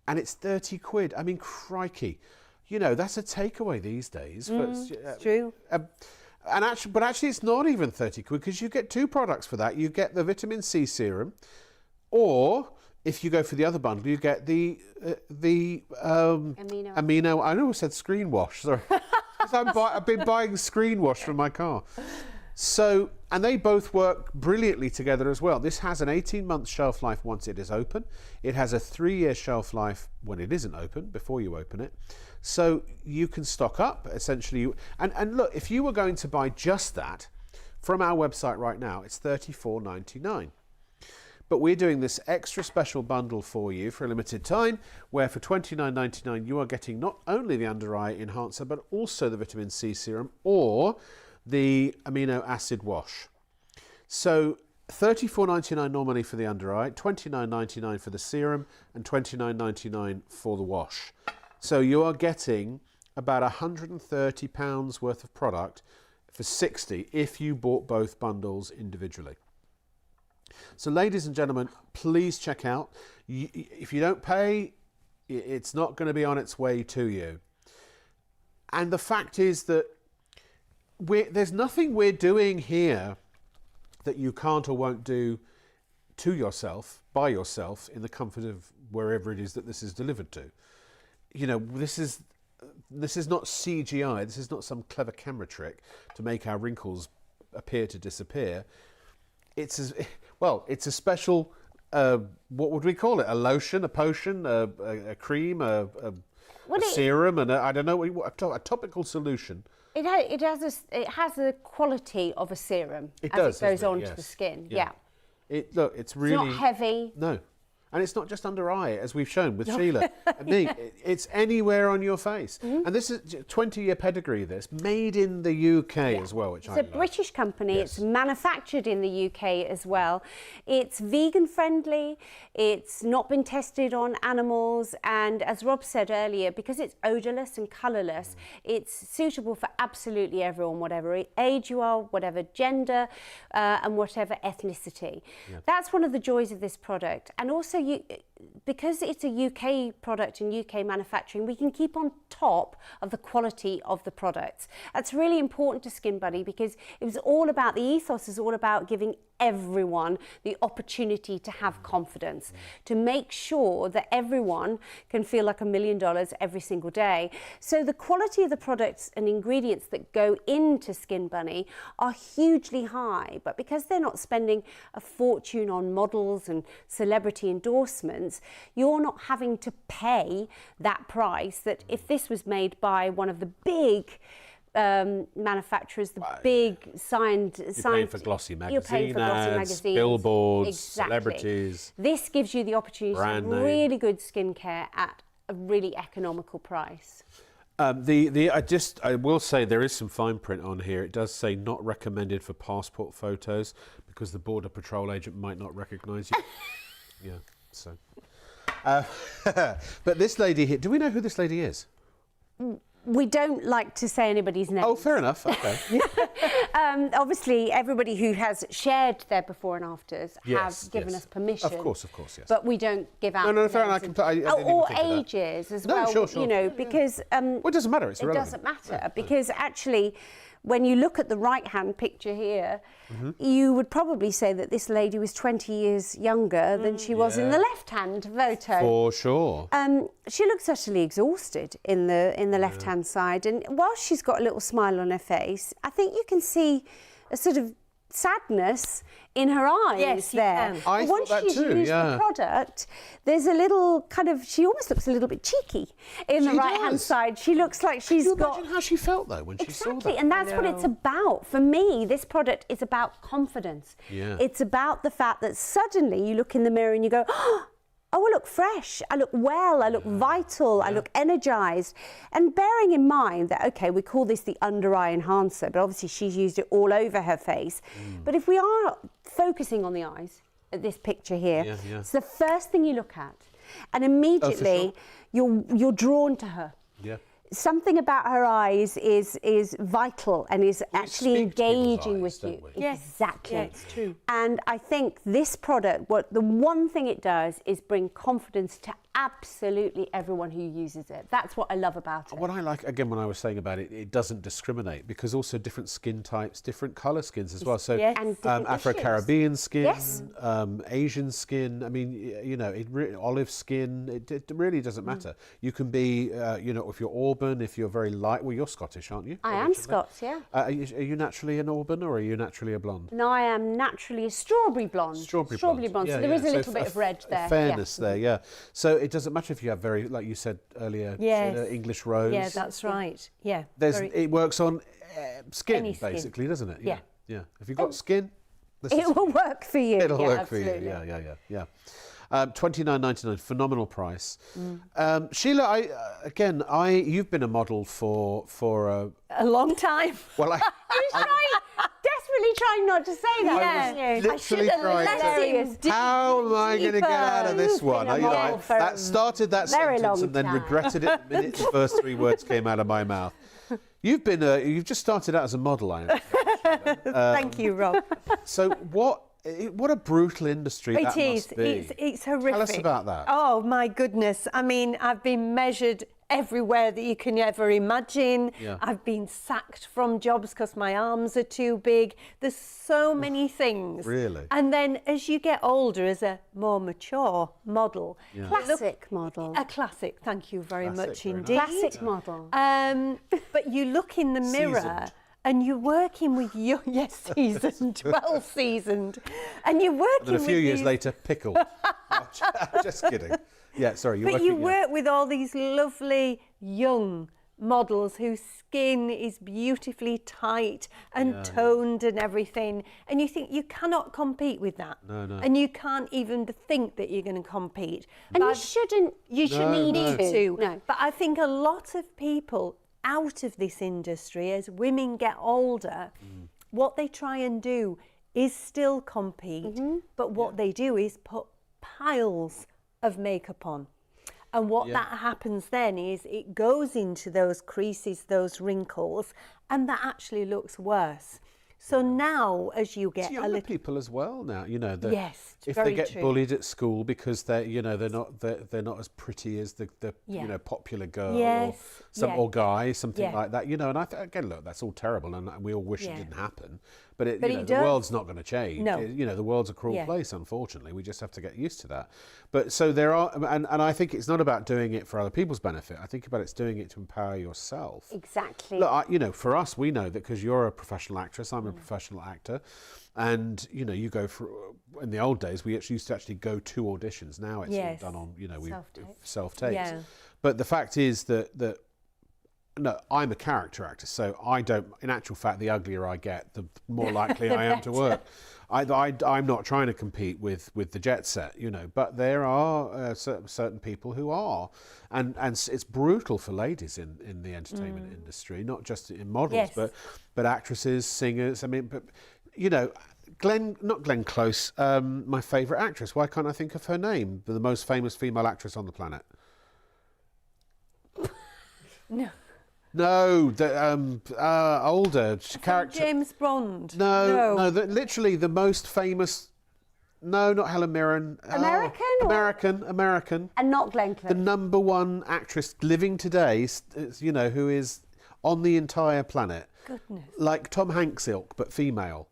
And it's 30 quid. I mean, crikey. You know, that's a takeaway these days. It's true. But actually it's not even 30 quid, because you get two products for that. You get the vitamin C serum, or if you go for the other bundle, you get the amino. I almost said screen wash. Sorry, I've been buying screen wash for my car. So, and they both work brilliantly together as well. This has an 18-month shelf life once it is open. It has a 3-year shelf life when it isn't open, before you open it. So you can stock up, essentially. And look, if you were going to buy just that from our website right now, it's $34.99. But we're doing this extra special bundle for you for a limited time, where for $29.99 you are getting not only the under eye enhancer, but also the vitamin C serum or the amino acid wash. So $34.99 normally for the under eye, $29.99 for the serum, and $29.99 for the wash. So you are getting about £130 worth of product for $60 if you bought both bundles individually. So ladies and gentlemen, please check out. If you don't pay, it's not going to be on its way to you. And the fact is that there's nothing we're doing here that you can't or won't do to yourself, by yourself, in the comfort of wherever it is that this is delivered to. You know, this is not CGI. This is not some clever camera trick to make our wrinkles appear to disappear. It's a special, what would we call it? A lotion, a potion, a cream, a serum, and I don't know, a topical solution. It has the quality of a serum it as does, it goes onto yes. the skin. Yeah. It's really... It's not heavy. No. And it's not just under eye, as we've shown with Sheila and me. It's anywhere on your face. And this is 20-year pedigree, this, made in the UK as well, which It's a British company. Yes. It's manufactured in the UK as well. It's vegan friendly. It's not been tested on animals. And as Rob said earlier, because it's odourless and colourless, it's suitable for absolutely everyone, whatever age you are, whatever gender, and whatever ethnicity. Yeah. That's one of the joys of this product. And also, because it's a UK product and UK manufacturing, we can keep on top of the quality of the products. That's really important to Skin Buddy, because it was all about, the ethos is all about giving everyone the opportunity to have confidence, to make sure that everyone can feel like $1 million every single day. So the quality of the products and ingredients that go into Skin Bunny are hugely high, but because they're not spending a fortune on models and celebrity endorsements, you're not having to pay that price that if this was made by one of the big manufacturers, the big you're paying for glossy magazine ads, billboards, celebrities. This gives you the opportunity to have really good skincare at a really economical price. I will say there is some fine print on here. It does say not recommended for passport photos because the border patrol agent might not recognise you. Yeah, so. But this lady here, do we know who this lady is? We don't like to say anybody's name. Oh, fair enough. Okay. Obviously, everybody who has shared their before and afters have given us permission. Of course, yes. But we don't give out. No, fair enough. Or ages as well. Sure. You know, because well, it doesn't matter. It's irrelevant. It doesn't matter because actually, when you look at the right-hand picture here, you would probably say that this lady was 20 years younger than she was in the left-hand photo. For sure. She looks utterly exhausted in the left-hand side, and while she's got a little smile on her face, I think you can see a sort of sadness in her eyes. Yes, you there. can. I Once thought that she's too, used yeah. the product, there's a little kind of, she almost looks a little bit cheeky in the She right-hand does. side. She looks like she's Can you got... imagine how she felt though when she saw Exactly, that? and that's what it's about. For me, this product is about confidence. Yeah. It's about the fact that suddenly you look in the mirror and you go, oh, I look fresh, I look well, I look vital, I look energised. And bearing in mind that, OK, we call this the under-eye enhancer, but obviously she's used it all over her face. But if we are focusing on the eyes, at this picture here, it's the first thing you look at. And immediately you're drawn to her. Yeah. Something about her eyes is vital and is actually engaging with you. Yes. Exactly. Yeah, it's true. And I think this product, the one thing it does is bring confidence to absolutely everyone who uses it. That's what I love about it. What I like, again, when I was saying about it, it doesn't discriminate because also different skin types, different colour skins as well. So And different Afro-Caribbean skin, Yes. Asian skin, I mean, you know, olive skin, it really doesn't matter. You can be, you know, if you're auburn, if you're very light, well, you're Scottish, aren't you? I am Scots, yeah. Are you naturally an auburn or are you naturally a blonde? No, I am naturally a strawberry blonde. Strawberry blonde. So there is a little bit of red there. Fairness there, yeah. So it doesn't matter if you have very, like you said earlier, Shona, English rose. Yeah, that's right. Yeah. It works on skin, Any skin. basically, doesn't it? Yeah. Yeah. If you've got skin, It will work for you. it'll work absolutely. for you. Yeah. $29.99, phenomenal price. Sheila, you've been a model for a long time. well, Desperately trying not to say that. Yeah. literally trying to. How am I going to get out of this one? Been a model for That started that very sentence long and then time. regretted it the minute the first three words came out of my mouth. You've just started out as a model, I understand. Thank you, Rob. So what a brutal industry that must be. It's horrific. Tell us about that. Oh, my goodness. I mean, I've been measured everywhere that you can ever imagine. Yeah. I've been sacked from jobs because my arms are too big. There's so many things. Really? And then as you get older, as a more mature model. Yeah. Classic model. A classic, thank you very Classic, much very indeed. Classic model. But you look in the mirror Seasoned. and you're working with young, yes, seasoned, well seasoned. And you're working And then a few with years these- later, pickle. Just kidding. Yeah, sorry. But you work with all these lovely young models whose skin is beautifully tight and toned and everything. And you think you cannot compete with that. No. And you can't even think that you're going to compete. And you But shouldn't. You shouldn't no. need to. No. But I think a lot of people out of this industry, as women get older, what they try and do is still compete, but what they do is put piles of makeup on. And what that happens then is it goes into those creases, those wrinkles, and that actually looks worse. So now, as you get It's younger people as well now, you know. Yes, if very they get true. bullied at school because they're not as pretty as the you know, popular girl Yes, or guy, something Yeah. like that, you know. And again, look, that's all terrible, and we all wish it didn't happen. But But you know, it the does. world's not going to change. No. You know, the world's a cruel Yeah. place, unfortunately. We just have to get used to that. But so there are, and I think it's not about doing it for other people's benefit. I think about it's doing it to empower yourself. Exactly. Look, you know, for us, we know that because you're a professional actress, I'm a professional actor, and you know, you go for. In the old days, we used to actually go to auditions. Now it's all done on, you know, we self-tapes. Yeah. But the fact is that. No, I'm a character actor, so I don't. In actual fact, the uglier I get, the more likely I am to work. I'm not trying to compete with the jet set, you know. But there are certain people who are, and it's brutal for ladies in the entertainment industry, not just in models, but actresses, singers. I mean, but you know. Not Glenn Close, my favourite actress. Why can't I think of her name? The most famous female actress on the planet. No, the older character. James Bond. No, literally the most famous. No, not Helen Mirren. American. And not Glenn Close. The number one actress living today, you know, who is on the entire planet. Goodness. Like Tom Hanks ilk, but female.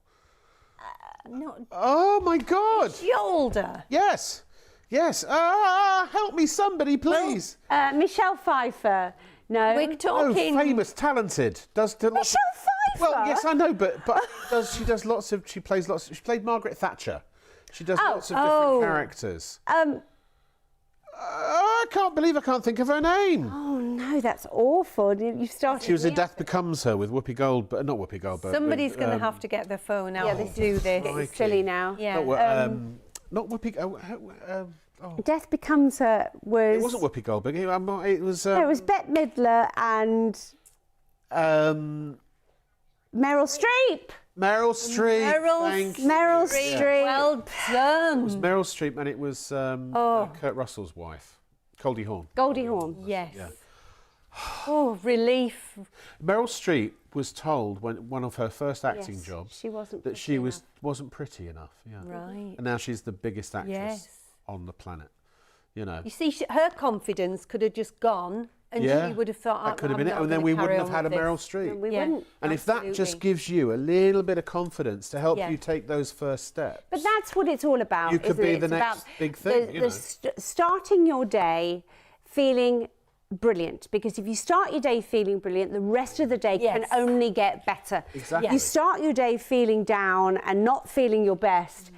Not. Oh my God. Is she older? Yes. Help me, somebody, please. Michelle Pfeiffer. No. We're talking. Oh, famous, talented. Michelle Pfeiffer. Well, yes, I know, but she played Margaret Thatcher. She does lots of different characters. I can't believe I can't think of her name. Oh no, that's awful. You started. She was in Death Becomes Her with Whoopi Goldberg. Not Whoopi Goldberg. Somebody's going to have to get their phone out and do this. It's silly now. Yeah. Not Whoopi. Death Becomes Her was. It wasn't Whoopi Goldberg. It was. No, it was Bette Midler and. Meryl Streep. Meryl Streep. Meryl Streep. Well done. It was Meryl Streep, and it was Kurt Russell's wife, Goldie Hawn. Goldie Hawn. Yes. Yeah. Oh, relief. Meryl Streep was told when one of her first acting jobs she wasn't that she wasn't pretty enough. Yeah. Right. And now she's the biggest actress on the planet. You know. You see, her confidence could have just gone, and she would have thought, that could have been it, and then we wouldn't have had a Meryl Streep. We wouldn't. And if that just gives you a little bit of confidence to help you take those first steps. But that's what it's all about. You could be the next big thing. Starting your day feeling brilliant, because if you start your day feeling brilliant, the rest of the day can only get better. Exactly. You start your day feeling down and not feeling your best,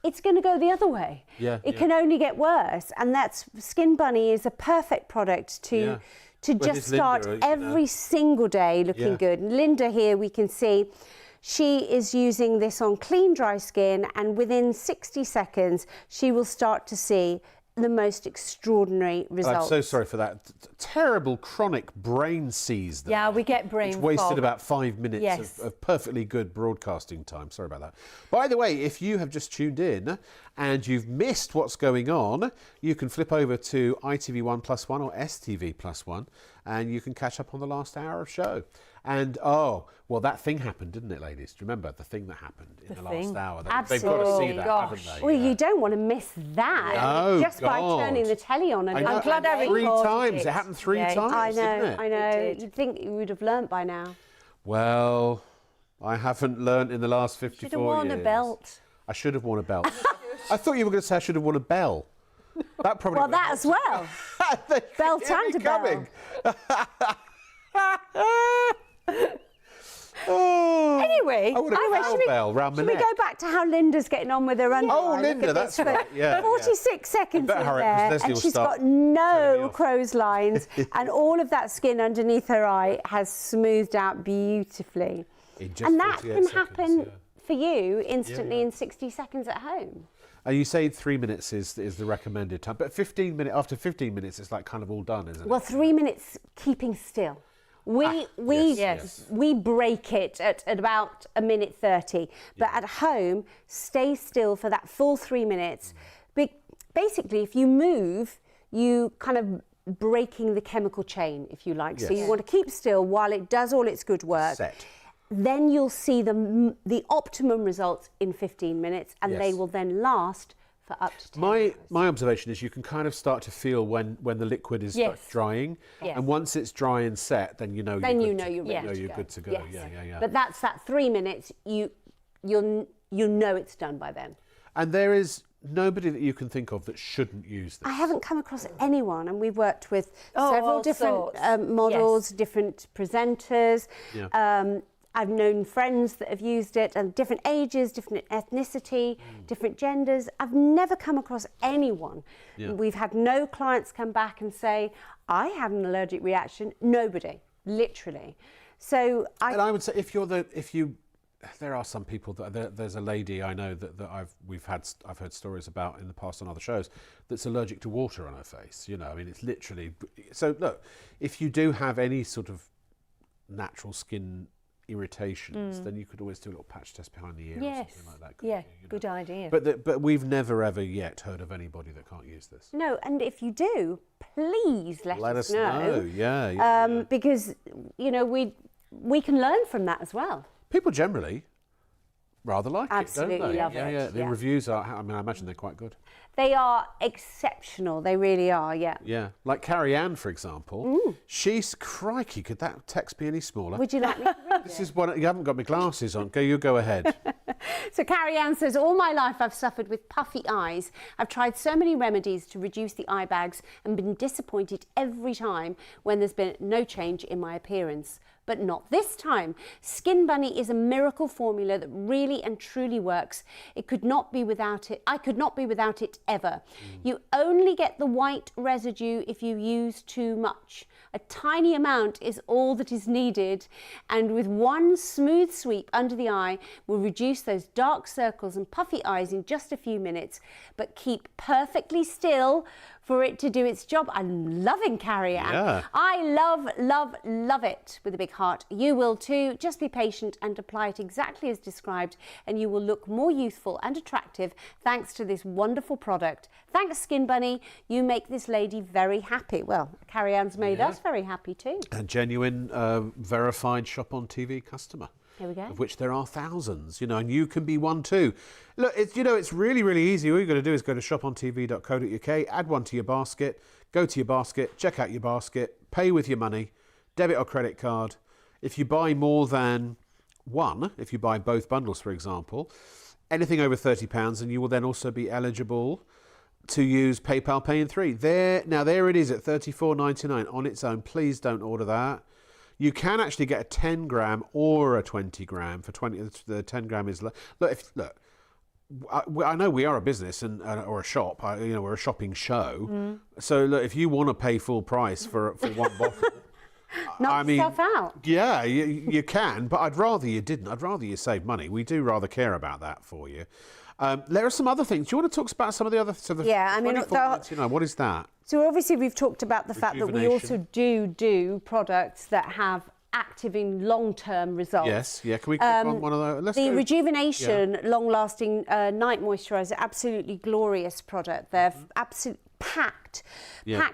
it's going to go the other way. It can only get worse, and that's Skin Bunny is a perfect product to just start every single day looking good. And Linda here, we can see she is using this on clean, dry skin, and within 60 seconds she will start to see the most extraordinary results. I'm so sorry for that terrible chronic brain seize. Yeah, we get brain which wasted fog. about 5 minutes of perfectly good broadcasting time. Sorry about that. By the way, if you have just tuned in and you've missed what's going on, you can flip over to ITV1 +1 or STV +1 and you can catch up on the last hour of show. And well, that thing happened, didn't it, ladies? Do you remember the thing that happened in the last hour? Absolutely. They've got to see that, haven't they? Well, you don't want to miss that. No, just by turning the telly on. And I'm glad I three recorded times. It happened three times. I know. Didn't it? I know. You'd think you would have learnt by now. Well, I haven't learnt in the last 54 years. Should have worn a belt. I should have worn a belt. I thought you were going to say I should have worn a bell. That probably. Well, that as well. Belt and a bell. Anyway, should we go back to how Linda's getting on with her underwear? Oh, Linda, that's right. Yeah, 46 seconds in there, and she's got no crow's lines, and all of that skin underneath her eye has smoothed out beautifully. And that can happen for you instantly in 60 seconds at home. You say 3 minutes is the recommended time, but after 15 minutes, it's like kind of all done, isn't it? Well, 3 minutes keeping still. We break it at about 1:30, but at home, stay still for that full 3 minutes. Basically, if you move, you kind of breaking the chemical chain, if you like. So you want to keep still while it does all its good work. Then you'll see the optimum results in 15 minutes, and they will then last for up to 10 hours. My observation is you can kind of start to feel when the liquid is drying, and once it's dry and set, then you're good to go. Yeah. But that's that 3 minutes. You know it's done by then. And there is nobody that you can think of that shouldn't use this. I haven't come across anyone, and we've worked with several different models, different presenters. I've known friends that have used it, and different ages, different ethnicity, different genders. I've never come across anyone. We've had no clients come back and say, I had an allergic reaction. Nobody, literally. So I would say there are some people there's a lady I know that I've heard stories about in the past on other shows that's allergic to water on her face. You know, I mean, it's literally. So look, if you do have any sort of natural skin irritations, then you could always do a little patch test behind the ear or something like that. Good idea. But we've never ever yet heard of anybody that can't use this. No, and if you do, please let us know. Because we can learn from that as well. People generally rather like Absolutely it, don't they? love it. The reviews are. I mean, I imagine they're quite good. They are exceptional. They really are. Yeah. Yeah, like Carrie Ann, for example. She's crikey. Could that text be any smaller? Would you like me to read This is one. You haven't got my glasses on. You go ahead. So Carrie Ann says, all my life I've suffered with puffy eyes. I've tried so many remedies to reduce the eye bags and been disappointed every time when there's been no change in my appearance. But not this time. Skin Bunny is a miracle formula that really and truly works. It could not be without it. I could not be without it ever. You only get the white residue if you use too much. A tiny amount is all that is needed, and with one smooth sweep under the eye will reduce those dark circles and puffy eyes in just a few minutes, but keep perfectly still for it to do its job. I'm loving Carrie Ann. Yeah. I love, love, love it with a big heart. You will too. Just be patient and apply it exactly as described, and you will look more youthful and attractive thanks to this wonderful product. Thanks, Skin Bunny. You make this lady very happy. Well, Carrie Ann's made us very happy too. A genuine, verified Shop on TV customer. Here we go. Of which there are thousands, you know, and you can be one too. Look, it's really, really easy. All you've got to do is go to shopontv.co.uk, add one to your basket, go to your basket, check out your basket, pay with your money, debit or credit card. If you buy more than one, if you buy both bundles, for example, anything over £30, and you will then also be eligible to use PayPal Pay in 3. There it is at $34.99 on its own. Please don't order that. You can actually get a 10 gram or a 20 gram for 20. The 10 gram is look. I know we are a business or a shop. We're a shopping show. So look, if you want to pay full price for one bottle, knock yourself out. Yeah, you can, but I'd rather you didn't. I'd rather you save money. We do rather care about that for you. There are some other things. Do you want to talk about some of the other? What is that? So obviously we've talked about the fact that we also do products that have active long-term results. Yes, yeah. Can we click on one of those? Rejuvenation long-lasting night moisturiser, absolutely glorious product. They're absolutely packed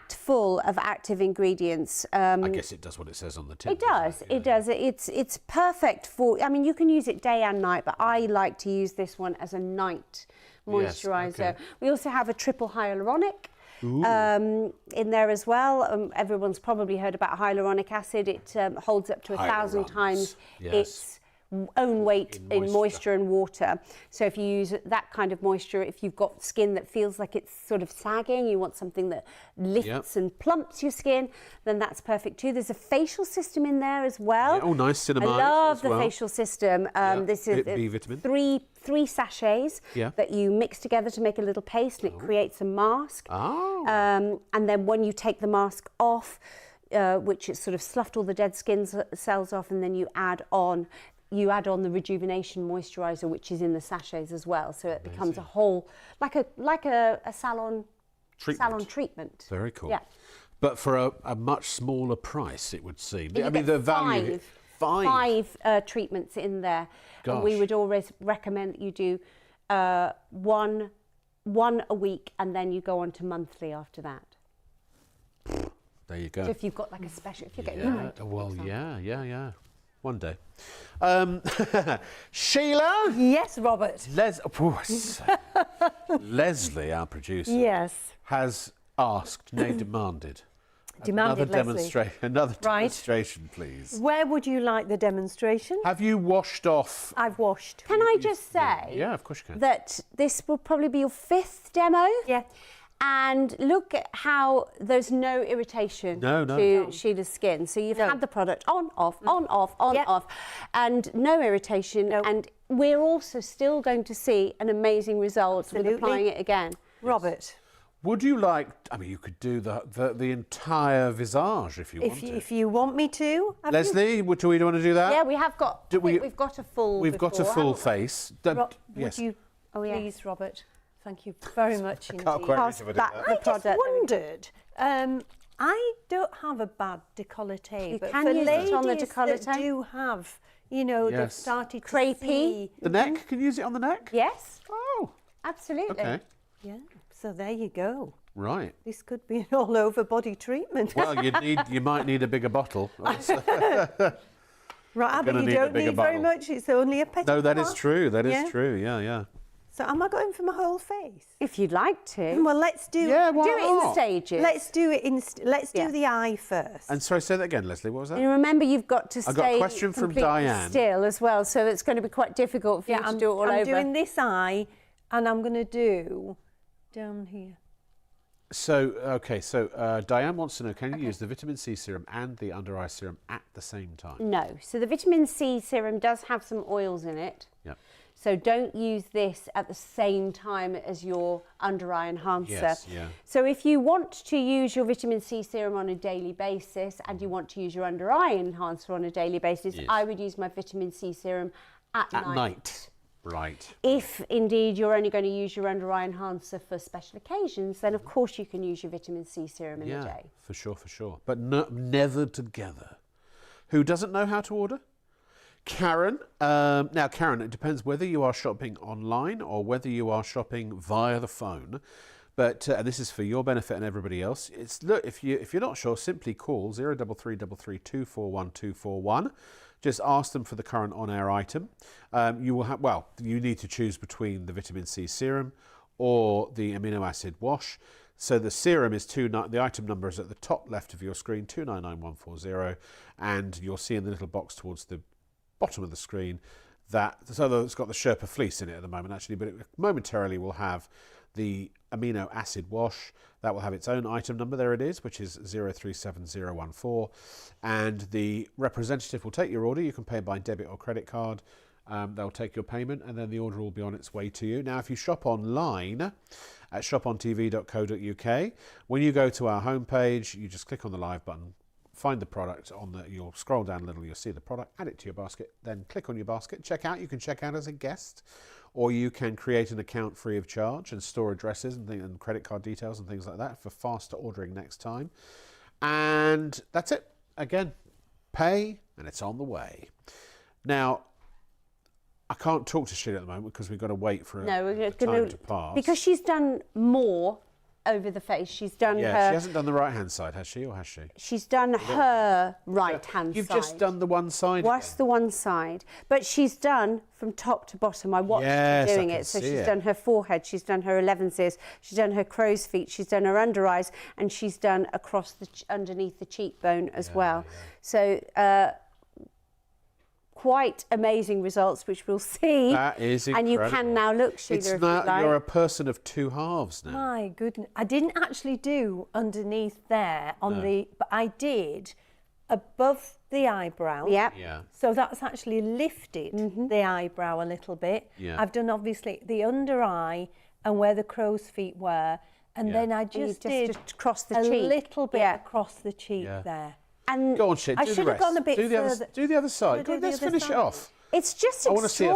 full of active ingredients. I guess it does what it says on the tin. It does. It does. It's perfect for. I mean, you can use it day and night, but I like to use this one as a night moisturiser. Yes, okay. We also have a triple hyaluronic. In there as well. Everyone's probably heard about hyaluronic acid. It holds up to 1,000 times its own weight in moisture and water. So if you use that kind of moisture, if you've got skin that feels like it's sort of sagging, you want something that lifts and plumps your skin, then that's perfect too. There's a facial system in there as well. Yeah, nice cinnamide. I love the facial system. This is B vitamin. Three sachets that you mix together to make a little paste, and it creates a mask. And then when you take the mask off, which is sort of sloughed all the dead skin cells off, and then you add on the rejuvenation moisturiser, which is in the sachets as well. So it becomes a whole, like a salon treatment. Very cool. Yeah. But for a much smaller price, it would seem. I mean, the value. Five treatments in there. Gosh. And we would always recommend that you do one a week, and then you go on to monthly after that. There you go. So if you've got like a special, if you're getting married. Well, yeah. One day. Sheila? Yes, Robert. Leslie, our producer, has asked, nay, demanded. Another demonstration, please. Where would you like the demonstration? Have you washed off? I've washed. Can I just say? Yeah, of course you can. That this will probably be your 5th demo. Yeah. And look at how there's no irritation to Sheila's skin. So you've had the product on, off, off, and no irritation. And we're also still going to see an amazing result with applying it again. Robert. Would you like? I mean, you could do the entire visage if you want to. If you want me to, Leslie, do we want to do that? Yeah, we have got. We've got a full. We've got a full face. Would you, please, Robert? Thank you very much indeed. Pass back the product. I just wondered. I don't have a bad décolleté, but can for use ladies it on the décolleté. that do have, they've started crepey. To see the neck. Can you use it on the neck? Yes. Oh, absolutely. Okay. Yeah. So there you go. Right. This could be an all-over body treatment. Well, you might need a bigger bottle. Right, but you don't need very much. It's only a petit. No, that is true. That is true. Yeah. So am I going for my whole face? If you'd like to. Well, let's do. Yeah, why do it in not? stages. Let's do it in. Let's do the eye first. And sorry, say that again, Leslie. What was that? And remember, you've got to stay I got a question from Diane. Still as well, so it's going to be quite difficult for you to do it all over. I'm doing this eye, and I'm going to do down here. So, okay, so Diane wants to know, can you use the vitamin C serum and the under eye serum at the same time? No. So the vitamin C serum does have some oils in it. Yep. So don't use this at the same time as your under eye enhancer. Yes, yeah. So if you want to use your vitamin C serum on a daily basis and you want to use your under eye enhancer on a daily basis, Yes. I would use my vitamin C serum at night. Right. If indeed you're only going to use your under eye enhancer for special occasions, then of course you can use your vitamin C serum in the day. For sure, for sure. But never together. Who doesn't know how to order? Karen. Now, Karen, it depends whether you are shopping online or whether you are shopping via the phone. But and this is for your benefit and everybody else. Look, if you're not sure, simply call 0333 241 241. Just ask them for the current on-air item. You will have, well, you need to choose between the vitamin C serum or the amino acid wash. So the serum is the item number is at the top left of your screen, 299140, and you'll see in the little box towards the bottom of the screen so it's got the Sherpa fleece in it at the moment actually, but it momentarily will have the amino acid wash. That will have its own item number, there it is, which is 037014, and the representative will take your order. You can pay by debit or credit card. They'll take your payment and then the order will be on its way to you. Now, if you shop online at shopontv.co.uk, when you go to our homepage, you just click on the live button, find the product you'll scroll down a little, you'll see the product, add it to your basket, then click on your basket, check out. You can check out as a guest, or you can create an account free of charge and store addresses and credit card details and things like that for faster ordering next time. And that's it. Again, pay and it's on the way. Now, I can't talk to Sheila at the moment because we've got to wait for time to pass. Because she's done more over the face. She's done she her... hasn't done the right-hand side, has she, or has she? She's done her right-hand side. You've just done the one side. Just the one side. But she's done from top to bottom. I watched her doing it. So she's done her forehead, she's done her 11s, she's done her crow's feet, she's done her under eyes, and she's done across underneath the cheekbone as well. Yeah. So... quite amazing results, which we'll see. That is incredible. And you can now look, Sheila, if you like. You're a person of two halves now. My goodness. I didn't actually do underneath there but I did above the eyebrow. Yeah. So that's actually lifted the eyebrow a little bit. Yeah. I've done obviously the under eye and where the crow's feet were. And then I just did across the a cheek. little bit across the cheek there. And go on, Shed, do I the should have rest. gone a bit further. Do the other side. Let's finish it off. It's just I want to see a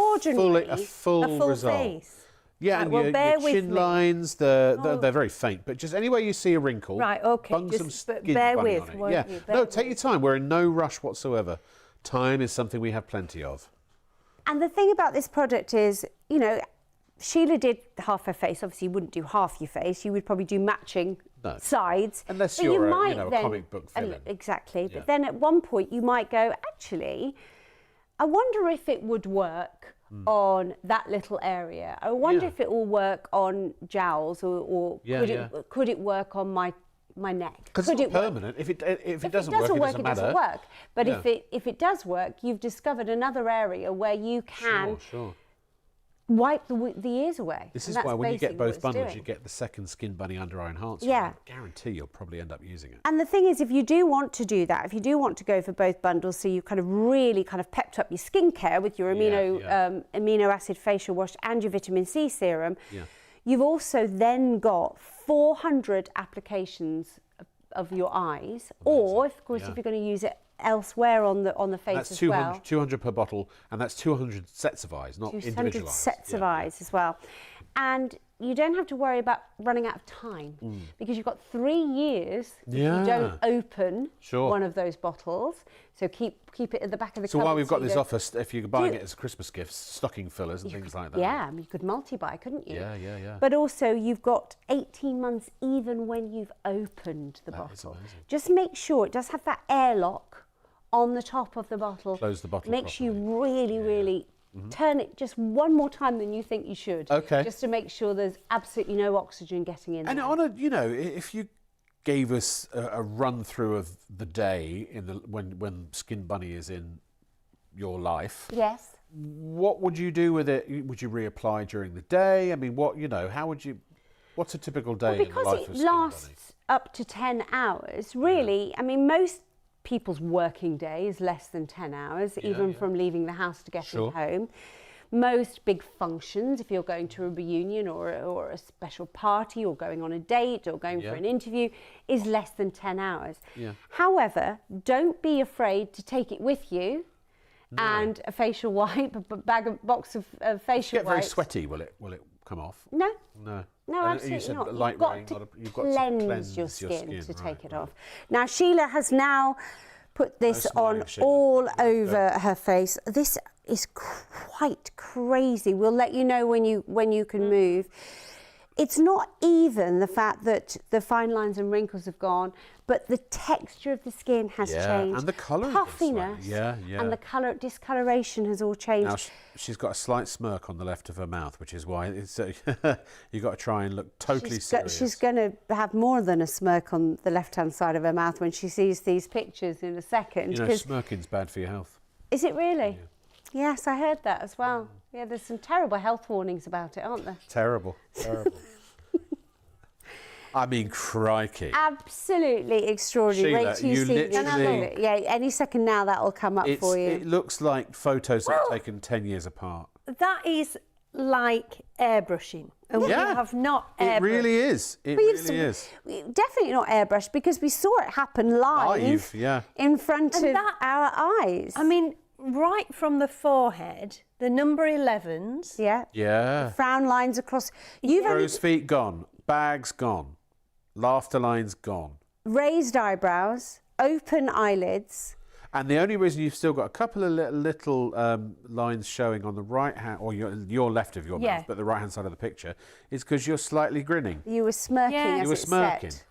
full result. Face. Yeah, Right, and well, your bear with chin me. lines, they're very faint, but just anywhere you see a wrinkle, Right, okay, bung just some skin bear bunny with, on it. won't Yeah, you? Bear no, with. take your time. We're in no rush whatsoever. Time is something we have plenty of. And the thing about this product is, you know, Sheila did half her face. Obviously, you wouldn't do half your face. You would probably do matching sides. Unless but you're a comic book villain. Exactly. Yeah. But then at one point you might go, actually, I wonder if it would work on that little area. I wonder if it will work on jowls or could it work on my neck? Because it's not permanent. If it doesn't work, it doesn't matter. Work. But if it does work, you've discovered another area where you can wipe the ears away. This is why when you get both bundles, you get the second Skin Bunny Under Eye Enhancer. Yeah. I guarantee you'll probably end up using it. And the thing is, if you do want to do that, if you do want to go for both bundles, so you kind of really kind of pepped up your skincare with your amino acid facial wash and your vitamin C serum, you've also then got 400 applications of your eyes, or of course if you're going to use it elsewhere on the face that's as 200, well. 200 per bottle, and that's 200 sets of eyes, not 200 individual eyes. sets of eyes as well. And you don't have to worry about running out of time because you've got 3 years if you don't open one of those bottles. So keep it at the back of the cupboard. So while we've got this offer, if you're buying it as Christmas gifts, stocking fillers and things like that. Yeah, you could multi-buy, couldn't you? Yeah. But also you've got 18 months even when you've opened the bottle. Just make sure it does have that airlock on the top of the bottle. Close the bottle Makes properly. you really turn it just one more time than you think you should. Okay. Just to make sure there's absolutely no oxygen getting in And there. if you gave us a run through of the day when Skin Bunny is in your life. Yes. What would you do with it? Would you reapply during the day? I mean, how would you? What's a typical day Well, in the life of because Skin it Bunny? lasts up to 10 hours, really, I mean, most people's working day is less than 10 hours, even from leaving the house to getting home. Most big functions, if you're going to a reunion or a special party or going on a date or going for an interview, is less than 10 hours. However, don't be afraid to take it with you and a facial wipe, a box of facial wipes. Get very sweaty, will it come off? No. No. No, And absolutely you said not. light You've got rain, to you've got to cleanse your skin to right, take it off. Now, Sheila has now put this on smiling, Sheila. all over her face. This is quite crazy. We'll let you know when you can move. It's not even the fact that the fine lines and wrinkles have gone, but the texture of the skin has changed. And the colour. Puffiness. And the discoloration has all changed. Now, she's got a slight smirk on the left of her mouth, which is why it's, you've got to try and look totally serious. She's going to have more than a smirk on the left-hand side of her mouth when she sees these pictures in a second. You know, smirking's bad for your health. Is it really? Yeah. Yes, I heard that as well. Yeah, there's some terrible health warnings about it, aren't there? Terrible. I mean, crikey. Absolutely extraordinary. Sheila, Wait till you you see literally- Yeah, any second now that'll come up for you. It looks like photos that were taken 10 years apart. That is like airbrushing. And we have not airbrushed. It really is. It really is. Definitely not airbrushed, because we saw it happen live in front of our eyes. I mean, right from the forehead, the number 11s. Yeah. Yeah. Frown lines across. Crow's feet gone. Bags gone. Laughter lines gone. Raised eyebrows, open eyelids. And the only reason you've still got a couple of little lines showing on the right hand, or your left of your mouth, but the right hand side of the picture, is because you're slightly grinning. You were smirking as You were smirking. set.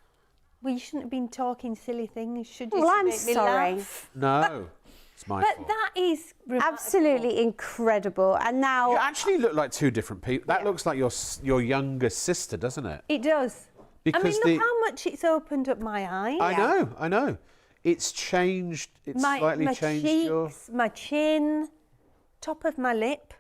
Well, you shouldn't have been talking silly things, should you? Well, I'm Make me sorry. laugh. No, it's my fault. But that is absolutely incredible. And now you actually look like two different people. That looks like your younger sister, doesn't it? It does. Because I mean, look how much it's opened up my eyes. I know. It's changed. It's slightly changed cheeks, my chin, top of my lip.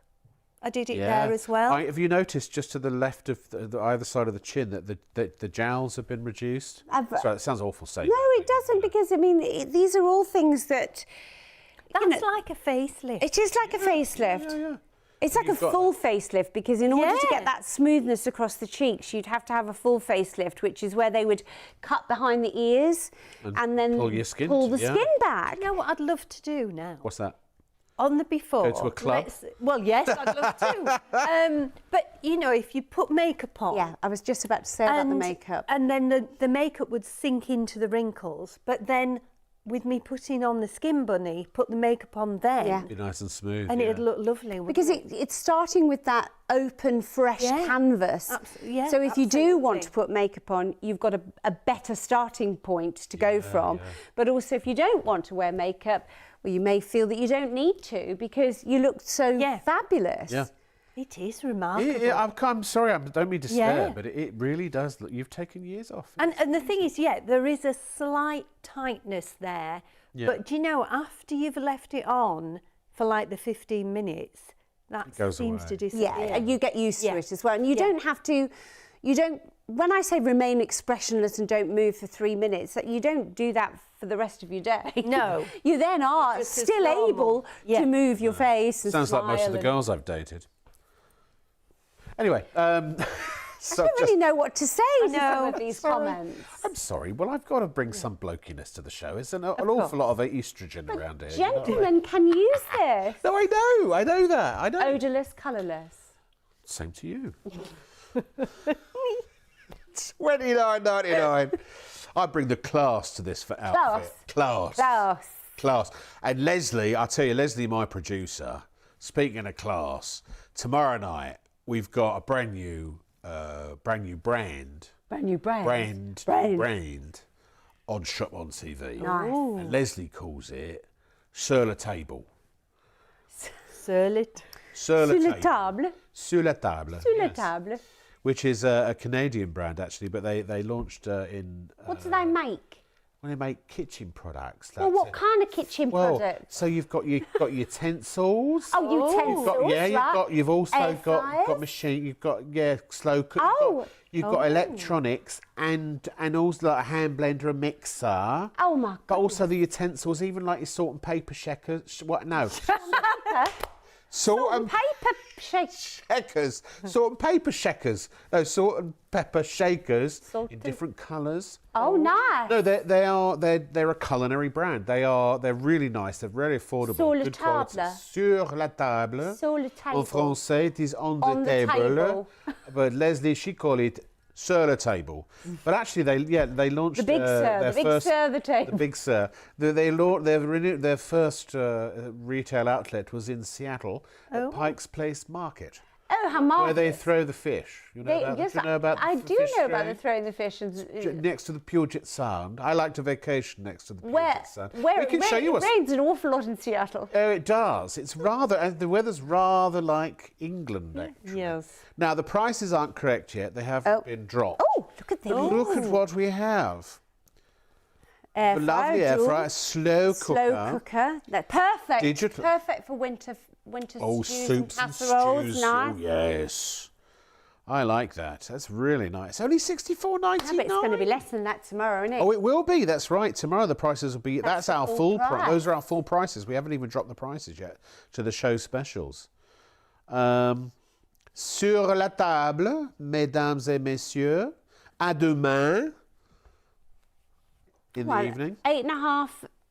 I did it there as well. Have you noticed just to the left of the either side of the chin that the jowls have been reduced? Sorry, that sounds awful saying. No, it doesn't, because I mean these are all things that. That's like a facelift. It is like a facelift. Yeah. It's like a full facelift, because in order to get that smoothness across the cheeks, you'd have to have a full facelift, which is where they would cut behind the ears and then pull your skin the skin back. You know what I'd love to do now? What's that? On the before. Go to a club? Well, yes, I'd love to. But, you know, if you put makeup on. Yeah, I was just about to say about the makeup. And then the makeup would sink into the wrinkles. But then with me putting on the Skin Bunny, put the makeup on then. Yeah. Be nice and smooth. And it'd look lovely. Because it's starting with that open, fresh canvas. Yeah, so if you do want to put makeup on, you've got a better starting point to go from. But also, if you don't want to wear makeup, well, you may feel that you don't need to, because you look so fabulous. Yeah. It is remarkable. I'm sorry, I don't mean to stare, but it really does look. You've taken years off. And the thing is, there is a slight tightness there. Yeah. But do you know, after you've left it on for like the 15 minutes, that seems to disappear. Yeah, you get used to it as well. And you don't have to, when I say remain expressionless and don't move for 3 minutes, you don't do that for the rest of your day. No. You then are still able to move your face and Sounds like most of the girls I've dated. Anyway, I don't really know what to say to some of these comments. I'm sorry. Well, I've got to bring some blokiness to the show. There's an awful lot of estrogen around here. Gentlemen can use this. No, I know that. I know. Odourless, colourless. Same to you. $29.99. I bring the class to this for outfit. Class. And Leslie, I'll tell you, Leslie, my producer, speaking of class, tomorrow night we've got a brand new brand on Shop on TV. Nice. And Leslie calls it Sur la table. Sur la table. Sur la table. Sur la table. Which is a Canadian brand, actually, but they launched in... What do they make? when they make kitchen products. Well, what kind of kitchen products? So you've got utensils. Oh, utensils. You've also Air got fryers. machine. You've got slow cook. You've got electronics and also like a hand blender, a mixer. Oh my god! But also the utensils, even like your salt and paper shakers. What? No. Salt and paper shakers. Salt and paper shakers. No, salt and pepper shakers in different colours. Oh, nice. No, they're a culinary brand. They're really nice. They're very affordable. Sur le Good table. quality. Sur la table. Sur le table. En français, it is on the the table. table. But Leslie, she call it sur le table. But actually, they launched The Big Sur, their the Big first, Sur, the table. The Big Sur. Their first retail outlet was in Seattle at Pike's Place Market. Oh, how marvellous. Where they throw the fish. You know about I do know about the throwing the fish. Next to the Puget Sound. I liked a vacation next to the Puget Sound. Where we can show you it rains an awful lot in Seattle. Oh, it does. It's rather, the weather's rather like England, actually. Yes. Now, the prices aren't correct yet. They haven't been dropped. Oh, look at this. Look at what we have. Air A lovely fryer, air fryer, slow cooker. Slow cooker. That's perfect. Digital. Perfect for winter stews soups and casseroles. stews. Nice. Oh, yes. I like that. That's really nice. Only $64.99. I bet it's going to be less than that tomorrow, isn't it? Oh, it will be. That's right. Tomorrow the prices will be. That's our full price. Those are our full prices. We haven't even dropped the prices yet to the show specials. Sur la table, mesdames et messieurs. À demain. In the evening.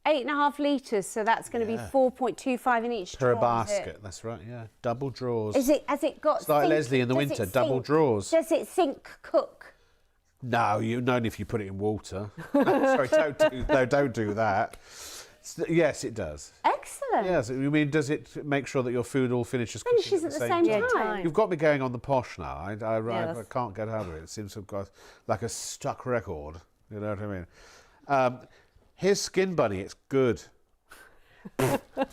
8.5 litres, so that's going to be 4.25 in each Per drawer, basket. That's right. Yeah, double drawers. Has it got? It's like Leslie in the winter, double drawers. Does it sink cook? No, only if you put it in water. Sorry, don't do that. Yes, it does. Excellent. Yes, I mean, does it make sure that your food all finishes Finishes at the same time. You've got me going on the posh now. I can't get out of it. It seems to have got like a stuck record. You know what I mean? Here's Skin Bunny. It's good.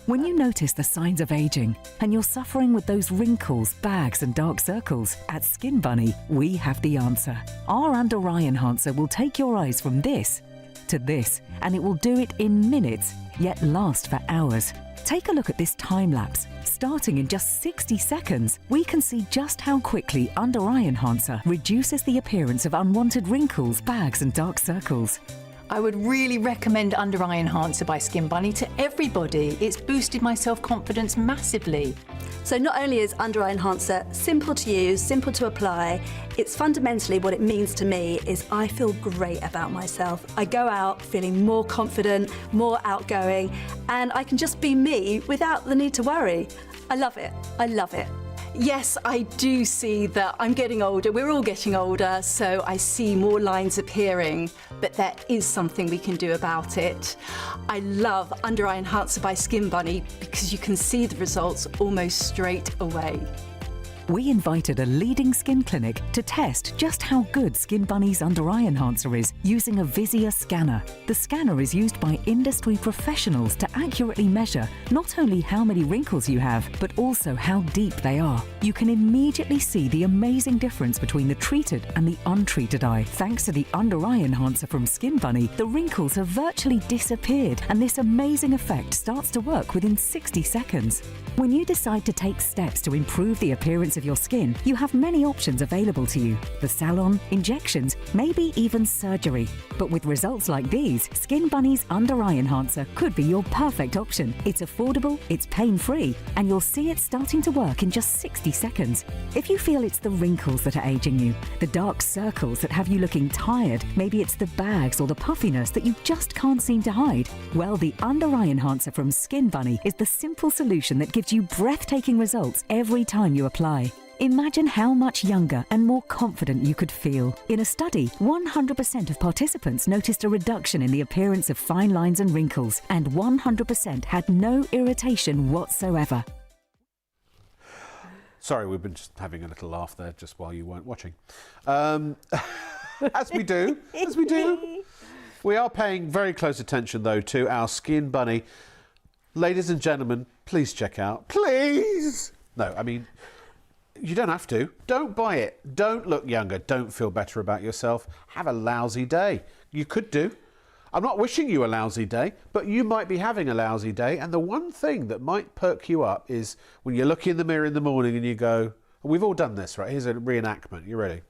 When you notice the signs of aging and you're suffering with those wrinkles, bags and dark circles, at Skin Bunny, we have the answer. Our under-eye enhancer will take your eyes from this to this, and it will do it in minutes, yet last for hours. Take a look at this time lapse. Starting in just 60 seconds, we can see just how quickly under-eye enhancer reduces the appearance of unwanted wrinkles, bags and dark circles. I would really recommend Under Eye Enhancer by Skin Bunny to everybody. It's boosted my self-confidence massively. So not only is Under Eye Enhancer simple to use, simple to apply, it's fundamentally what it means to me is I feel great about myself. I go out feeling more confident, more outgoing, and I can just be me without the need to worry. I love it. I love it. Yes, I do see that I'm getting older. We're all getting older, so I see more lines appearing, but there is something we can do about it. I love Under Eye Enhancer by Skin Bunny because you can see the results almost straight away. We invited a leading skin clinic to test just how good Skin Bunny's under-eye enhancer is using a Visia scanner. The scanner is used by industry professionals to accurately measure not only how many wrinkles you have, but also how deep they are. You can immediately see the amazing difference between the treated and the untreated eye. Thanks to the under-eye enhancer from Skin Bunny, the wrinkles have virtually disappeared, and this amazing effect starts to work within 60 seconds. When you decide to take steps to improve the appearance of your skin, you have many options available to you. The salon, injections, maybe even surgery. But with results like these, Skin Bunny's under-eye enhancer could be your perfect option. It's affordable, it's pain-free, and you'll see it starting to work in just 60 seconds. If you feel it's the wrinkles that are aging you, the dark circles that have you looking tired, maybe it's the bags or the puffiness that you just can't seem to hide, well, the under-eye enhancer from Skin Bunny is the simple solution that gives you breathtaking results every time you apply. Imagine how much younger and more confident you could feel. In a study, 100% of participants noticed a reduction in the appearance of fine lines and wrinkles, and 100% had no irritation whatsoever. Sorry, we've been just having a little laugh there just while you weren't watching. As we do. We are paying very close attention, though, to our Skin Bunny. Ladies and gentlemen, please check out. Please! No, I mean, you don't have to. Don't buy it. Don't look younger. Don't feel better about yourself. Have a lousy day. You could do. I'm not wishing you a lousy day, but you might be having a lousy day. And the one thing that might perk you up is when you look in the mirror in the morning and you go, we've all done this, right? Here's a reenactment. You ready?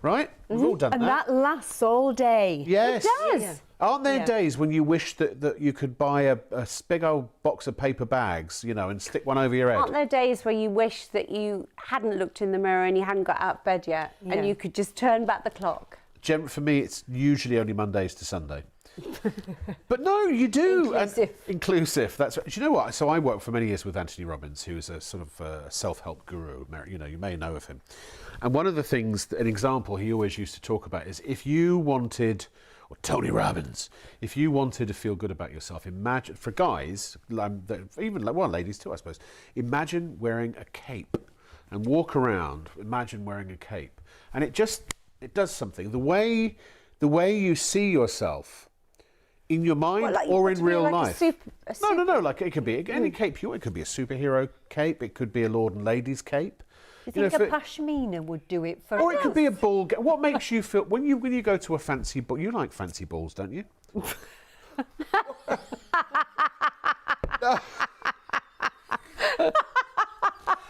Right? We've all done that. And that lasts all day. Yes. It does. Yeah. Aren't there days when you wish that you could buy a big old box of paper bags, you know, and stick one over your head? Aren't there days where you wish that you hadn't looked in the mirror and you hadn't got out of bed yet and you could just turn back the clock? For me, it's usually only Mondays to Sunday. But no, you do. Inclusive. That's right. Do you know what? So I worked for many years with Anthony Robbins, who's a sort of self-help guru. You know, you may know of him. And one of the things, an example he always used to talk about is if you wanted, or Tony Robbins, if you wanted to feel good about yourself, imagine, for guys, even ladies too, I suppose, imagine wearing a cape and walk around. Imagine wearing a cape, and it does something. The way you see yourself in your mind or in real life. No. Like it could be any cape you want. It could be a superhero cape. It could be a lord and lady's cape. You think a pashmina would do it for us? Or it could be a ball. What makes you feel when you go to a fancy ball? You like fancy balls, don't you? No.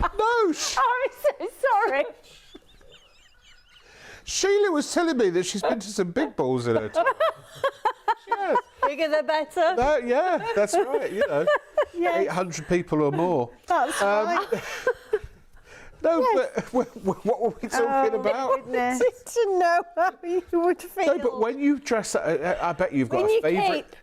I'm so sorry. Sheila was telling me that she's been to some big balls in her time. Yes. Bigger the better. Yeah, that's right. You know, 800 people or more. That's right. No, yes. But what were we talking about? To know how you would feel. No, but when you dress, I bet you've got a favourite.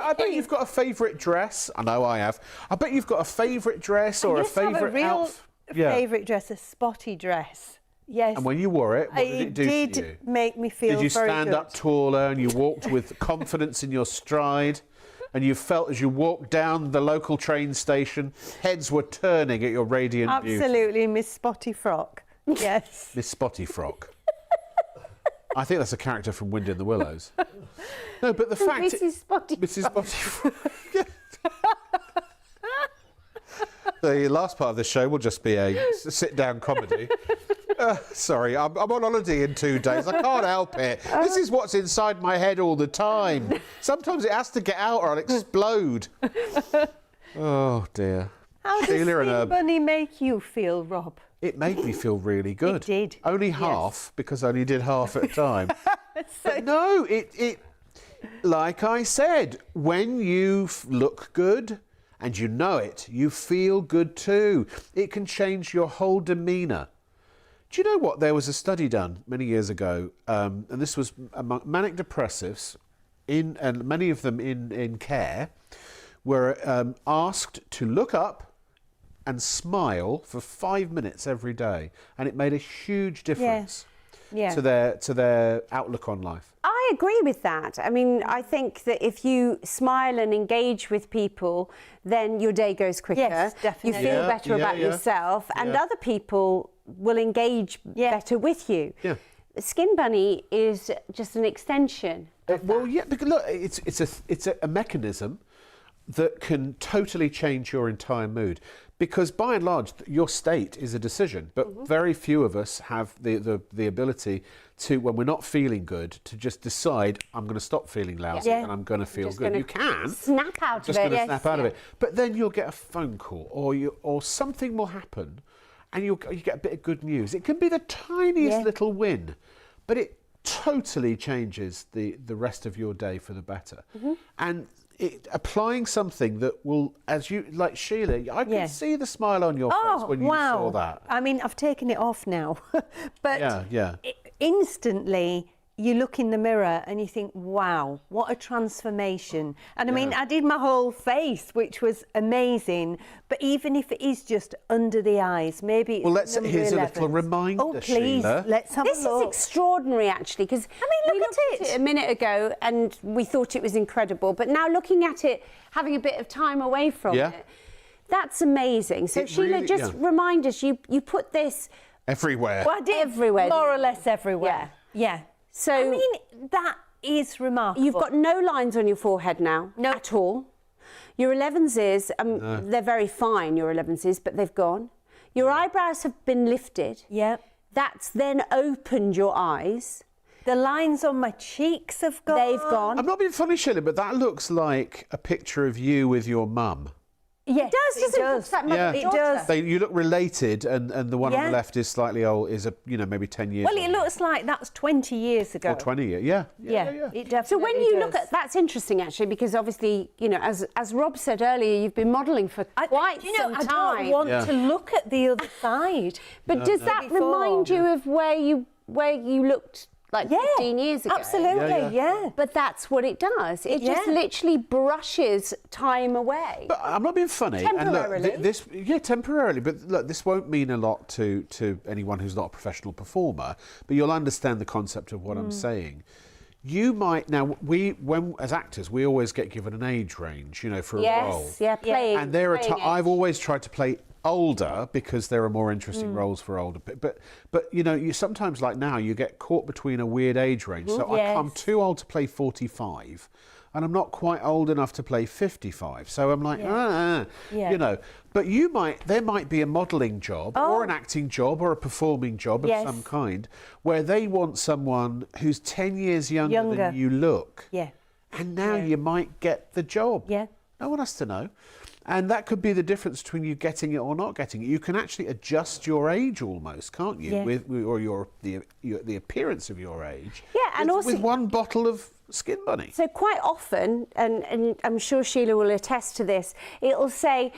I bet you've got a favourite dress. I know I have. I bet you've got a favourite dress or a favourite outfit. Favourite dress, a spotty dress. Yes. And when you wore it, what did it do to you? Make me feel very good. Did you stand up taller and you walked with confidence in your stride? And you felt as you walked down the local train station, heads were turning at your radiant beauty. Absolutely, Miss Spotty Frock. Yes. Miss Spotty Frock. I think that's a character from Wind in the Willows. No, but the fact... Mrs. Spotty Frock. The last part of the show will just be a sit-down comedy. Sorry, I'm on holiday in 2 days. I can't help it. This is what's inside my head all the time. Sometimes it has to get out or I'll explode. Oh, dear. How does Skin Bunny make you feel, Rob? It made me feel really good. It did. Only half, because I only did half at a time. But no, it like I said, when you look good and you know it, you feel good too. It can change your whole demeanour. Do you know what? There was a study done many years ago, and this was among manic depressives, and many of them in care, were asked to look up and smile for 5 minutes every day, and it made a huge difference to their outlook on life. I agree with that. I mean, I think that if you smile and engage with people, then your day goes quicker. Yes, definitely. You feel better about yourself, and other people will engage better with you. Yeah. Skin Bunny is just an extension. Well, yeah, because look, it's a mechanism that can totally change your entire mood. Because by and large, your state is a decision, but very few of us have the ability to, when we're not feeling good, to just decide, I'm going to stop feeling lousy and I'm going to feel good. You can. Snap out of it. Just going to snap out of it. But then you'll get a phone call or something will happen and you get a bit of good news. It can be the tiniest little win, but it totally changes the rest of your day for the better. And applying something that will, as you, like Sheila, I can see the smile on your face when you saw that. I mean, I've taken it off now, but instantly you look in the mirror and you think, wow, what a transformation. And I mean, I did my whole face, which was amazing, but even if it is just under the eyes, maybe it's here's 11. a little reminder, Oh, please, Sheila. let's have a look. This is extraordinary, actually, because I mean, look at it a minute ago and we thought it was incredible, but now looking at it, having a bit of time away from it, that's amazing. So Sheila, just remind us, you put this... Everywhere. Well, I did everywhere. More or less everywhere. Yeah. So I mean, that is remarkable. You've got no lines on your forehead now, at all. Your 11s, they're very fine, your 11s, but they've gone. Your eyebrows have been lifted. Yeah. That's then opened your eyes. The lines on my cheeks have gone. They've gone. I'm not being funny, Shelagh, but that looks like a picture of you with your mum. Yes, it does. It does. You look related, and the one on the left is slightly old, is maybe 10 years Well, old. it looks like that's 20 years ago. Or 20 years, yeah. It definitely So when you look does. at, that's interesting actually, because obviously, as Rob said earlier, you've been modelling for quite some time. I don't want to look at the other side. But does that remind you of where you looked like 15 years ago? Absolutely, yeah. But that's what it does. It just literally brushes time away. But I'm not being funny. Temporarily. And look, temporarily. But look, this won't mean a lot to anyone who's not a professional performer. But you'll understand the concept of what I'm saying. You might now. As actors, we always get given an age range, for a role. Playing. And I've always tried to play older because there are more interesting roles for older. But you sometimes, like now, you get caught between a weird age range. So I'm too old to play 45. And I'm not quite old enough to play 55. So I'm like, But there might be a modelling job or an acting job or a performing job of some kind where they want someone who's 10 years younger than you look. Yeah. And now you might get the job. Yeah. No one has to know. And that could be the difference between you getting it or not getting it. You can actually adjust your age almost, can't you? Or the appearance of your age. Yeah, and also with one bottle of Skin Bunny. So quite often, and I'm sure Sheila will attest to this, it'll say,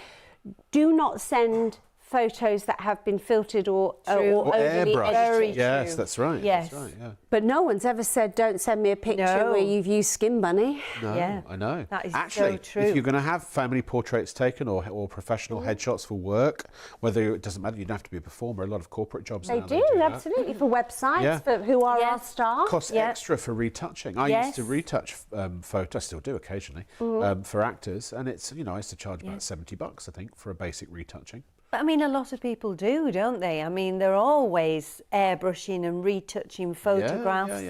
do not send photos that have been filtered or overly airbrushed. edited. Yes, that's right. Yes. That's right, yeah. But no one's ever said, don't send me a picture where you've used Skin Bunny. No, I know. That is actually, so true. if you're going to have family portraits taken or professional headshots for work, whether it doesn't matter, you don't have to be a performer. A lot of corporate jobs They now, do, that. absolutely, for websites, for who are our staff. Costs extra for retouching. I used to retouch photos, I still do occasionally, for actors, and it's, I used to charge about $70, I think, for a basic retouching. But I mean, a lot of people do, don't they? I mean, they're always airbrushing and retouching photographs.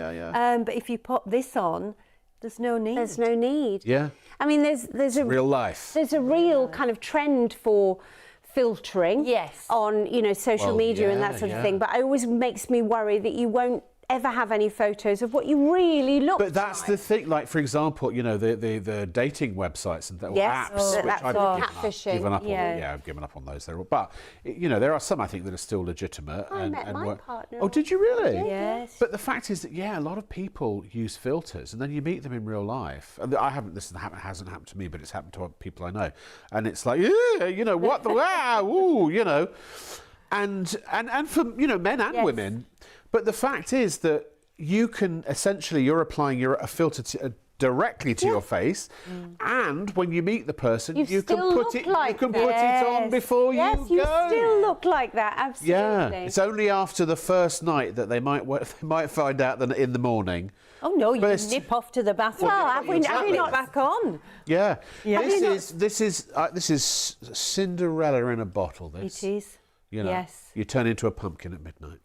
But if you pop this on, there's no need. There's no need. Yeah. I mean, there's a real life. There's a real kind of trend for filtering on, social media and that sort of thing. But it always makes me worry that you won't ever have any photos of what you really look like. But that's the thing, like, for example, the dating websites and apps, which I've given up on those. But, there are some, I think, that are still legitimate. I met my partner. Oh, did you really? Yes. But the fact is that, a lot of people use filters and then you meet them in real life. And hasn't happened to me, but it's happened to people I know. And it's like, what the, and for, men and women. But the fact is that you're applying a filter directly to your face, and when you meet the person, you can put it on before you go. Yes, you still look like that, absolutely. Yeah, it's only after the first night that they might find out that in the morning. Oh no, you nip off to the bathroom. Well, have we not back on? Yeah. This is Cinderella in a bottle. This. It is. Yes. You turn into a pumpkin at midnight.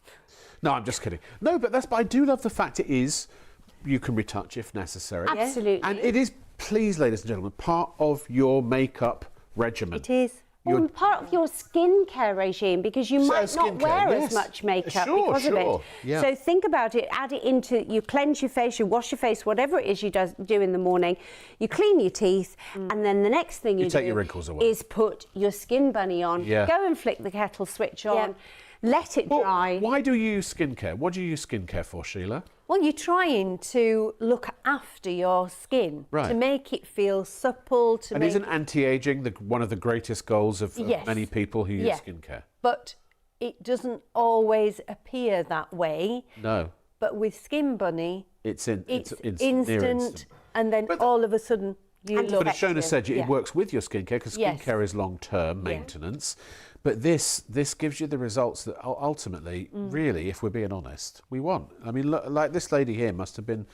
No, I'm just kidding. No, but I do love the fact you can retouch if necessary. Absolutely. And it is, please, ladies and gentlemen, part of your makeup regimen. It is. And part of your skincare regime, because you might not wear as much makeup because of it. Yeah. So think about it, add it into, you cleanse your face, you wash your face, whatever it is you do in the morning, you clean your teeth, and then the next thing you take do your wrinkles away. is put your Skin Bunny on, go and flick the kettle switch on, let it dry. Why do you use skincare? What do you use skincare for, Sheila? Well, you're trying to look after your skin to make it feel supple. Isn't anti-aging one of the greatest goals of many people who use skincare? But it doesn't always appear that way. No. But with Skin Bunny, it's instant, and then all of a sudden you look. But as Shona said, it works with your skincare because skincare is long-term maintenance. But this gives you the results that ultimately, really, if we're being honest, we want. I mean, look, like this lady here must have been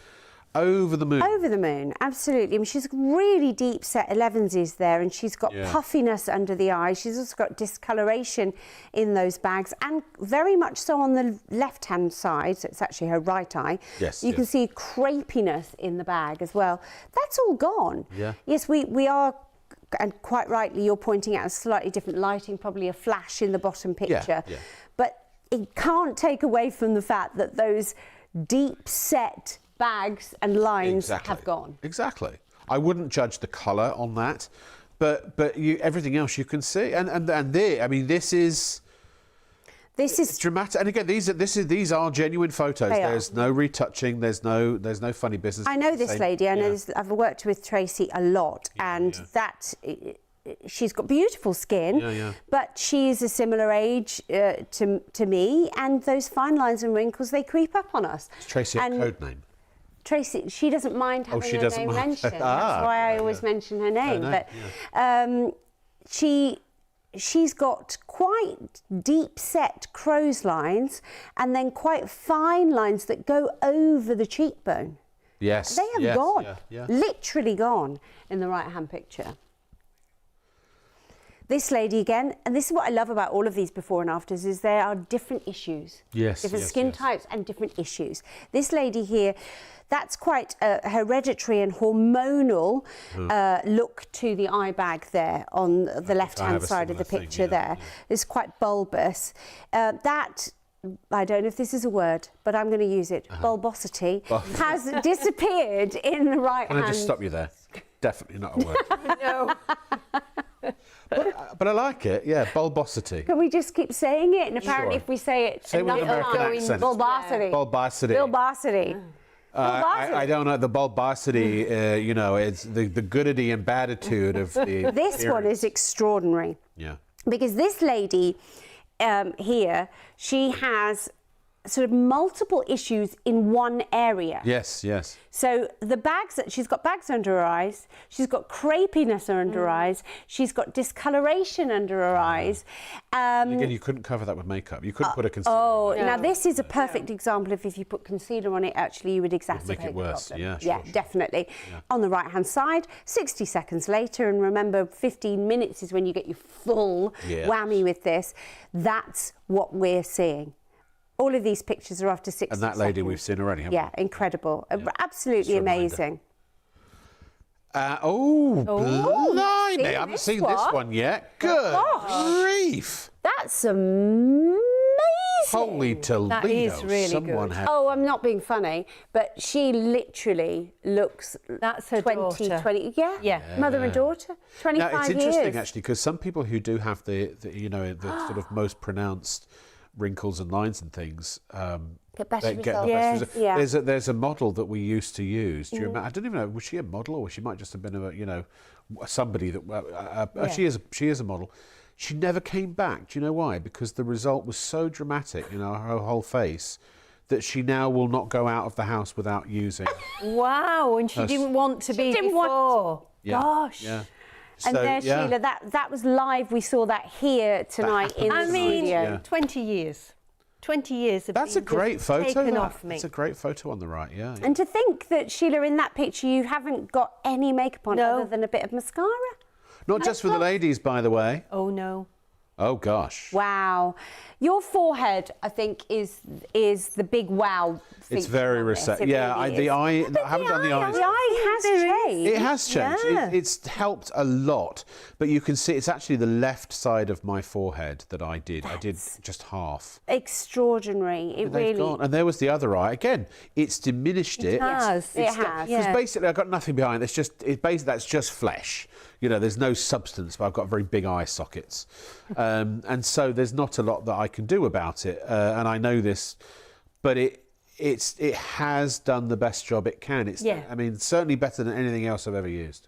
over the moon. Over the moon, absolutely. I mean, she's really deep set 11s there, and she's got puffiness under the eyes. She's also got discoloration in those bags, and very much so on the left-hand side. So it's actually her right eye. Yes, you can see crepiness in the bag as well. That's all gone. Yeah. Yes, we are. And quite rightly, you're pointing out a slightly different lighting, probably a flash in the bottom picture. Yeah. But it can't take away from the fact that those deep set bags and lines have gone. Exactly. I wouldn't judge the colour on that, but everything else you can see, and there. I mean, this is dramatic. And again, these are genuine photos. There's no retouching. There's no funny business. I know this lady. I know this, I've worked with Tracy a lot, and that. She's got beautiful skin, but she's a similar age to me, and those fine lines and wrinkles, they creep up on us. Is Tracy a code name? Tracy, she doesn't mind having her name mentioned. That's why I always mention her name. But she's got quite deep set crow's lines and then quite fine lines that go over the cheekbone. Yes. They have gone, literally gone in the right-hand picture. This lady again, and this is what I love about all of these before and afters, is there are different issues. Different skin types and different issues. This lady here, that's quite a hereditary and hormonal look to the eye bag there on the left-hand side of the picture there. It's quite bulbous. That, I don't know if this is a word, but I'm going to use it. Bulbosity has disappeared in the right hand. Can I just stop you there? Definitely not a word. No. But I like it, bulbosity. Can we just keep saying it? And apparently if we say it enough times, bulbosity. Bulbosity. Bulbosity. I don't know, the bulbosity, you know, it's the goodity and baditude of the This one is extraordinary. Yeah. Because this lady here, she has sort of multiple issues in one area. Yes. So the bags, she's got bags under her eyes, she's got crepiness under her eyes, she's got discoloration under her eyes. Again, you couldn't cover that with makeup. You couldn't put a concealer on. Now this is a perfect example of if you put concealer on it, actually you would exacerbate make it worse. the problem. Yeah, definitely. Yeah. On the right-hand side, 60 seconds later, and remember 15 minutes is when you get your full whammy with this. That's what we're seeing. All of these pictures are after 60 seconds. And that lady we've seen already, haven't we? Incredible. Absolutely amazing. Blimey, I haven't seen this one yet. Good grief. That's amazing. Holy Toledo. That is really good. Oh, I'm not being funny, but she literally looks... That's her daughter. 20, mother and daughter, 25 years. Now, it's interesting, actually, because some people who do have the sort of most pronounced wrinkles and lines and things get better results. There's a model that we used to use. Do you remember? I don't even know, was she a model, or she might just have been somebody that she is a model. She never came back. Do you know why? Because the result was so dramatic in her whole face that she now will not go out of the house without using. Wow, and she didn't want to be before. Gosh. Yeah. And there's Sheila, that was live. We saw that here tonight in the studio. 20 years. 20 years of That's a great photo. Taken off me. It's a great photo on the right, yeah. And to think that, Sheila, in that picture, you haven't got any makeup on other than a bit of mascara. Not just for the ladies, by the way. Oh, no. Oh, gosh. Wow. Your forehead, I think, is the big wow feature. It's very receptive. Yeah, I haven't done the eyes. The eye has changed. It has changed. Yeah. It's helped a lot. But you can see it's actually the left side of my forehead that I did. I did just half. Extraordinary. It really... Gone. And there was the other eye. Again, it's diminished it. It has. Because basically I've got nothing behind. That's just flesh. You know, there's no substance, but I've got very big eye sockets. And so there's not a lot that I can do about it. And I know this, but it has done the best job it can. I mean, certainly better than anything else I've ever used.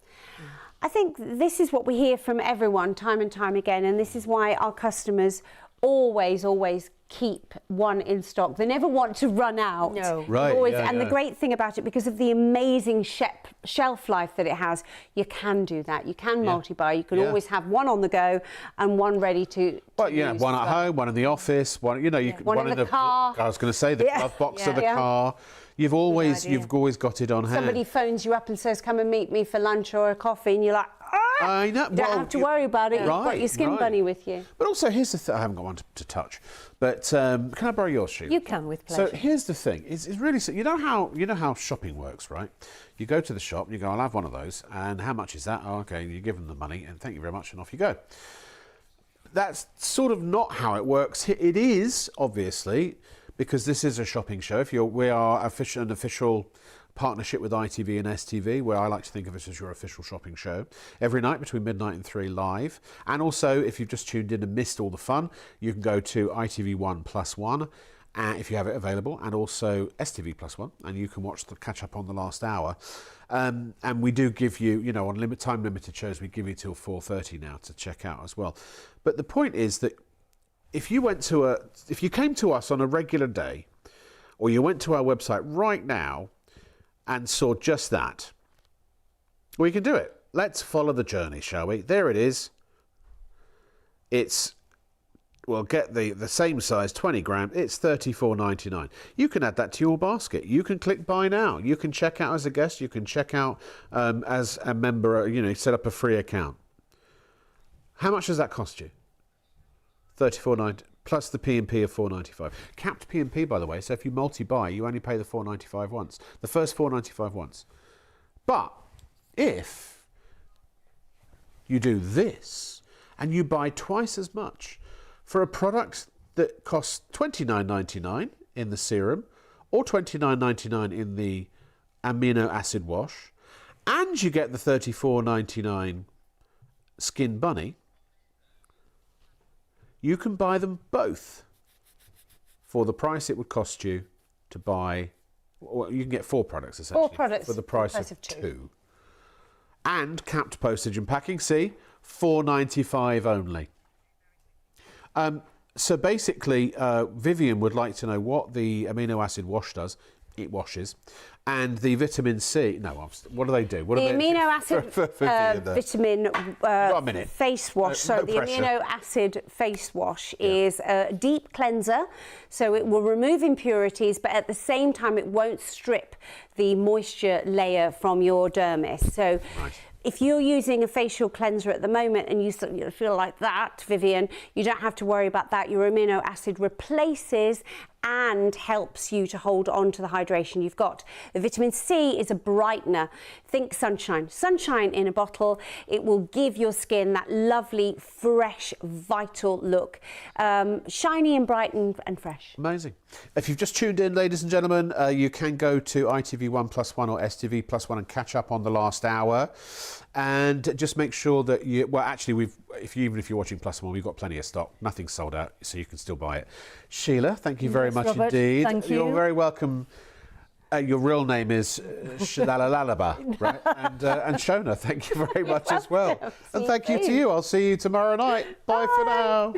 I think this is what we hear from everyone time and time again, and this is why our customers always keep one in stock. They never want to run out. No. Right. The great thing about it, because of the amazing shelf life that it has, you can do that. You can multi-buy. You can always have one on the go and one ready to use. One at home, one in the office, one in the car. I was going to say the glove box of the car. You've always got it on hand. Somebody phones you up and says, "Come and meet me for lunch or a coffee," and you're like, I know. Don't have to worry about it. You've got your skin bunny with you. But also, here's the thing. I haven't got one to touch. But can I borrow yours, Sheila? You can, with pleasure. So here's the thing. It's really you know how shopping works, right? You go to the shop and you go, "I'll have one of those." And how much is that? Oh, okay. You give them the money and thank you very much, and off you go. That's sort of not how it works. It is, obviously, because this is a shopping show. We are an official partnership with ITV and STV, where I like to think of it as your official shopping show, every night between midnight and 3 live. And also, if you've just tuned in and missed all the fun, you can go to ITV1 +1 if you have it available, and also STV +1, and you can catch up on the last hour. And we do give you, on time limited shows, we give you till 4:30 now to check out as well. But the point is that if you came to us on a regular day, or you went to our website right now and saw just that, we can do it. Let's follow the journey, shall we? There it is. We'll get the same size, 20 gram. It's $34.99. You can add that to your basket. You can click buy now. You can check out as a guest. You can check out as a member. Set up a free account. How much does that cost you? $34.90 plus the P&P of $4.95. Capped P&P, by the way. So if you multi-buy, you only pay the $4.95 once. The first $4.95 once. But if you do this and you buy twice as much for a product that costs $29.99 in the serum or $29.99 in the amino acid wash, and you get the $34.99 Skin Bunny, you can buy them both for the price it would cost you to buy. Well, you can get 4 products essentially. 4 products for the price of 2. And capped postage and packing. See, $4.95 only. So basically, Vivian would like to know what the amino acid wash does. It washes. And the vitamin C. No, what do they do? The amino acid vitamin face wash. So the amino acid face wash is a deep cleanser. So it will remove impurities, but at the same time, it won't strip the moisture layer from your dermis. So if you're using a facial cleanser at the moment and you feel like that, Vivian, you don't have to worry about that. Your amino acid replaces and helps you to hold on to the hydration you've got. The vitamin C is a brightener. Think sunshine. Sunshine in a bottle. It will give your skin that lovely, fresh, vital look. Shiny and bright and fresh. Amazing. If you've just tuned in, ladies and gentlemen, you can go to ITV1 +1 or STV +1 and catch up on the last hour. And just make sure that even if you're watching +1, we've got plenty of stock. Nothing's sold out, so you can still buy it. Sheila, thank you very much Robert, indeed. thank you. You're very welcome. Your real name is Shalalalaba, right? And Shona, thank you very much as well. And thank you to you. I'll see you tomorrow night. Bye for now.